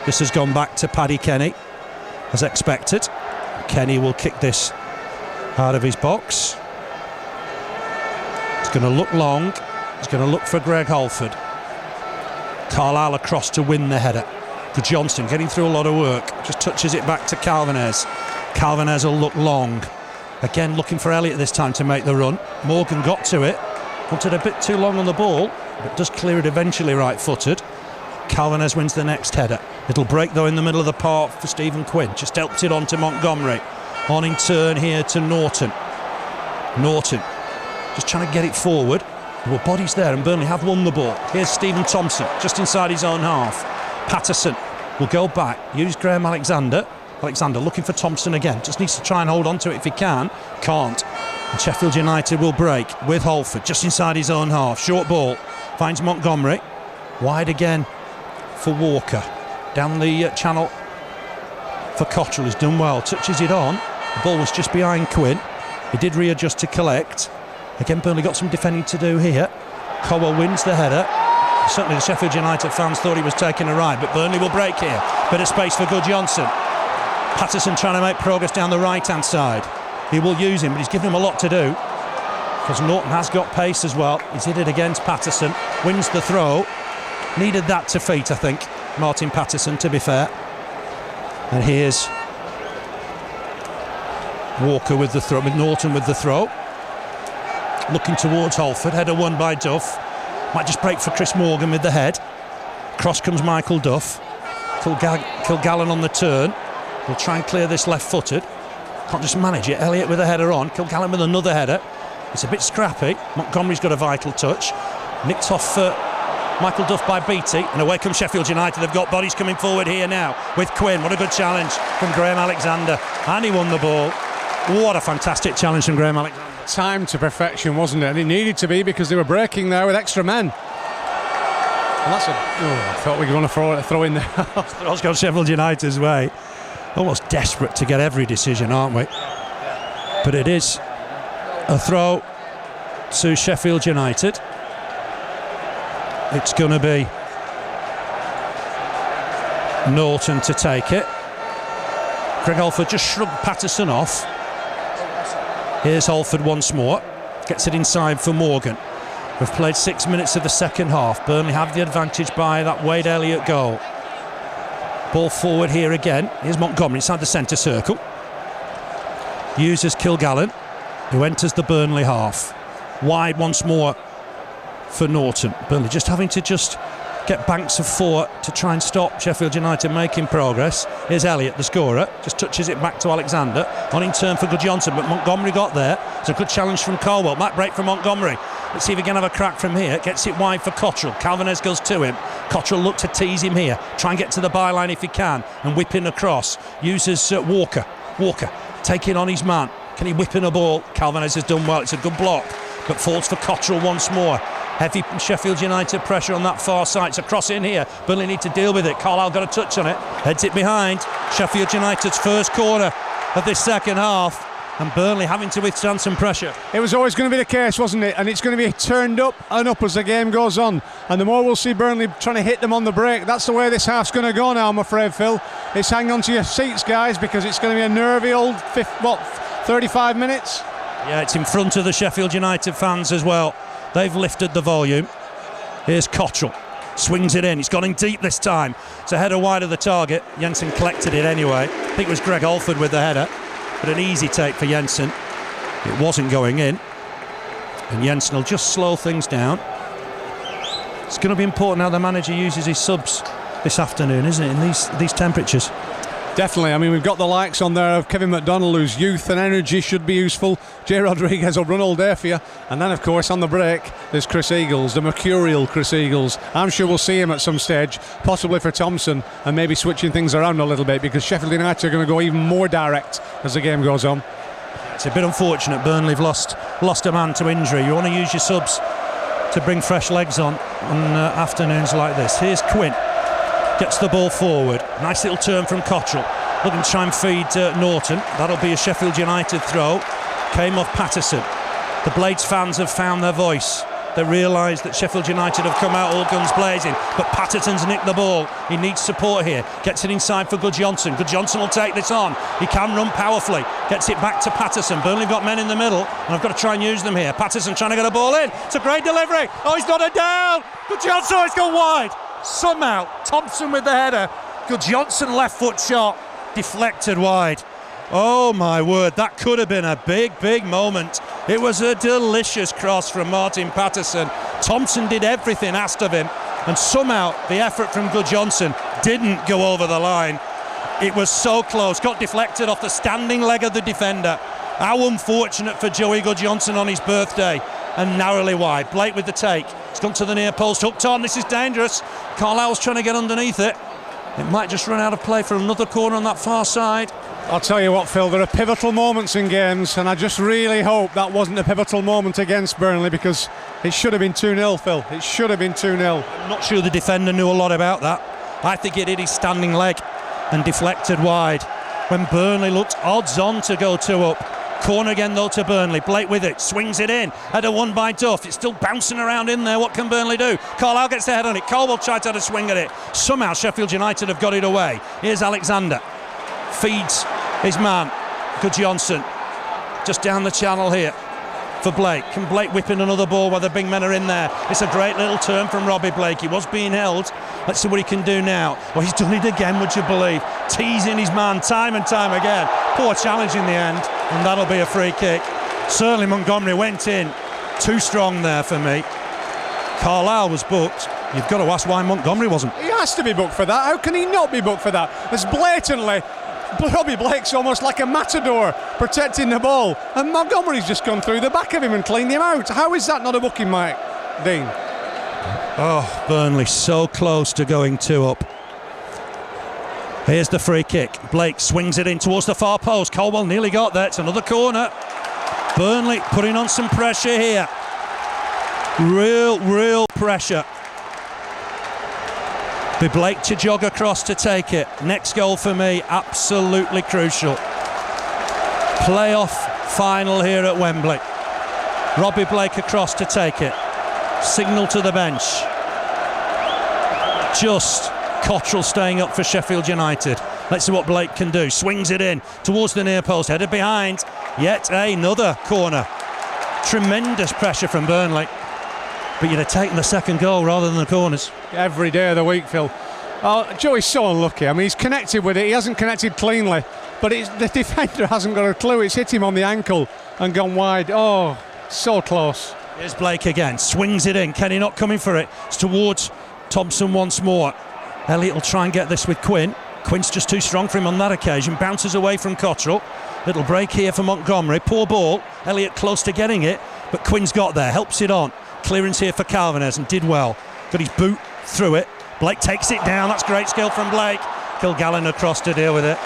This has gone back to Paddy Kenny, as expected. Kenny will kick this out of his box. He's going to look long. He's going to look for Greg Halford. Carlisle across to win the header. To Johnson, getting through a lot of work. Just touches it back to Calvinez. Calvinez will look long. Again, looking for Elliott this time to make the run. Morgan got to it. Wanted a bit too long on the ball, but does clear it eventually right-footed. Calvinez wins the next header. It'll break though in the middle of the park for Stephen Quinn. Just helps it on to Montgomery. On in turn here to Norton. Norton just trying to get it forward. Well, bodies there, and Burnley have won the ball. Here's Stephen Thompson just inside his own half. Patterson will go back, use Graham Alexander. Alexander looking for Thompson again. Just needs to try and hold on to it if he can. Can't. And Sheffield United will break with Holford just inside his own half. Short ball. Finds Montgomery. Wide again for Walker. Down the channel for Cottrell. He's done well. Touches it on. The ball was just behind Quinn. He did readjust to collect. Again, Burnley got some defending to do here. Cowell wins the header. Certainly the Sheffield United fans thought he was taking a ride, but Burnley will break here. Bit of space for Gudjohnsen. Patterson trying to make progress down the right-hand side. He will use him, but he's given him a lot to do, because Norton has got pace as well. He's hit it against Patterson. Wins the throw. Needed that to feet, I think, Martin Patterson, to be fair. And here's Walker with the throw, with Norton with the throw. Looking towards Holford. Header won by Duff. Might just break for Chris Morgan with the head. Cross comes Michael Duff. Kilgallen on the turn. Will try and clear this left-footed. Can't just manage it. Elliott with a header on. Kilgallen with another header. It's a bit scrappy. Montgomery's got a vital touch. Nicked off Michael Duff by Beattie. And away comes Sheffield United. They've got bodies coming forward here now with Quinn. What a good challenge from Graham Alexander. And he won the ball. What a fantastic challenge from Graham Alexander. Time to perfection, wasn't it? And it needed to be, because they were breaking there with extra men. And that's I thought we were going to throw in there. It's gone Sheffield United's way. Almost desperate to get every decision, aren't we? But it is a throw to Sheffield United. It's going to be Norton to take it. Greg Holford just shrugged Patterson off. Here's Holford once more. Gets it inside for Morgan. We've played 6 minutes of the second half. Burnley have the advantage by that Wade Elliott goal. Ball forward here again. Here's Montgomery inside the centre circle. Uses Kilgallen, who enters the Burnley half. Wide once more for Norton. Burnley just having to get banks of four to try and stop Sheffield United making progress. Here's Elliott, the scorer, just touches it back to Alexander. On in turn for Gudjohnsen, but Montgomery got there. It's a good challenge from Colwell. Might break from Montgomery. Let's see if he can have a crack from here. Gets it wide for Cottrell. Calvinez goes to him. Cottrell look to tease him here. Try and get to the byline if he can, and whip in across. Uses Walker. Walker taking on his man. Can he whip in a ball? Calvinez has done well. It's a good block, but falls for Cottrell once more. Heavy Sheffield United pressure on that far side. It's a cross in here. Burnley need to deal with it. Carlisle got a touch on it. Heads it behind. Sheffield United's first corner of this second half. And Burnley having to withstand some pressure. It was always going to be the case, wasn't it? And it's going to be turned up and up as the game goes on. And the more we'll see Burnley trying to hit them on the break, that's the way this half's going to go now, I'm afraid, Phil. It's hang on to your seats, guys, because it's going to be a nervy old 35 minutes? Yeah, it's in front of the Sheffield United fans as well. They've lifted the volume. Here's Cottrell. Swings it in. He's gone in deep this time. It's a header wide of the target. Jensen collected it anyway. I think it was Greg Holford with the header. But an easy take for Jensen. It wasn't going in. And Jensen will just slow things down. It's going to be important how the manager uses his subs this afternoon, isn't it, in these temperatures? Definitely. I mean, we've got the likes on there of Kevin McDonald, whose youth and energy should be useful. Jay Rodriguez will run all day for you. And then, of course, on the break, there's Chris Eagles, the mercurial Chris Eagles. I'm sure we'll see him at some stage, possibly for Thompson, and maybe switching things around a little bit, because Sheffield United are going to go even more direct as the game goes on. It's a bit unfortunate. Burnley have lost a man to injury. You want to use your subs to bring fresh legs on afternoons like this. Here's Quinn. Gets the ball forward. Nice little turn from Cottrell. Looking to try and feed Norton. That'll be a Sheffield United throw. Came off Patterson. The Blades fans have found their voice. They realise that Sheffield United have come out all guns blazing, but Patterson's nicked the ball. He needs support here. Gets it inside for Gudjohnsen. Gudjohnsen will take this on. He can run powerfully. Gets it back to Patterson. Burnley got men in the middle, and I've got to try and use them here. Patterson trying to get a ball in. It's a great delivery. Oh, he's got it down. Gudjohnsen, it's gone wide. Somehow, Thompson with the header. Gudjohnsen left foot shot. Deflected wide. Oh my word, that could have been a big moment. It was a delicious cross from Martin Patterson. Thompson did everything asked of him. and somehow the effort from Gudjohnsen didn't go over the line. It was so close, got deflected off the standing leg of the defender. How unfortunate for Joey Gudjohnsen on his birthday, and narrowly wide. Blake with the take, it's gone to the near post, hooked on, this is dangerous. Carlisle's trying to get underneath it. It might just run out of play for another corner on that far side. I'll tell you what, Phil, there are pivotal moments in games, and I just really hope that wasn't a pivotal moment against Burnley, because it should have been 2-0, Phil. It should have been 2-0. I'm not sure the defender knew a lot about that. I think it hit his standing leg and deflected wide when Burnley looked odds on to go 2 up. Corner again though to Burnley. Blake with it, swings it in. Header won by Duff. It's still bouncing around in there. What can Burnley do? Carlisle gets the head on it. Colwell tried to have a swing at it. Somehow Sheffield United have got it away. Here's Alexander. Feeds his man, Gudjohnsen. Just down the channel here for Blake. Can Blake whip in another ball while the big men are in there? It's a great little turn from Robbie Blake. He was being held. Let's see what he can do now. Well, he's done it again, would you believe? Teasing his man time and time again. Poor challenge in the end, and that'll be a free kick. Certainly Montgomery went in too strong there for me. Carlisle was booked. You've got to ask why Montgomery wasn't. He has to be booked for that. How can he not be booked for that? It's blatantly Robbie Blake's almost like a matador protecting the ball, and Montgomery's just gone through the back of him and cleaned him out. How is that not a booking, Mike Dean? Oh, Burnley so close to going 2 up. Here's the free kick. Blake swings it in towards the far post. Colwell nearly got there. It's another corner. Burnley putting on some pressure here. Real pressure. Be Blake to jog across to take it. Next goal for me, absolutely crucial. Playoff final here at Wembley. Robbie Blake across to take it. Signal to the bench. Just Cottrell staying up for Sheffield United. Let's see what Blake can do. Swings it in towards the near post. Headed behind. Yet another corner. Tremendous pressure from Burnley. But you'd have taken the second goal rather than the corners. Every day of the week, Phil. Oh, Joey's so unlucky. I mean, he's connected with it. He hasn't connected cleanly. But the defender hasn't got a clue. It's hit him on the ankle and gone wide. Oh, so close. Here's Blake again. Swings it in. Kenny not coming for it. It's towards Thompson once more. Elliott will try and get this with Quinn. Quinn's just too strong for him on that occasion. Bounces away from Cottrell. Little break here for Montgomery. Poor ball. Elliott close to getting it, but Quinn's got there. Helps it on. Clearance here for Calvinez and did well. Got his boot through it. Blake takes it down. That's great skill from Blake. Kilgallen across to deal with it.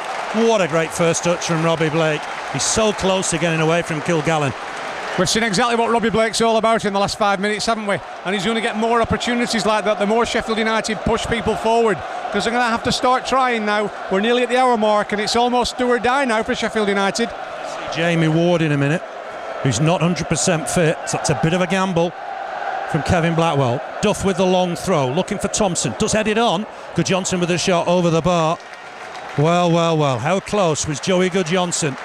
What a great first touch from Robbie Blake. He's so close to getting away from Kilgallen. We've seen exactly what Robbie Blake's all about in the last 5 minutes, haven't we? And he's going to get more opportunities like that the more Sheffield United push people forward, because they're going to have to start trying now. We're nearly at the hour mark and it's almost do or die now for Sheffield United. Jamie Ward in a minute, who's not 100% fit, so that's a bit of a gamble from Kevin Blackwell. Duff with the long throw, looking for Thompson. Does head it on. Gudjohnsen with a shot over the bar. Well. How close was Joey Gudjohnsen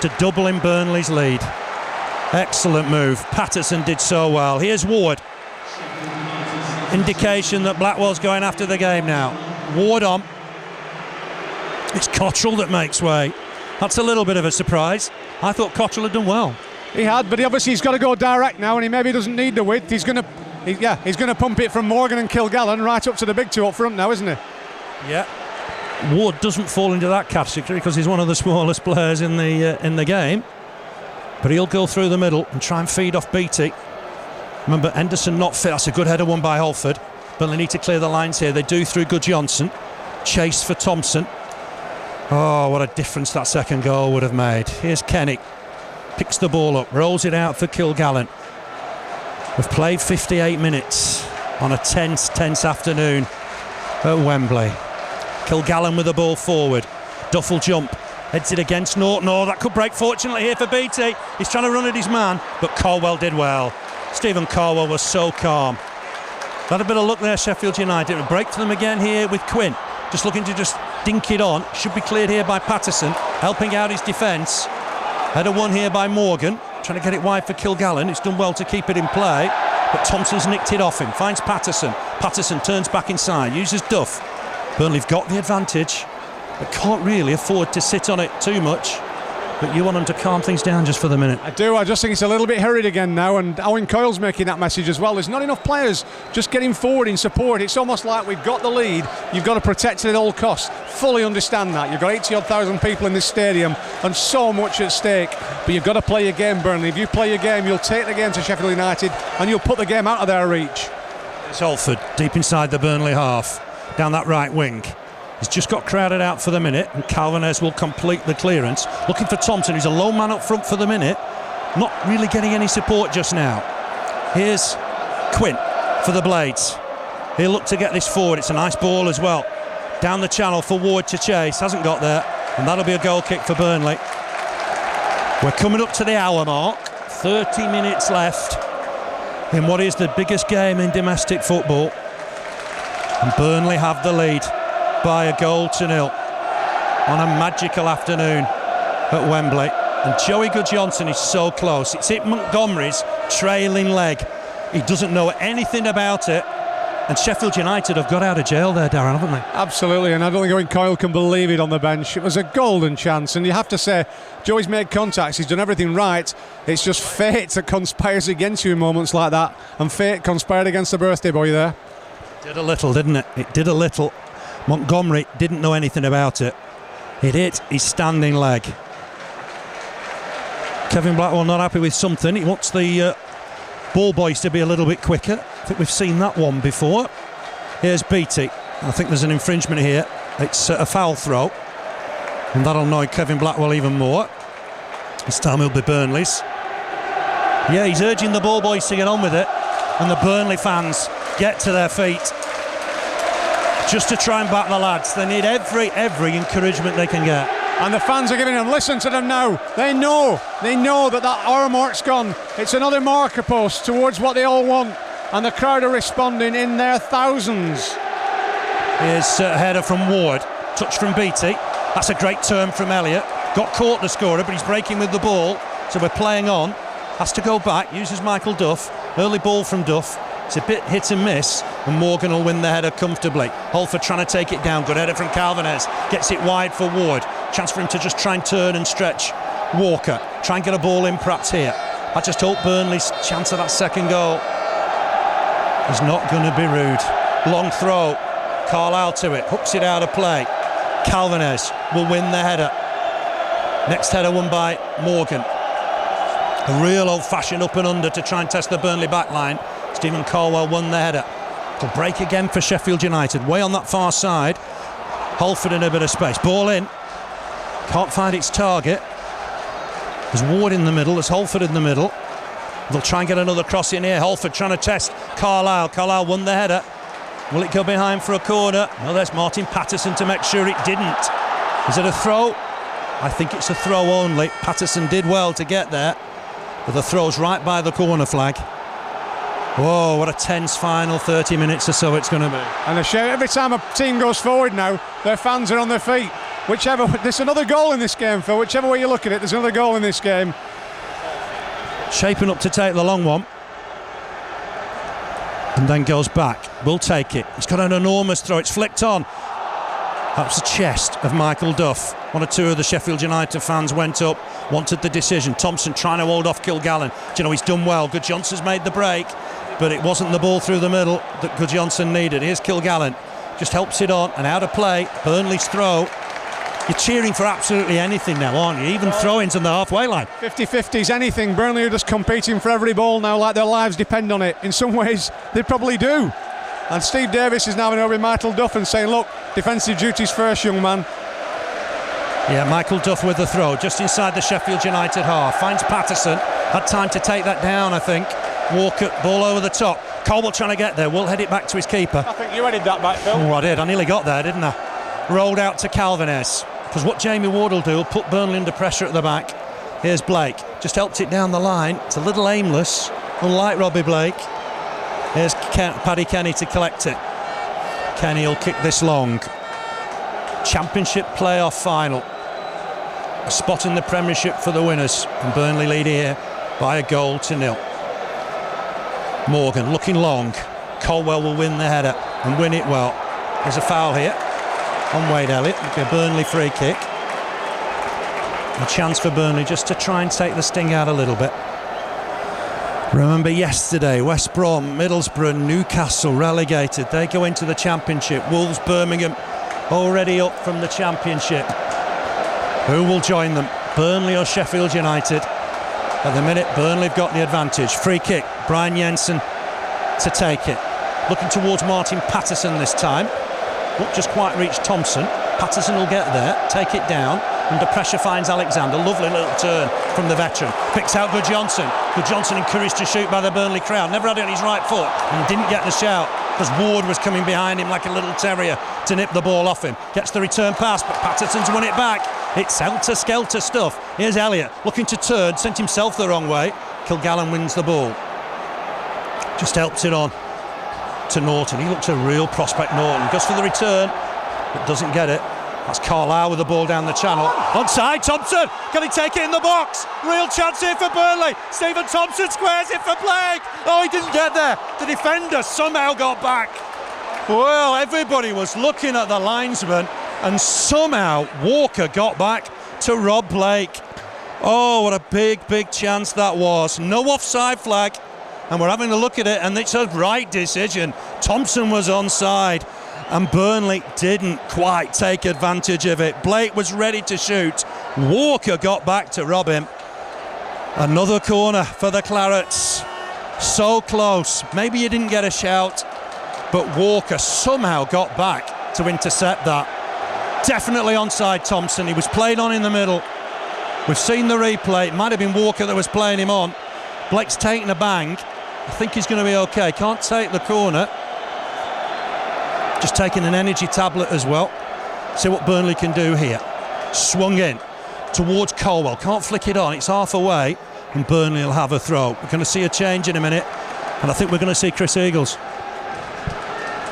to doubling Burnley's lead? Excellent move. Patterson did so well. Here's Ward. Indication that Blackwell's going after the game now. Ward on. It's Cottrell that makes way. That's a little bit of a surprise. I thought Cottrell had done well. He had, but he's got to go direct now, and he maybe doesn't need the width. He's going to pump it from Morgan and Kilgallen right up to the big two up front now, isn't he? Yeah. Ward doesn't fall into that category because he's one of the smallest players in the game. But he'll go through the middle and try and feed off Beattie. Remember, Henderson not fit. That's a good header won by Holford. But they need to clear the lines here. They do through Gudjohnsen. Chase for Thompson. Oh, what a difference that second goal would have made. Here's Kenny. Picks the ball up, rolls it out for Kilgallen. We've played 58 minutes on a tense afternoon at Wembley. Kilgallen with the ball forward. Duff will jump. Heads it against Norton. Oh, that could break fortunately here for Beattie. He's trying to run at his man, but Colwell did well. Stephen Colwell was so calm. Had a bit of luck there, Sheffield United. A break for them again here with Quinn. Just looking to just dink it on. Should be cleared here by Patterson, helping out his defence. Header one here by Morgan, trying to get it wide for Kilgallen. It's done well to keep it in play, but Thompson's nicked it off him. Finds Patterson. Patterson turns back inside, uses Duff. Burnley've got the advantage, but can't really afford to sit on it too much. but you want them to calm things down just for the minute. I do. I just think it's a little bit hurried again now, and Owen Coyle's making that message as well. There's not enough players just getting forward in support. It's almost like we've got the lead, you've got to protect it at all costs. Fully understand that. You've got 80-odd thousand people in this stadium and so much at stake, but you've got to play your game, Burnley. If you play your game, you'll take the game to Sheffield United and you'll put the game out of their reach. It's Alford deep inside the Burnley half, down that right wing. He's just got crowded out for the minute, and Calvinez will complete the clearance. Looking for Thompson, who's a low man up front for the minute. Not really getting any support just now. Here's Quinn for the Blades. He'll look to get this forward. It's a nice ball as well. Down the channel for Ward to chase. Hasn't got there, and that'll be a goal kick for Burnley. We're coming up to the hour mark. 30 minutes left in what is the biggest game in domestic football. And Burnley have the lead by 1-0 on a magical afternoon at Wembley. And Joey Good-Johnson is so close. It's hit Montgomery's trailing leg. He doesn't know anything about it. And Sheffield United have got out of jail there, Darren, haven't they? Absolutely, and I don't think Owen Coyle can believe it on the bench. It was a golden chance, and you have to say, Joey's made contacts, he's done everything right. It's just fate that conspires against you in moments like that, and fate conspired against the birthday boy there. It did a little, didn't it? It did a little. Montgomery didn't know anything about it. It hit his standing leg. Kevin Blackwell not happy with something. He wants the ball boys to be a little bit quicker. I think we've seen that one before. Here's Beattie. I think there's an infringement here. It's a foul throw, and that'll annoy Kevin Blackwell even more. This time it'll be Burnley's. Yeah, he's urging the ball boys to get on with it, and the Burnley fans get to their feet just to try and back the lads. They need every encouragement they can get. And the fans are giving them, listen to them now. They know that hour mark's gone. It's another marker post towards what they all want. And the crowd are responding in their thousands. Here's a header from Ward. Touch from Beattie. That's a great turn from Elliott. Got caught the scorer, but he's breaking with the ball. So we're playing on. Has to go back. Uses Michael Duff. Early ball from Duff. It's a bit hit and miss, and Morgan will win the header comfortably. Holford trying to take it down. Good header from Calvinez. Gets it wide for Ward. Chance for him to just try and turn and stretch Walker. Try and get a ball in perhaps here. I just hope Burnley's chance of that second goal is not going to be rude. Long throw. Carlisle to it. Hooks it out of play. Calvinez will win the header. Next header won by Morgan. A real old-fashioned up and under to try and test the Burnley back line. Stephen Colwell won the header. It'll break again for Sheffield United. Way on that far side. Holford in a bit of space. Ball in. Can't find its target. There's Ward in the middle. There's Holford in the middle. They'll try and get another cross in here. Holford trying to test Carlisle. Carlisle won the header. Will it go behind for a corner? No, there's Martin Patterson to make sure it didn't. Is it a throw? I think it's a throw only. Patterson did well to get there, but the throw's right by the corner flag. Whoa, what a tense final 30 minutes or so it's going to be. And a shout every time a team goes forward now, their fans are on their feet. There's another goal in this game, Phil. Whichever way you look at it, there's another goal in this game. Shaping up to take the long one. And then goes back. Will take it. He's got an enormous throw. It's flicked on. That was the chest of Michael Duff. One or two of the Sheffield United fans went up, wanted the decision. Thompson trying to hold off Kilgallen. Do you know, he's done well. Good-Johnson's made the break, but it wasn't the ball through the middle that Good-Johnson needed. Here's Kilgallen. Just helps it on and out of play. Burnley's throw. You're cheering for absolutely anything now, aren't you? Even throw-ins on the halfway line. 50-50s, anything. Burnley are just competing for every ball now like their lives depend on it. In some ways, they probably do. And Steve Davis is now in over Michael Duff and saying, look, defensive duties first, young man. Yeah, Michael Duff with the throw, just inside the Sheffield United half. Finds Patterson. Had time to take that down, I think. Walker, ball over the top. Colwell trying to get there. Will head it back to his keeper. I think you headed that back, Phil. Oh, I did. I nearly got there, didn't I? Rolled out to Calvinez. Because what Jamie Ward will do will put Burnley under pressure at the back. Here's Blake. Just helped it down the line. It's a little aimless, unlike Robbie Blake. Here's Paddy Kenny to collect it. Kenny will kick this long. Championship playoff final. A spot in the Premiership for the winners. And Burnley lead here by 1-0. Morgan looking long. Colwell will win the header and win it well. There's a foul here on Wade Elliott. It'll be a Burnley free kick. A chance for Burnley just to try and take the sting out a little bit. Remember yesterday, West Brom, Middlesbrough, Newcastle relegated. They go into the Championship. Wolves, Birmingham already up from the Championship. Who will join them? Burnley or Sheffield United? At the minute, Burnley have got the advantage. Free kick, Brian Jensen to take it. Looking towards Martin Patterson this time. Won't just quite reach Thompson. Patterson will get there, take it down. Under pressure finds Alexander. Lovely little turn from the veteran. Picks out Goodjohnson. Goodjohnson encouraged to shoot by the Burnley crowd. Never had it on his right foot and didn't get the shout because Ward was coming behind him like a little terrier to nip the ball off him. Gets the return pass, but Patterson's won it back. It's helter-skelter stuff. Here's Elliott looking to turn, sent himself the wrong way. Kilgallen wins the ball. Just helps it on to Norton. He looks a real prospect, Norton. Goes for the return, but doesn't get it. That's Carlisle with the ball down the channel. Onside, Thompson. Can he take it in the box? Real chance here for Burnley. Stephen Thompson squares it for Blake. Oh, he didn't get there. The defender somehow got back. Well, everybody was looking at the linesman, and somehow Walker got back to Rob Blake. Oh, what a big chance that was. No offside flag, and we're having a look at it, and it's a right decision. Thompson was onside, and Burnley didn't quite take advantage of it. Blake was ready to shoot. Walker got back to rob him. Another corner for the Clarets. So close. Maybe you didn't get a shout, but Walker somehow got back to intercept that. Definitely onside Thompson. He was played on in the middle. We've seen the replay. It might have been Walker that was playing him on. Blake's taking a bang. I think he's going to be okay. Can't take the corner. Just taking an energy tablet as well. See what Burnley can do here. Swung in towards Colwell. Can't flick it on. It's half away, and Burnley will have a throw. We're going to see a change in a minute, and I think we're going to see Chris Eagles.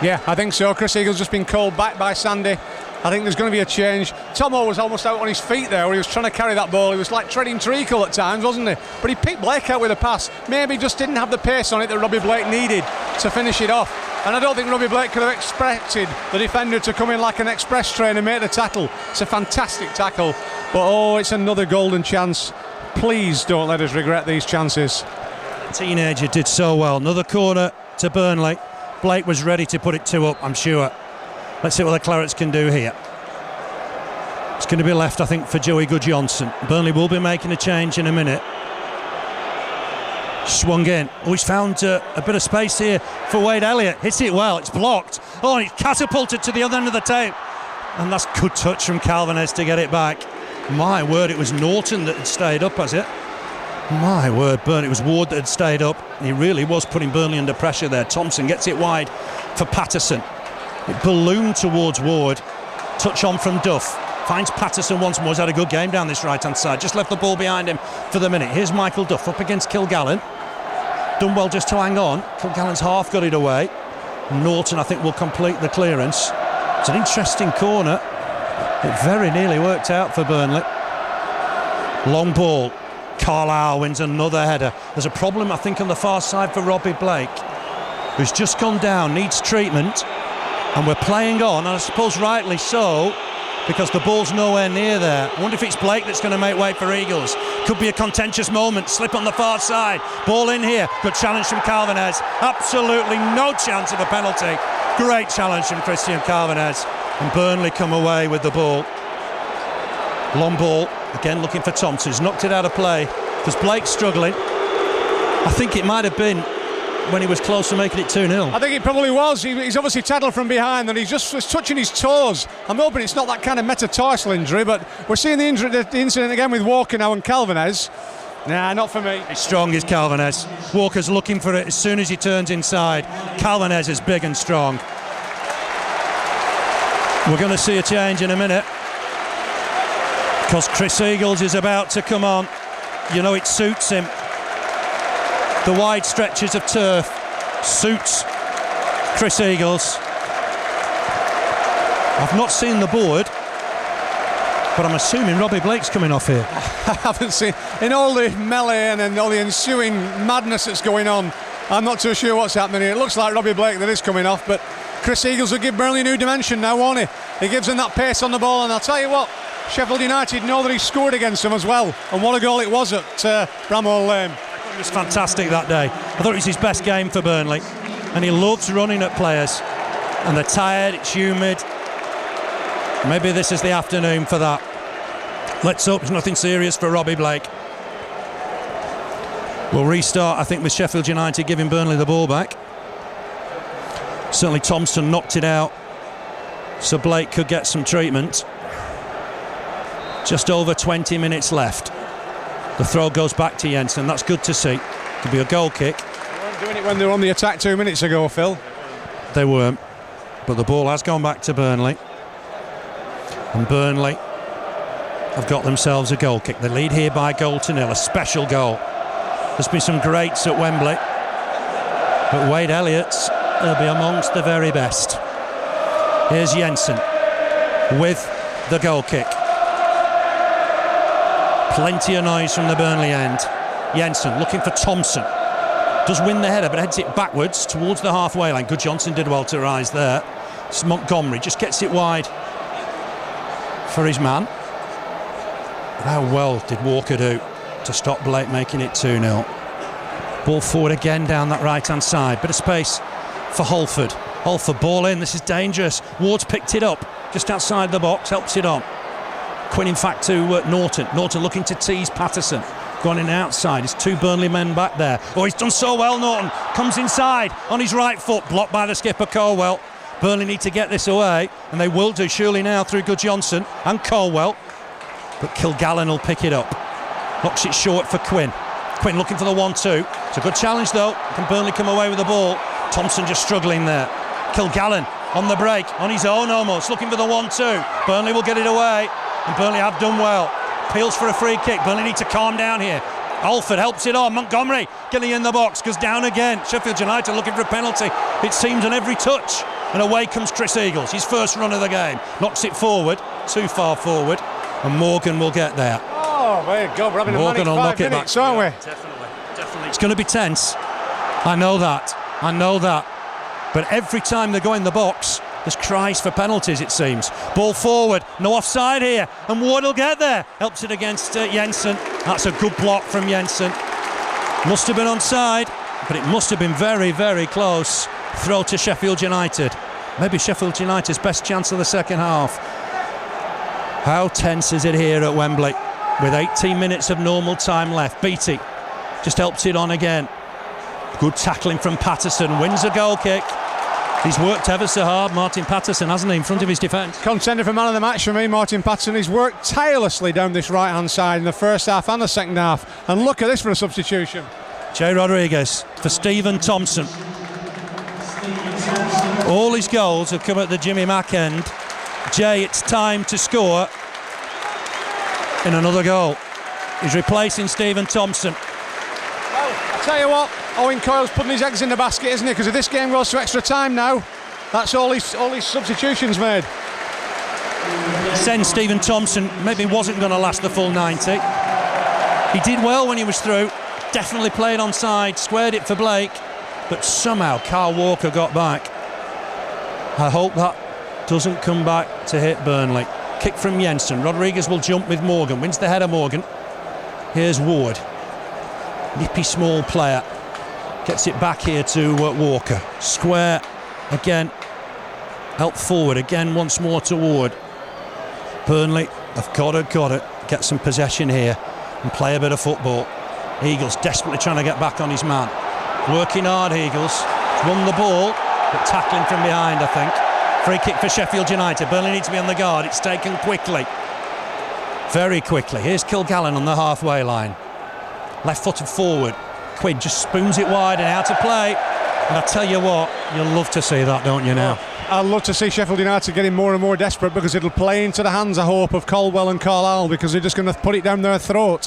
Yeah, I think so. Chris Eagles just been called back by Sandy. I think there's going to be a change. Tomo was almost out on his feet there, where he was trying to carry that ball. He was like treading treacle at times, wasn't he? But he picked Blake out with a pass. Maybe just didn't have the pace on it that Robbie Blake needed to finish it off. And I don't think Robbie Blake could have expected the defender to come in like an express train and make the tackle. It's a fantastic tackle. But it's another golden chance. Please don't let us regret these chances. Teenager did so well. Another corner to Burnley. Blake was ready to put it 2 up, I'm sure. Let's see what the Clarets can do here. It's going to be left, I think, for Joey Goodjohnson. Burnley will be making a change in a minute. Swung in. Oh, he's found a bit of space here for Wade Elliott. Hits it well, it's blocked. Oh, and it's catapulted to the other end of the tape. And that's good touch from Calvinez to get it back. My word, it was Norton that had stayed up, has it? My word, Burnley, it was Ward that had stayed up. He really was putting Burnley under pressure there. Thompson gets it wide for Patterson. It ballooned towards Ward. Touch on from Duff. Finds Patterson once more. He's had a good game down this right-hand side. Just left the ball behind him for the minute. Here's Michael Duff up against Kilgallen. Done well just to hang on. Kilgallen's half got it away. Norton, I think, will complete the clearance. It's an interesting corner. It very nearly worked out for Burnley. Long ball. Carlisle wins another header. There's a problem, I think, on the far side for Robbie Blake, who's just gone down, needs treatment, and we're playing on, and I suppose rightly so, because the ball's nowhere near there. I wonder if it's Blake that's going to make way for Eagles. Could be a contentious moment. Slip on the far side. Ball in here. Good challenge from Calvinez. Absolutely no chance of a penalty. Great challenge from Christian Calvinez. And Burnley come away with the ball. Long ball. Again looking for Thompson. He's knocked it out of play because Blake's struggling. I think it might have been when he was close to making it 2-0. I think it probably was. He's obviously tackled from behind and he just was touching his toes. I'm hoping it's not that kind of metatarsal injury, but we're seeing the incident again with Walker now and Calvinez. Nah, not for me. He's strong, is Calvinez. Walker's looking for it as soon as he turns inside. Calvinez is big and strong. We're going to see a change in a minute because Chris Eagles is about to come on. You know, it suits him. The wide stretches of turf suits Chris Eagles. I've not seen the board, but I'm assuming Robbie Blake's coming off here. I haven't seen, in all the melee and all the ensuing madness that's going on, I'm not too sure what's happening here. It looks like Robbie Blake that is coming off, but Chris Eagles will give Burnley a new dimension now, won't he? He gives them that pace on the ball, and I'll tell you what, Sheffield United know that he scored against them as well, and what a goal it was at Bramall Lane. It was fantastic that day. I thought it was his best game for Burnley, and he loves running at players, and they're tired, it's humid. Maybe this is the afternoon for that. Let's hope it's nothing serious for Robbie Blake. We'll restart, I think, with Sheffield United giving Burnley the ball back. Certainly Thompson knocked it out, so Blake could get some treatment. Just over 20 minutes left. The throw goes back to Jensen. That's good to see. Could be a goal kick. They weren't doing it when they were on the attack 2 minutes ago, Phil. They weren't. But the ball has gone back to Burnley. And Burnley have got themselves a goal kick. They lead here by 1-0. A special goal. There's been some greats at Wembley, but Wade Elliott's will be amongst the very best. Here's Jensen with the goal kick. Plenty of noise from the Burnley end. Jensen looking for Thompson. Does win the header, but heads it backwards towards the halfway line. Good, Johnson did well to rise there. It's Montgomery just gets it wide for his man. But how well did Walker do to stop Blake making it 2-0? Ball forward again down that right-hand side. Bit of space for Holford. Holford, ball in. This is dangerous. Ward's picked it up just outside the box, helps it on. Quinn, in fact, to Norton. Norton looking to tease Patterson. Going in outside. There's 2 Burnley men back there. Oh, he's done so well, Norton. Comes inside on his right foot. Blocked by the skipper, Colwell. Burnley need to get this away, and they will do surely now through Good Johnson and Colwell. But Kilgallen will pick it up. Knocks it short for Quinn. Quinn looking for the 1-2. It's a good challenge, though. Can Burnley come away with the ball? Thompson just struggling there. Kilgallen on the break, on his own almost, looking for the 1-2. Burnley will get it away. And Burnley have done well. Peels for a free kick. Burnley need to calm down here. Alford helps it on. Montgomery getting in the box, goes down again. Sheffield United looking for a penalty, it seems, on every touch. And away comes Chris Eagles, his first run of the game. Knocks it forward, too far forward, and Morgan will get there. Oh, there you go. We're having Morgan a will manic 5 minutes, aren't we? Definitely. It's going to be tense. I know that. But every time they go in the box, there's cries for penalties, it seems. Ball forward, no offside here, and Ward will get there. Helps it against Jensen. That's a good block from Jensen. Must have been onside, but it must have been very, very close. Throw to Sheffield United. Maybe Sheffield United's best chance of the second half. How tense is it here at Wembley? With 18 minutes of normal time left. Beattie just helps it on again. Good tackling from Patterson, wins a goal kick. He's worked ever so hard, Martin Patterson, hasn't he, in front of his defence? Contender for man of the match for me, Martin Patterson. He's worked tirelessly down this right-hand side in the first half and the second half. And look at this for a substitution. Jay Rodriguez for Stephen Thompson. All his goals have come at the Jimmy Mack end. Jay, it's time to score in another goal. He's replacing Stephen Thompson. Well, I'll tell you what, Owen Coyle's putting his eggs in the basket, isn't he? Because if this game goes to extra time now, that's all his substitutions made. Send Stephen Thompson maybe wasn't going to last the full 90. He did well when he was through. Definitely played onside, squared it for Blake, but somehow Carl Walker got back. I hope that doesn't come back to hit Burnley. Kick from Jensen. Rodriguez will jump with Morgan. Wins the header, Morgan. Here's Ward. Nippy small player. Gets it back here to Walker. Square again. Help forward again once more to Ward. Burnley have got to get some possession here and play a bit of football. Eagles desperately trying to get back on his man. Working hard, Eagles. Won the ball, but tackling from behind, I think. Free kick for Sheffield United. Burnley need to be on the guard. It's taken quickly. Very quickly. Here's Kilgallen on the halfway line. Left-footed forward. Quinn just spoons it wide and out of play. And I tell you what, you'll love to see that, don't you, now? I'd love to see Sheffield United getting more and more desperate, because it'll play into the hands, I hope, of Colwell and Carlisle, because they're just going to put it down their throat.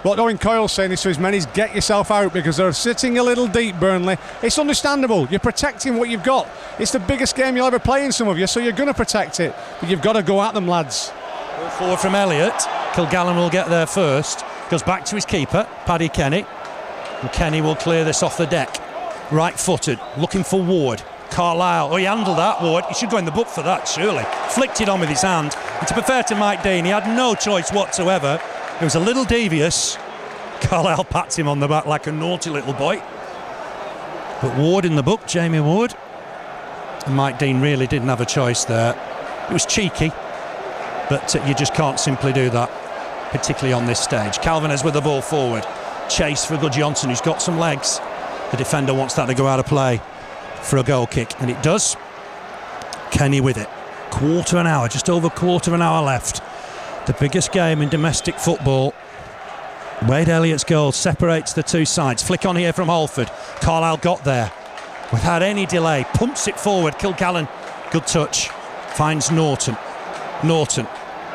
What Owen Coyle's saying is to his men is get yourself out, because they're sitting a little deep, Burnley. It's understandable. You're protecting what you've got. It's the biggest game you'll ever play in, some of you, so you're going to protect it. But you've got to go at them, lads. Ball forward from Elliott. Kilgallen will get there first. Goes back to his keeper, Paddy Kenny. And Kenny will clear this off the deck. Right-footed, looking for Ward. Carlisle. Oh, he handled that, Ward. He should go in the book for that, surely. Flicked it on with his hand. And to be fair to Mike Dean, he had no choice whatsoever. It was a little devious. Carlisle pats him on the back like a naughty little boy. But Ward in the book, Jamie Ward. And Mike Dean really didn't have a choice there. It was cheeky, but you just can't simply do that, particularly on this stage. Calvin is with the ball forward. Chase for Good Johnson, who's got some legs. The defender wants that to go out of play for a goal kick, and it does. Kenny with it. Quarter of an hour, just over quarter of an hour left. The biggest game in domestic football. Wade Elliott's goal separates the two sides. Flick on here from Holford. Carlisle got there without any delay. Pumps it forward. Kilgallen, good touch. Finds Norton. Norton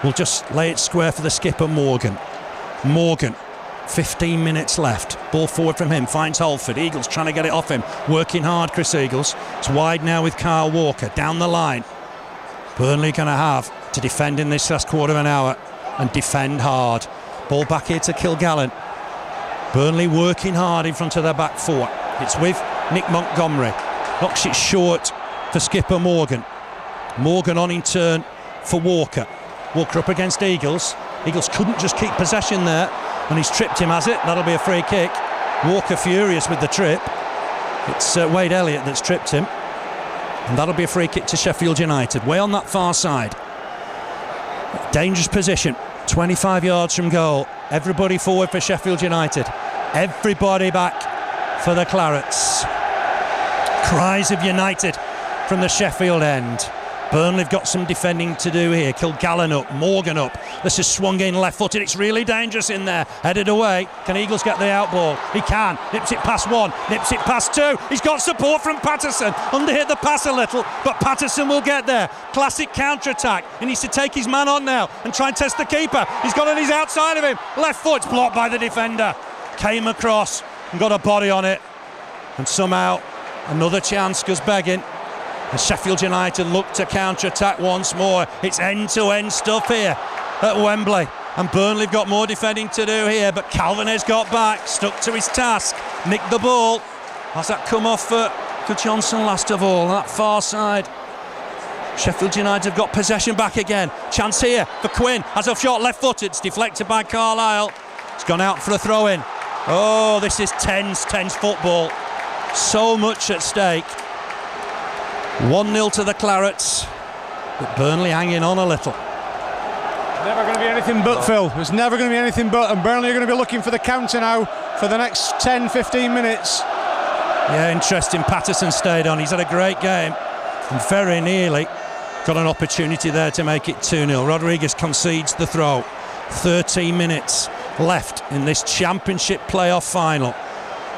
will just lay it square for the skipper, Morgan. Morgan, 15 minutes left. Ball forward from him. Finds Holford. Eagles trying to get it off him. Working hard, Chris Eagles. It's wide now with Kyle Walker. Down the line. Burnley going to have to defend in this last quarter of an hour and defend hard. Ball back here to Kilgallen. Burnley working hard in front of their back four. It's with Nick Montgomery. Knocks it short for skipper Morgan. Morgan on in turn for Walker. Walker up against Eagles. Eagles couldn't just keep possession there, and he's tripped him, has it? That'll be a free kick. Walker furious with the trip. It's Wade Elliott that's tripped him, and that'll be a free kick to Sheffield United, way on that far side. Dangerous position, 25 yards from goal. Everybody forward for Sheffield United. Everybody back for the Clarets. Cries of United from the Sheffield end. Burnley have got some defending to do here. Kilgallen up, Morgan up. This is swung in left-footed. It's really dangerous in there. Headed away. Can Eagles get the out ball? He can. Nips it past one. Nips it past two. He's got support from Patterson. Underhit the pass a little, but Patterson will get there. Classic counter-attack. He needs to take his man on now and try and test the keeper. He's got it. He's outside of him. Left foot's blocked by the defender. Came across and got a body on it. And somehow another chance goes begging. And Sheffield United look to counter-attack once more. It's end-to-end stuff here at Wembley. And Burnley have got more defending to do here, but Calvin has got back, stuck to his task, nicked the ball. Has that come off for Good Johnson last of all, that far side? Sheffield United have got possession back again. Chance here for Quinn. Has a shot left-footed. It's deflected by Carlisle. It's gone out for a throw-in. Oh, this is tense football. So much at stake. 1-0 to the Clarets, but Burnley hanging on a little. Never going to be anything but, Phil. There's never going to be anything but, and Burnley are going to be looking for the counter now for the next 10-15 minutes. Yeah, interesting. Patterson stayed on. He's had a great game and very nearly got an opportunity there to make it 2-0. Rodriguez concedes the throw. 13 minutes left in this championship playoff final.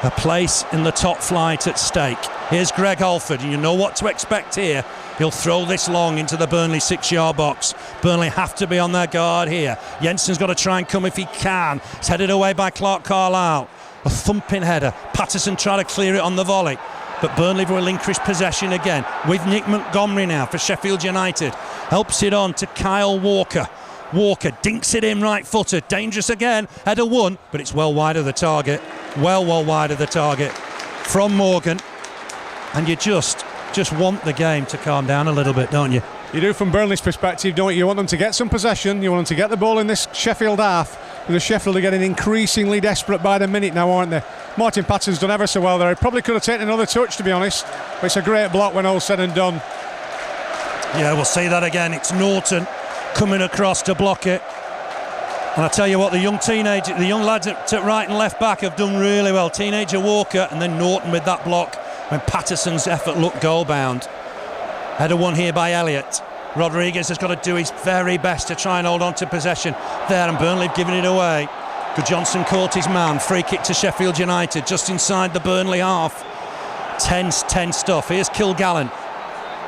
A place in the top flight at stake. Here's Greg Holford, and you know what to expect here. He'll throw this long into the Burnley 6-yard box. Burnley have to be on their guard here. Jensen's got to try and come if he can. It's headed away by Clark Carlisle. A thumping header. Patterson trying to clear it on the volley. But Burnley will relinquish possession again with Nick Montgomery now for Sheffield United. Helps it on to Kyle Walker. Walker dinks it in right-footed. Dangerous again. Header won, but it's well wide of the target. Well wide of the target from Morgan. And you just want the game to calm down a little bit, don't you? You do, from Burnley's perspective, don't you? You want them to get some possession. You want them to get the ball in this Sheffield half. Because Sheffield are getting increasingly desperate by the minute now, aren't they? Martin Patterson's done ever so well there. He probably could have taken another touch, to be honest. But it's a great block when all's said and done. Yeah, we'll see that again. It's Norton coming across to block it. And I tell you what, the young lads at right and left back have done really well. Teenager Walker and then Norton with that block when Patterson's effort looked goal-bound. Header won here by Elliott. Rodriguez has got to do his very best to try and hold on to possession there, and Burnley have given it away. Good Johnson caught his man. Free kick to Sheffield United just inside the Burnley half. Tense stuff. Here's Kilgallen.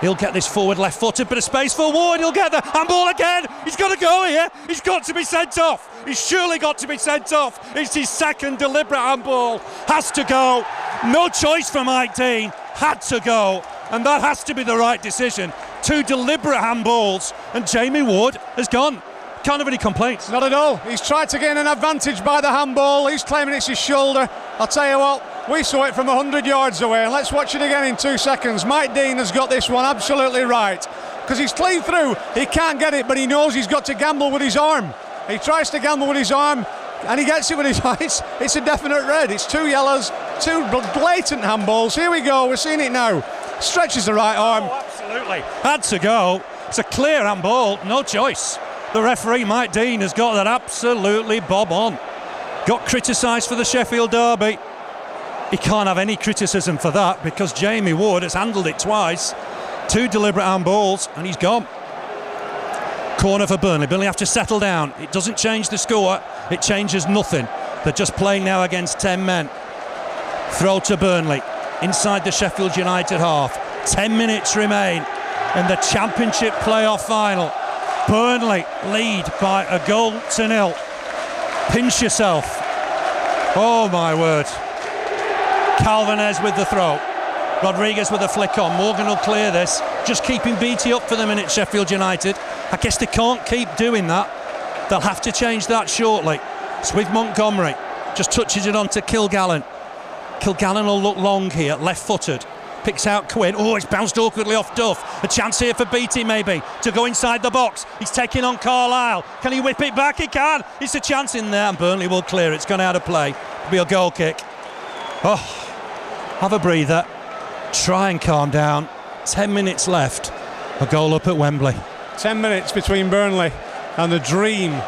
He'll get this forward left-footed, bit of space for Ward. He'll get the handball again. He's got to go here. He's got to be sent off. He's surely got to be sent off. It's his second deliberate handball. Has to go. No choice for Mike Dean. Had to go. And that has to be the right decision. 2 deliberate handballs, and Jamie Ward has gone. Can't have any complaints. Not at all. He's tried to gain an advantage by the handball. He's claiming it's his shoulder. I'll tell you what, We saw it from 100 yards away, and let's watch it again in 2 seconds. Mike Dean has got this one absolutely right, because he's clean through. He can't get it, but he knows he's got to gamble with his arm. He tries to gamble with his arm, and he gets it with his eyes. It's a definite red. It's 2 yellows, 2 blatant handballs. Here we go, we're seeing it now. Stretches the right arm. Oh, absolutely. Had to go. It's a clear handball, no choice. The referee, Mike Dean, has got that absolutely bob on. Got criticised for the Sheffield derby. He can't have any criticism for that, because Jamie Wood has handled it twice. 2 deliberate handballs, and he's gone. Corner for Burnley. Burnley have to settle down. It doesn't change the score. It changes nothing. They're just playing now against 10 men. Throw to Burnley inside the Sheffield United half. 10 minutes remain in the Championship playoff final. Burnley lead by a goal to nil. Pinch yourself. Oh my word. Calvinez with the throw. Rodriguez with a flick on. Morgan will clear this. Just keeping Beattie up for the minute, Sheffield United. I guess they can't keep doing that. They'll have to change that shortly. It's with Montgomery. Just touches it on to Kilgallen. Kilgallen will look long here, left-footed. Picks out Quinn. Oh, it's bounced awkwardly off Duff. A chance here for Beattie maybe to go inside the box. He's taking on Carlisle. Can he whip it back? He can. It's a chance in there, and Burnley will clear. It's gone out of play. It'll be a goal kick. Oh, have a breather. Try and calm down. 10 minutes left. A goal up at Wembley. 10 minutes between Burnley and the dream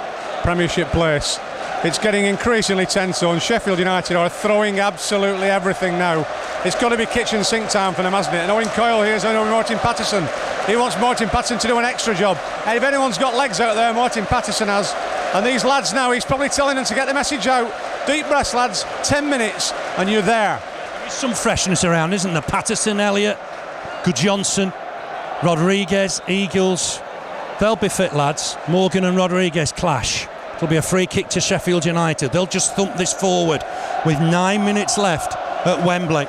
Premiership place. It's getting increasingly tense on. Sheffield United are throwing absolutely everything now. It's got to be kitchen sink time for them, hasn't it? And Owen Coyle here's Martin Patterson. He wants Martin Patterson to do an extra job. And if anyone's got legs out there, Martin Patterson has. And these lads now, he's probably telling them to get the message out. Deep breaths, lads. 10 minutes and you're there. There's some freshness around, isn't there? Patterson, Elliott, Gudjonsson, Rodriguez, Eagles. They'll be fit, lads. Morgan and Rodriguez clash. It'll be a free kick to Sheffield United. They'll just thump this forward with 9 minutes left at Wembley.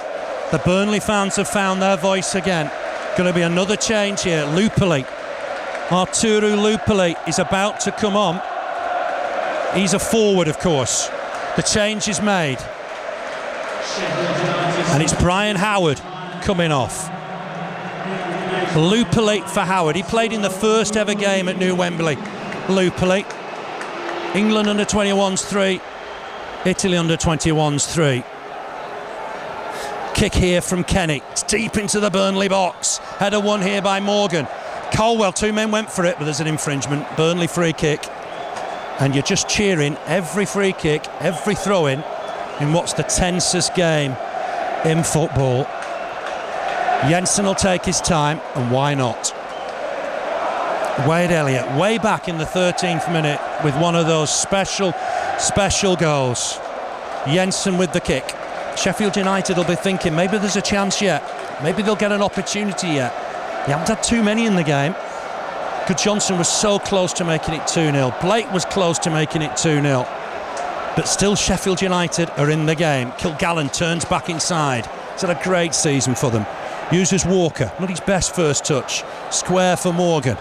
The Burnley fans have found their voice again. Going to be another change here. Lupoli. Arturu Lupoli is about to come on. He's a forward, of course. The change is made. And it's Brian Howard coming off. Lupoli for Howard. He played in the first ever game at New Wembley. Lupoli. England under 21s 3, Italy under 21s 3. Kick here from Kenny. It's deep into the Burnley box. Header won here by Morgan. Colwell, 2 men went for it, but there's an infringement. Burnley free kick. And you're just cheering every free kick, every throw-in what's the tensest game in football. Jensen will take his time, and why not? Wade Elliott way back in the 13th minute with one of those special goals. Jensen with the kick. Sheffield United will be thinking maybe there's a chance yet. Maybe they'll get an opportunity yet. They haven't had too many in the game. Gudjonsson was so close to making it 2-0. Blake was close to making it 2-0. But still Sheffield United are in the game. Kilgallen turns back inside. He's had a great season for them. Uses Walker. Not his best first touch. Square for Morgan.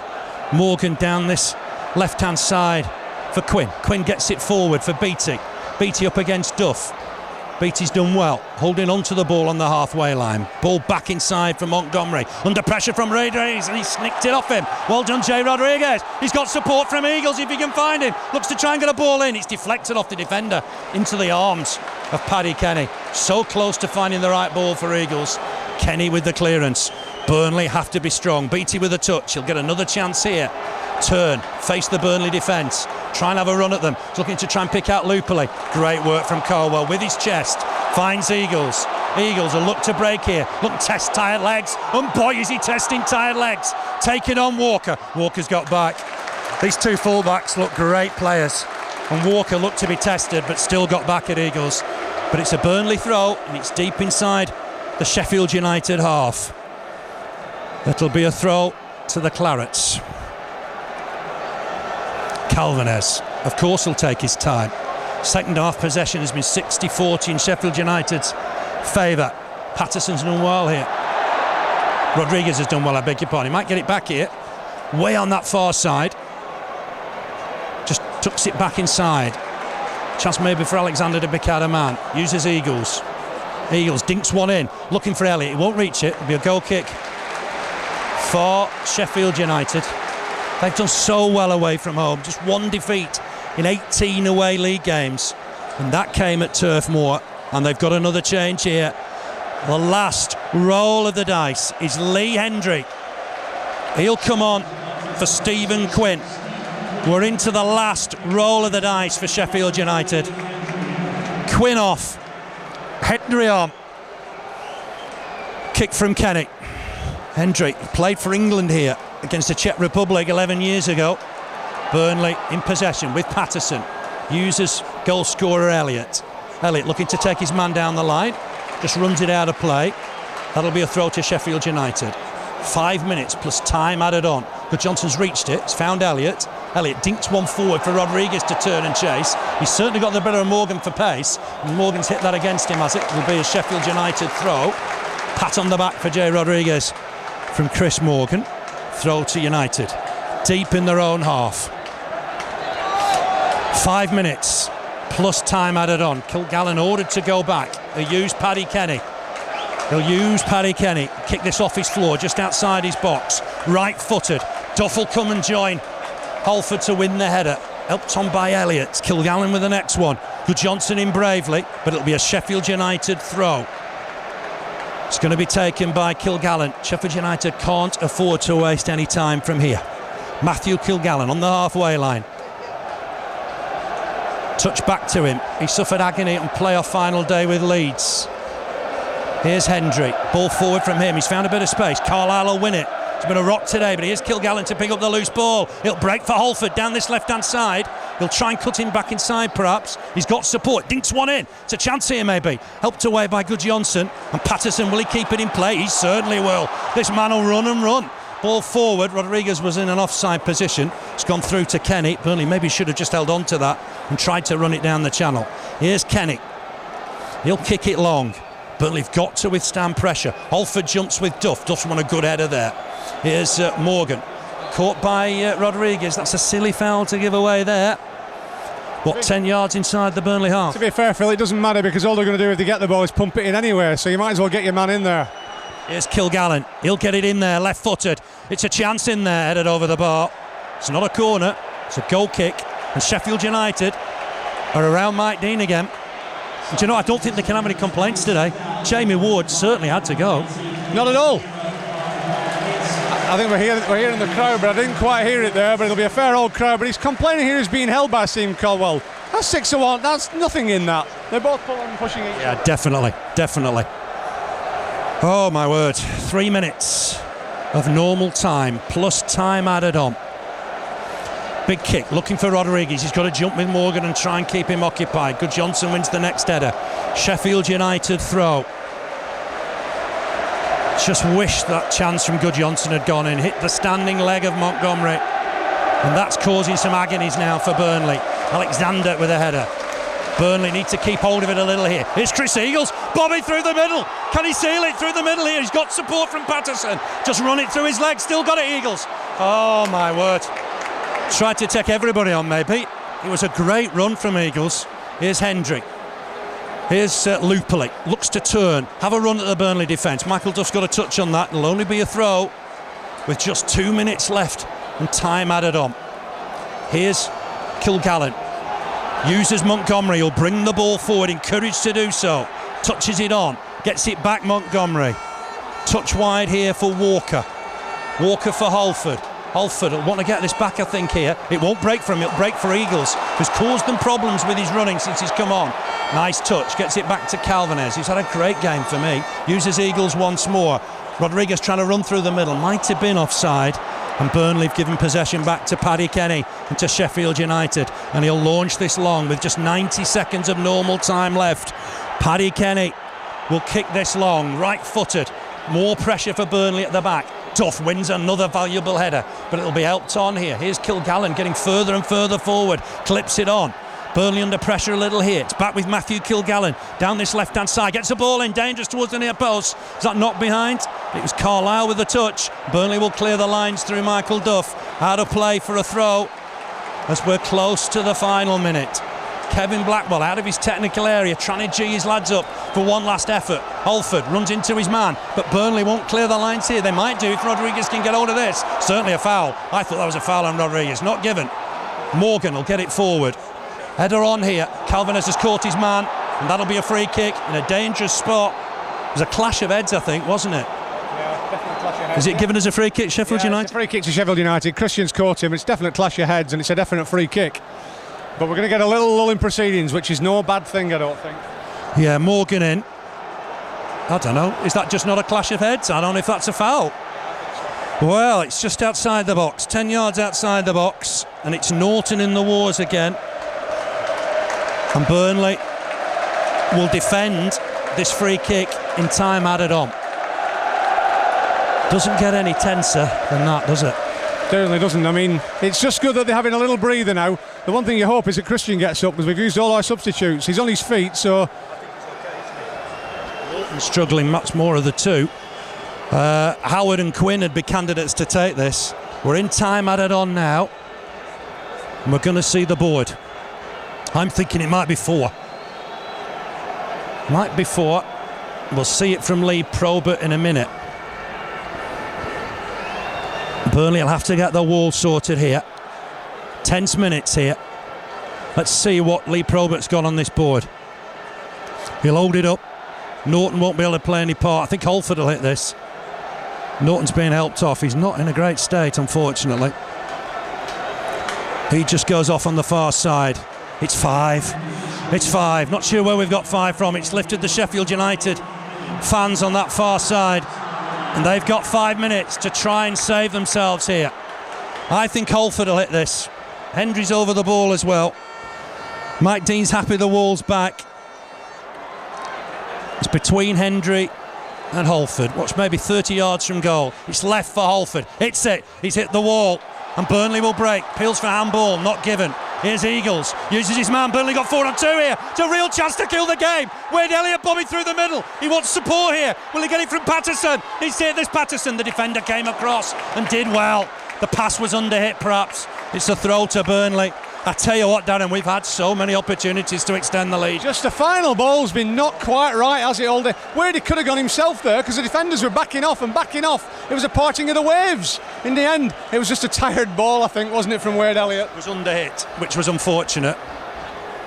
Morgan down this left-hand side for Quinn. Quinn gets it forward for Beattie. Beattie up against Duff. Beattie's done well, holding on to the ball on the halfway line. Ball back inside for Montgomery. Under pressure from Rodriguez, and he snicked it off him. Well done, Jay Rodriguez. He's got support from Eagles if he can find him. Looks to try and get a ball in. It's deflected off the defender into the arms of Paddy Kenny. So close to finding the right ball for Eagles. Kenny with the clearance. Burnley have to be strong. Beattie with a touch. He'll get another chance here. Turn, face the Burnley defence. Try and have a run at them. He's looking to try and pick out Lupoli. Great work from Colwell with his chest. Finds Eagles. Eagles will look to break here. Look, test tired legs. And boy, is he testing tired legs. Taking on Walker. Walker's got back. These two fullbacks look great players. And Walker looked to be tested, but still got back at Eagles. But it's a Burnley throw, and it's deep inside the Sheffield United half. It'll be a throw to the Clarets. Calvinez, of course, will take his time. Second half possession has been 60-40 in Sheffield United's favour. Patterson's done well here. Rodriguez has done well, I beg your pardon. He might get it back here. Way on that far side. Just tucks it back inside. Chance maybe for Alexander to pick out a man. Uses Eagles. Eagles dinks one in, looking for Elliott. He won't reach it. It'll be a goal kick for Sheffield United. They've done so well away from home. Just one defeat in 18 away league games, and that came at Turf Moor. And they've got another change here. The last roll of the dice is Lee Hendry. He'll come on for Stephen Quinn. We're into the last roll of the dice for Sheffield United. Quinn off, Hendry on. Kick from Kenny. Hendry played for England here against the Czech Republic 11 years ago. Burnley in possession with Patterson. Uses goal scorer Elliott. Elliott looking to take his man down the line. Just runs it out of play. That'll be a throw to Sheffield United. 5 minutes plus time added on. But Johnson's reached it. He's found Elliott. Elliott dinks one forward for Rodriguez to turn and chase. He's certainly got the better of Morgan for pace. And Morgan's hit that against him, as it will be a Sheffield United throw. Pat on the back for Jay Rodriguez from Chris Morgan. Throw to United. Deep in their own half. 5 minutes plus time added on. Kilgallen ordered to go back. He'll use Paddy Kenny. Kick this off his floor just outside his box. Right footed. Duff will come and join Holford to win the header. Helped on by Elliott. Kilgallen with the next one. Good Johnson in bravely, but it'll be a Sheffield United throw. It's going to be taken by Kilgallen. Sheffield United can't afford to waste any time from here. Matthew Kilgallen on the halfway line. Touch back to him. He suffered agony on playoff final day with Leeds. Here's Hendry. Ball forward from him. He's found a bit of space. Carlisle will win it. It's been a rock today, but here's Kilgallen to pick up the loose ball. It'll break for Holford down this left-hand side. He'll try and cut him back inside, perhaps. He's got support. Dinks one in. It's a chance here, maybe. Helped away by Good Johnson. And Patterson, will he keep it in play? He certainly will. This man will run and run. Ball forward. Rodriguez was in an offside position. It's gone through to Kenny. Burnley maybe should have just held on to that and tried to run it down the channel. Here's Kenny. He'll kick it long. Burnley've got to withstand pressure. Holford jumps with Duff. Duff's won a good header there. Here's Morgan. Caught by Rodriguez. That's a silly foul to give away there. What, 10 yards inside the Burnley half? To be fair, Phil, it doesn't matter because all they're going to do if they get the ball is pump it in anyway, so you might as well get your man in there. Here's Kilgallen. He'll get it in there, left-footed. It's a chance in there, headed over the bar. It's not a corner, it's a goal kick. And Sheffield United are around Mike Dean again. And do you know, I don't think they can have any complaints today. Jamie Ward certainly had to go. Not at all. I think we're hearing the crowd, but I didn't quite hear it there, but it'll be a fair old crowd. But he's complaining here he's being held by Stephen Caldwell. That's 6-1, that's nothing in that. They're both pulling and pushing each other. Yeah, definitely. Oh my word, 3 minutes of normal time, plus time added on. Big kick, looking for Rodriguez. He's got to jump with Morgan and try and keep him occupied. Good Johnson wins the next header. Sheffield United throw. Just wish that chance from Good Johnson had gone in. Hit the standing leg of Montgomery. And that's causing some agonies now for Burnley. Alexander with a header. Burnley need to keep hold of it a little here. Here's Chris Eagles. Bobby through the middle. Can he seal it through the middle here? He's got support from Patterson. Just run it through his legs. Still got it, Eagles. Oh, my word. Tried to take everybody on, maybe. It was a great run from Eagles. Here's Hendry. Here's Lupoli. Looks to turn. Have a run at the Burnley defence. Michael Duff's got a touch on that. It'll only be a throw with just 2 minutes left and time added on. Here's Kilgallen. Uses Montgomery. He'll bring the ball forward. Encouraged to do so. Touches it on. Gets it back, Montgomery. Touch wide here for Walker. Walker for Holford. Holford will want to get this back, I think, here. It won't break for him, it'll break for Eagles, who's caused them problems with his running since he's come on. Nice touch, gets it back to Calvinez, who's had a great game for me. Uses Eagles once more. Rodriguez trying to run through the middle, might have been offside. And Burnley have given possession back to Paddy Kenny and to Sheffield United. And he'll launch this long with just 90 seconds of normal time left. Paddy Kenny will kick this long, right-footed. More pressure for Burnley at the back. Duff wins another valuable header, but it'll be helped on here. Here's Kilgallen getting further and further forward, clips it on. Burnley under pressure a little here. It's back with Matthew Kilgallen down this left-hand side. Gets the ball in, dangerous towards the near post. Is that knocked behind? It was Carlisle with the touch. Burnley will clear the lines through Michael Duff. Out of play for a throw as we're close to the final minute. Kevin Blackwell out of his technical area, trying to G his lads up for one last effort. Holford runs into his man, but Burnley won't clear the lines here. They might do if Rodriguez can get hold of this. Certainly a foul. I thought that was a foul on Rodriguez. Not given. Morgan will get it forward. Header on here. Calvinus has caught his man, and that'll be a free kick in a dangerous spot. It was a clash of heads, I think, wasn't it? Yeah, definitely clash of heads. Is it given as a free kick, Sheffield United? It's a free kick to Sheffield United. Christian's caught him. It's definite clash of heads, and it's a definite free kick. But we're going to get a little lull in proceedings, which is no bad thing, I don't think. Yeah, Morgan in. I don't know. Is that just not a clash of heads? I don't know if that's a foul. Well, it's just outside the box, 10 yards outside the box, and it's Norton in the wars again. And Burnley will defend this free kick in time added on. Doesn't get any tenser than that, does it? Certainly doesn't. I mean, it's just good that they're having a little breather now. The one thing you hope is that Christian gets up, because we've used all our substitutes. He's on his feet, so... Struggling much more of the two. Howard and Quinn would be candidates to take this. We're in time added on now, and we're going to see the board. I'm thinking it might be 4. Might be 4. We'll see it from Lee Probert in a minute. Burnley will have to get the wall sorted here. Tense minutes here. Let's see what Lee Probert's got on this board. He'll hold it up. Norton won't be able to play any part. I think Holford will hit this. Norton's being helped off. He's not in a great state, unfortunately. He just goes off on the far side. It's 5. It's 5. Not sure where we've got 5 from. It's lifted the Sheffield United fans on that far side. And they've got 5 minutes to try and save themselves here. I think Holford will hit this. Hendry's over the ball as well. Mike Dean's happy the wall's back. It's between Hendry and Holford. What's maybe 30 yards from goal. It's left for Holford. It's it. He's hit the wall. And Burnley will break. Peels for handball. Not given. Here's Eagles. Uses his man. Burnley got 4 on 2 here. It's a real chance to kill the game. Wade Elliott bombing through the middle. He wants support here. Will he get it from Patterson? He's hit this Patterson. The defender came across and did well. The pass was underhit perhaps. It's a throw to Burnley. I tell you what, Darren, we've had so many opportunities to extend the lead. Just the final ball's been not quite right, has it, Aldi? Where he could have gone himself there, because the defenders were backing off and backing off. It was a parting of the waves. In the end, it was just a tired ball, I think, wasn't it, from Wade Elliott? It was underhit, which was unfortunate.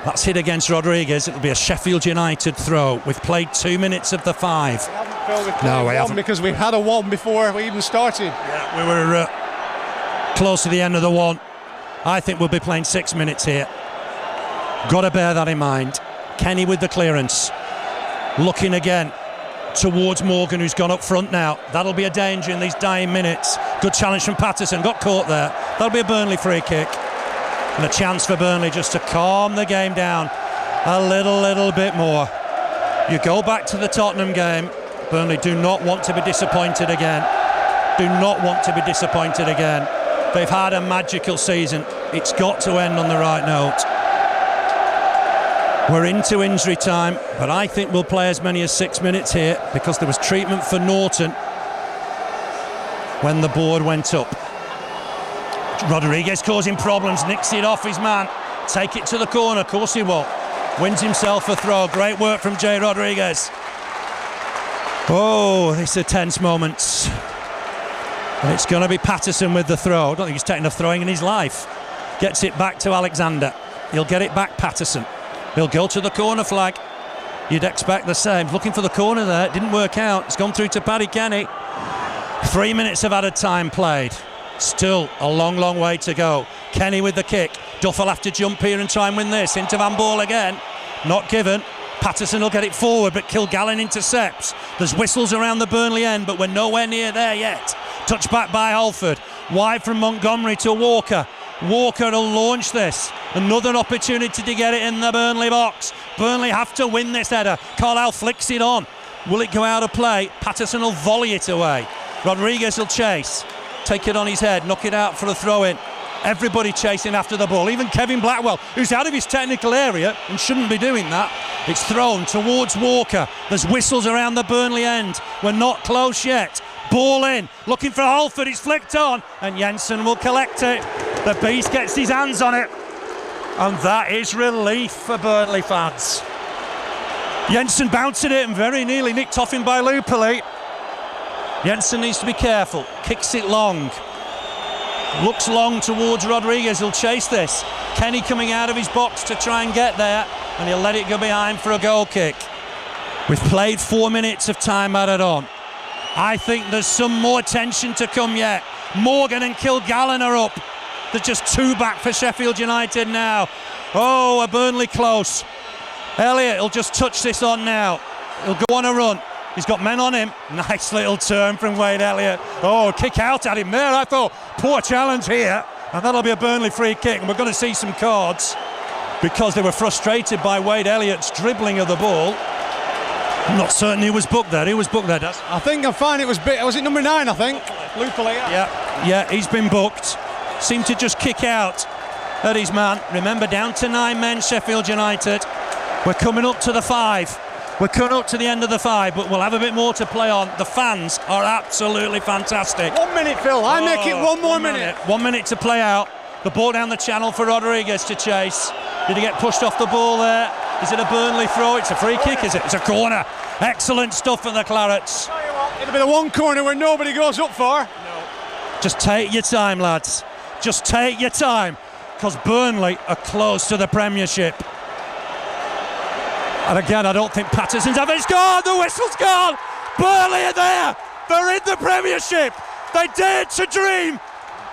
That's hit against Rodriguez. It'll be a Sheffield United throw. We've played 2 minutes of the 5. No, we haven't, because we had a 1 before we even started. Yeah, we were close to the end of the 1. I think we'll be playing 6 minutes here. Got to bear that in mind. Kenny with the clearance. Looking again towards Morgan, who's gone up front now. That'll be a danger in these dying minutes. Good challenge from Patterson. Got caught there. That'll be a Burnley free kick. And a chance for Burnley just to calm the game down a little bit more. You go back to the Tottenham game. Burnley do not want to be disappointed again. Do not want to be disappointed again. They've had a magical season. It's got to end on the right note. We're into injury time, but I think we'll play as many as 6 minutes here because there was treatment for Norton when the board went up. Rodriguez causing problems, nicks it off his man. Take it to the corner, of course he will. Wins himself a throw. Great work from Jay Rodriguez. Oh, these are tense moments. And it's going to be Patterson with the throw. I don't think he's taken a throwing in his life. Gets it back to Alexander. He'll get it back, Patterson. He'll go to the corner flag. You'd expect the same. Looking for the corner there. It didn't work out. It's gone through to Paddy Kenny. 3 minutes of added time played. Still a long way to go. Kenny with the kick. Duff will have to jump here and try and win this. Into Van Bool again. Not given. Patterson will get it forward, but Kilgallen intercepts. There's whistles around the Burnley end, but we're nowhere near there yet. Touched back by Holford. Wide from Montgomery to Walker. Walker will launch this. Another opportunity to get it in the Burnley box. Burnley have to win this header. Carlisle flicks it on. Will it go out of play? Patterson will volley it away. Rodriguez will chase. Take it on his head. Knock it out for a throw-in. Everybody chasing after the ball. Even Kevin Blackwell, who's out of his technical area and shouldn't be doing that. It's thrown towards Walker. There's whistles around the Burnley end. We're not close yet. Ball in, looking for Holford, it's flicked on, and Jensen will collect it. The Beast gets his hands on it. And that is relief for Burnley fans. Jensen bouncing it and very nearly nicked off him by Lupoli. Jensen needs to be careful. Kicks it long. Looks long towards Rodriguez. He'll chase this. Kenny coming out of his box to try and get there, and he'll let it go behind for a goal kick. We've played 4 minutes of time added on. I think there's some more tension to come yet. Morgan and Kilgallen are up. There's just 2 back for Sheffield United now. Oh, a Burnley close. Elliott will just touch this on now. He'll go on a run. He's got men on him. Nice little turn from Wade Elliott. Oh, kick out at him there. I thought, poor challenge here. And that'll be a Burnley free kick. And we're going to see some cards because they were frustrated by Wade Elliott's dribbling of the ball. I'm not certain he was booked there. He was booked there, Daz. I think I'm fine. Was it number 9, I think? Lupoli. Yeah, he's been booked. Seemed to just kick out at his man. Remember, down to 9 men, Sheffield United. We're coming up to the 5. We're coming up to the end of the 5, but we'll have a bit more to play on. The fans are absolutely fantastic. 1 minute, Phil. I make it 1 more minute. 1 minute to play out. The ball down the channel for Rodriguez to chase. Did he get pushed off the ball there? Is it a Burnley throw? It's a free kick, is it? It's a corner. Excellent stuff for the Clarets. It'll be the one corner where nobody goes up for. Just take your time, lads. Just take your time, because Burnley are close to the Premiership. And again, I don't think Patterson's ever. It's gone! The whistle's gone! Burnley are there! They're in the Premiership! They dared to dream!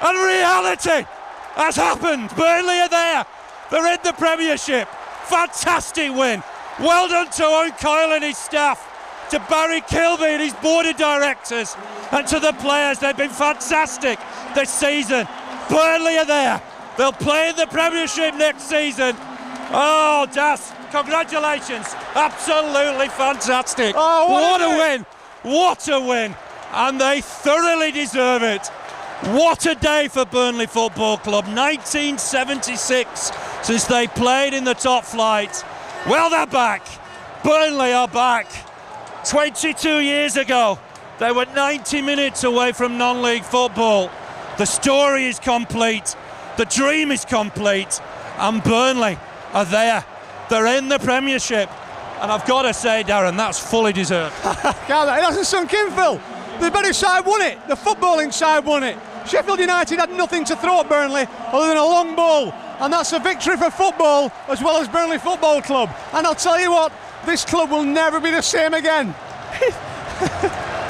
And reality has happened! Burnley are there! They're in the Premiership! Fantastic win! Well done to Owen Coyle and his staff, to Barry Kilby and his board of directors, and to the players. They've been fantastic this season. Burnley are there. They'll play in the Premiership next season. Oh, Das, congratulations. Absolutely fantastic. Oh, what a win. What a win. And they thoroughly deserve it. What a day for Burnley Football Club. 1976 since they played in the top flight. Well, they're back. Burnley are back. 22 years ago, they were 90 minutes away from non-league football. The story is complete. The dream is complete. And Burnley are there. They're in the Premiership. And I've got to say, Darren, that's fully deserved. It hasn't sunk in, Phil. The better side won it. The footballing side won it. Sheffield United had nothing to throw at Burnley other than a long ball. And that's a victory for football as well as Burnley Football Club. And I'll tell you what, this club will never be the same again.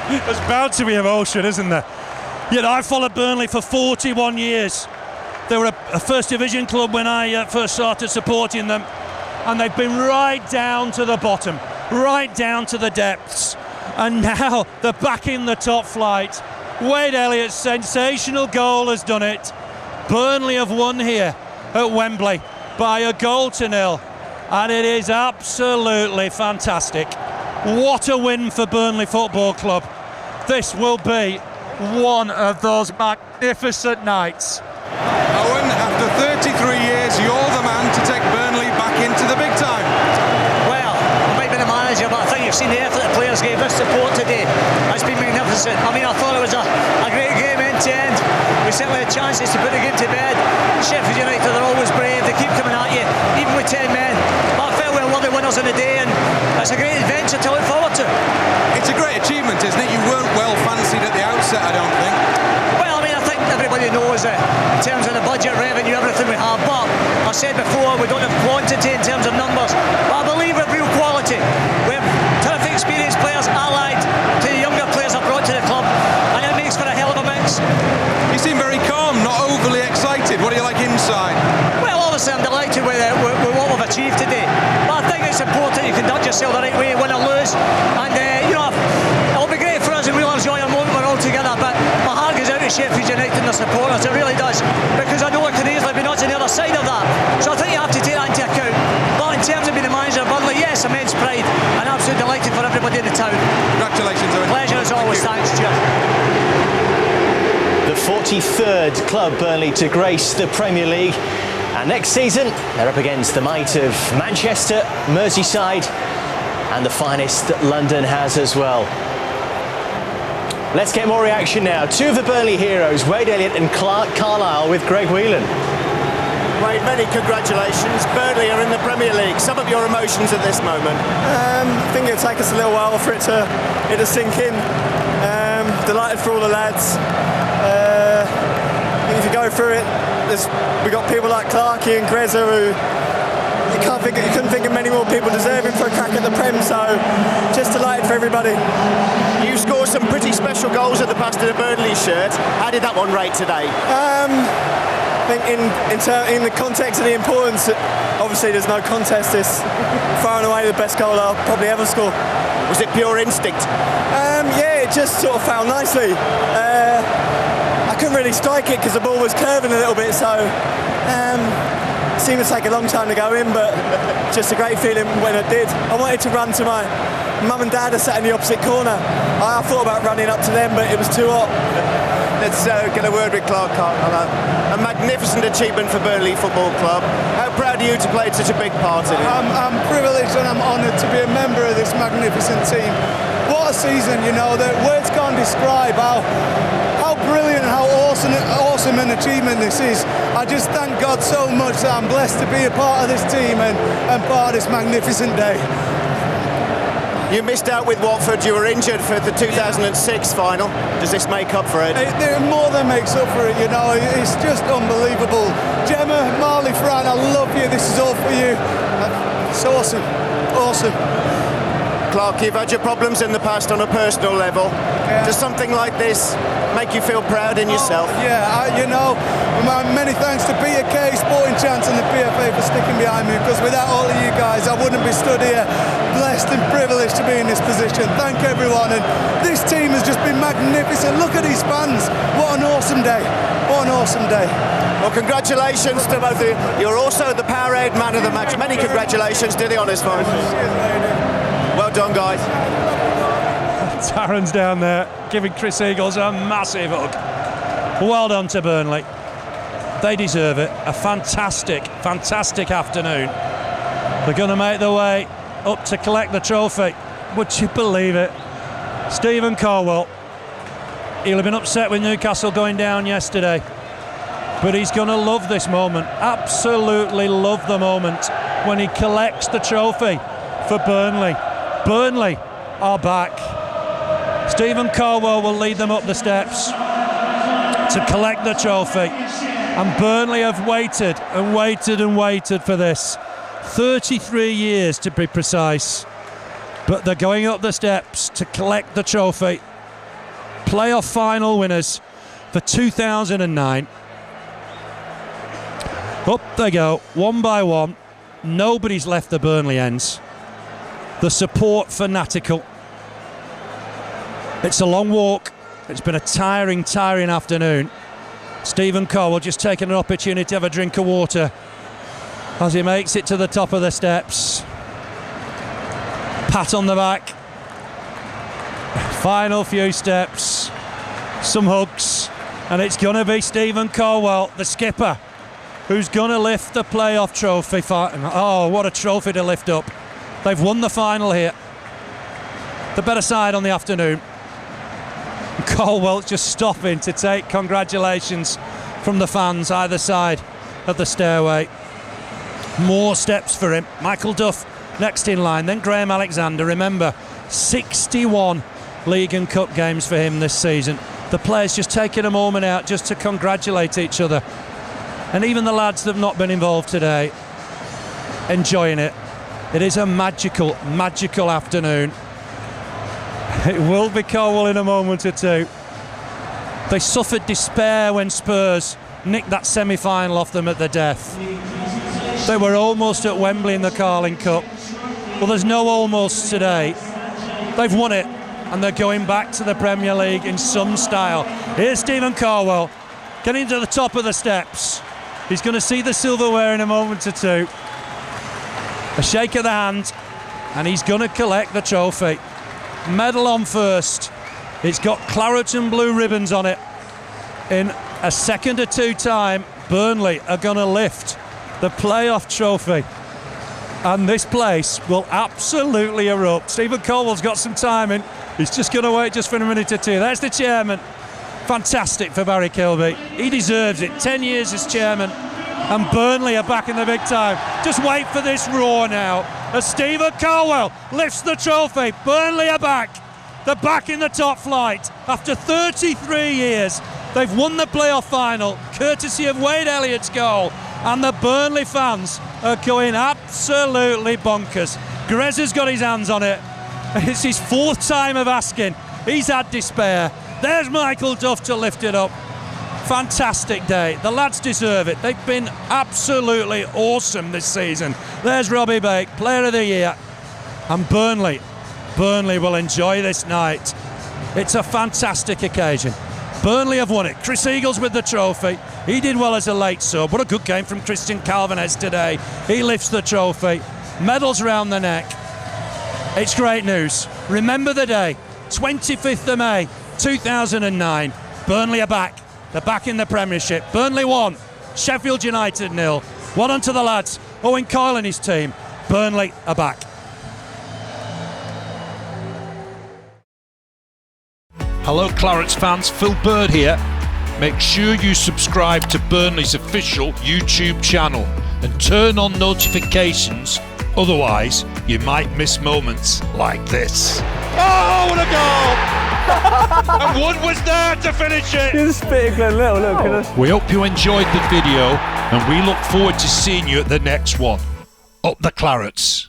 There's bound to be emotion, isn't there? You know, I followed Burnley for 41 years. They were a First Division club when I first started supporting them. And they've been right down to the bottom, right down to the depths. And now they're back in the top flight. Wade Elliott's sensational goal has done it. Burnley have won here at Wembley by 1-0. And it is absolutely fantastic. What a win for Burnley Football Club. This will be one of those magnificent nights. Owen, after 33 years, you're the man to take Burnley back into the big time. Well, I might be the manager, but I think you've seen the effort the players gave us support today. It's been magnificent. I mean, I thought it was a great game end to end. We certainly had chances to put the game to bed. Sheffield United, they're always brave. They keep coming at you, even with 10 men. But I felt we were the winners of the day, and it's a great adventure to look forward to. It's a great achievement, isn't it? You weren't well fancied at the outset, I don't think. Well, I mean, I think everybody knows that in terms of the budget, revenue, everything we have. But I said before, we don't have quantity in terms of numbers. But I believe we have real quality. We have terrific experienced players allied to the younger players I've brought to the club, and it makes for a hell of a mix. You seem very calm, not overly excited. What do you like inside? Well, obviously I'm delighted with what we've achieved today. But I think it's important you conduct yourself the right way, win or lose. And, it'll be great for us and we'll enjoy a moment we're all together. But my heart goes out to Sheffield United and their supporters, it really does. Because I know it could easily be nuts on the other side of that. So I think you have to take that into account. But in terms of being the manager of Burnley, yes, immense pride. And absolutely delighted for everybody in the town. Congratulations, Owen. Pleasure as always, thanks, Stuart. The 43rd club, Burnley, to grace the Premier League. And next season, they're up against the might of Manchester, Merseyside, and the finest that London has as well. Let's get more reaction now. Two of the Burnley heroes, Wade Elliott and Clark Carlisle, with Greg Whelan. Wade, many congratulations. Burnley are in the Premier League. Some of your emotions at this moment? I think it'll take us a little while for it to sink in. Delighted for all the lads. If you go through it, we got people like Clarkey and Grezza who you couldn't think of many more people deserving for a crack at the Prem. So just delighted for everybody. You scored some pretty special goals at the past in a Burnley shirt. How did that one rate today? I think in the context of the importance, obviously there's no contest. It's far and away the best goal I'll probably ever score. Was it pure instinct? Yeah, it just sort of fell nicely. I couldn't really strike it because the ball was curving a little bit, so it seemed to take a long time to go in, but just a great feeling when it did. I wanted to run to my mum and dad are sat in the opposite corner. I thought about running up to them, but it was too hot. Let's get a word with Clark on that. A magnificent achievement for Burnley Football Club. How proud are you to play such a big part in it? I'm privileged and I'm honoured to be a member of this magnificent team. What a season, you know, that words can't describe how brilliant, how awesome an achievement this is. I just thank God so much that I'm blessed to be a part of this team and part of this magnificent day. You missed out with Watford, you were injured for the 2006 final. Does this make up for it? It more than makes up for it, you know, it's just unbelievable. Gemma, Marley, Fran, I love you, this is all for you. It's awesome, awesome. Clark, you've had your problems in the past on a personal level. Yeah. Does something like this make you feel proud in yourself? You know, many thanks to PK, Sporting Chance and the PFA for sticking behind me, because without all of you guys I wouldn't be stood here, blessed and privileged to be in this position. Thank everyone, and this team has just been magnificent. Look at these fans, what an awesome day, what an awesome day. Well, congratulations to both of you. You're also the Powerade man of the match. Many congratulations, do the honours for us. Well done, guys. Taryn's down there giving Chris Eagles a massive hug. Well done to Burnley. They deserve it. A fantastic, fantastic afternoon. They're going to make their way up to collect the trophy. Would you believe it? Stephen Colwell, he'll have been upset with Newcastle going down yesterday, but he's going to love this moment. Absolutely love the moment when he collects the trophy for Burnley. Burnley are back. Stephen Colwell will lead them up the steps to collect the trophy. And Burnley have waited and waited and waited for this. 33 years to be precise. But they're going up the steps to collect the trophy. Playoff final winners for 2009. Up they go, one by one. Nobody's left the Burnley ends. The support fanatical. It's a long walk. It's been a tiring afternoon. Stephen Colwell just taking an opportunity to have a drink of water as he makes it to the top of the steps. Pat on the back. Final few steps. Some hugs. And it's going to be Stephen Colwell, the skipper, who's going to lift the playoff trophy. Oh, what a trophy to lift up. They've won the final here. The better side on the afternoon. Colwell just stopping to take congratulations from the fans either side of the stairway. More steps for him. Michael Duff next in line, then Graham Alexander. Remember, 61 League and Cup games for him this season. The players just taking a moment out just to congratulate each other. And even the lads that have not been involved today, enjoying it. It is a magical, magical afternoon. It will be Colwell in a moment or two. They suffered despair when Spurs nicked that semi-final off them at the death. They were almost at Wembley in the Carling Cup. Well, there's no almost today. They've won it, and they're going back to the Premier League in some style. Here's Stephen Colwell getting to the top of the steps. He's going to see the silverware in a moment or two. A shake of the hand, and he's going to collect the trophy. Medal on first. It's got claret and blue ribbons on it. In a second or two time, Burnley are going to lift the playoff trophy. And this place will absolutely erupt. Stephen Colwell's got some time in. He's just going to wait just for a minute or two. There's the chairman. Fantastic for Barry Kilby. He deserves it. 10 years as chairman. and Burnley are back in the big time. Just wait for this roar now as Stephen Caldwell lifts the trophy. Burnley are back. They're back in the top flight after 33 years. They've won the playoff final courtesy of Wade Elliott's goal, and the Burnley fans are going absolutely bonkers. Grez has got his hands on it. It's his fourth time of asking. He's had despair. There's Michael Duff to lift it up. Fantastic day. The lads deserve it. They've been absolutely awesome this season. There's Robbie Bake, Player of the Year. And Burnley will enjoy this night. It's a fantastic occasion. Burnley have won it. Chris Eagles with the trophy. He did well as a late sub. What a good game from Christian Calvinez today. He lifts the trophy. Medals round the neck. It's great news. Remember the day, 25th of May, 2009. Burnley are back. They're back in the Premiership. Burnley 1, Sheffield United 0. Well done to the lads. Owen Coyle and his team. Burnley are back. Hello Clarets fans, Phil Bird here. Make sure you subscribe to Burnley's official YouTube channel and turn on notifications, otherwise you might miss moments like this. Oh, what a goal! And one was there to finish it! Just spit Glenn Little, look. We hope you enjoyed the video and we look forward to seeing you at the next one. Up the Clarets.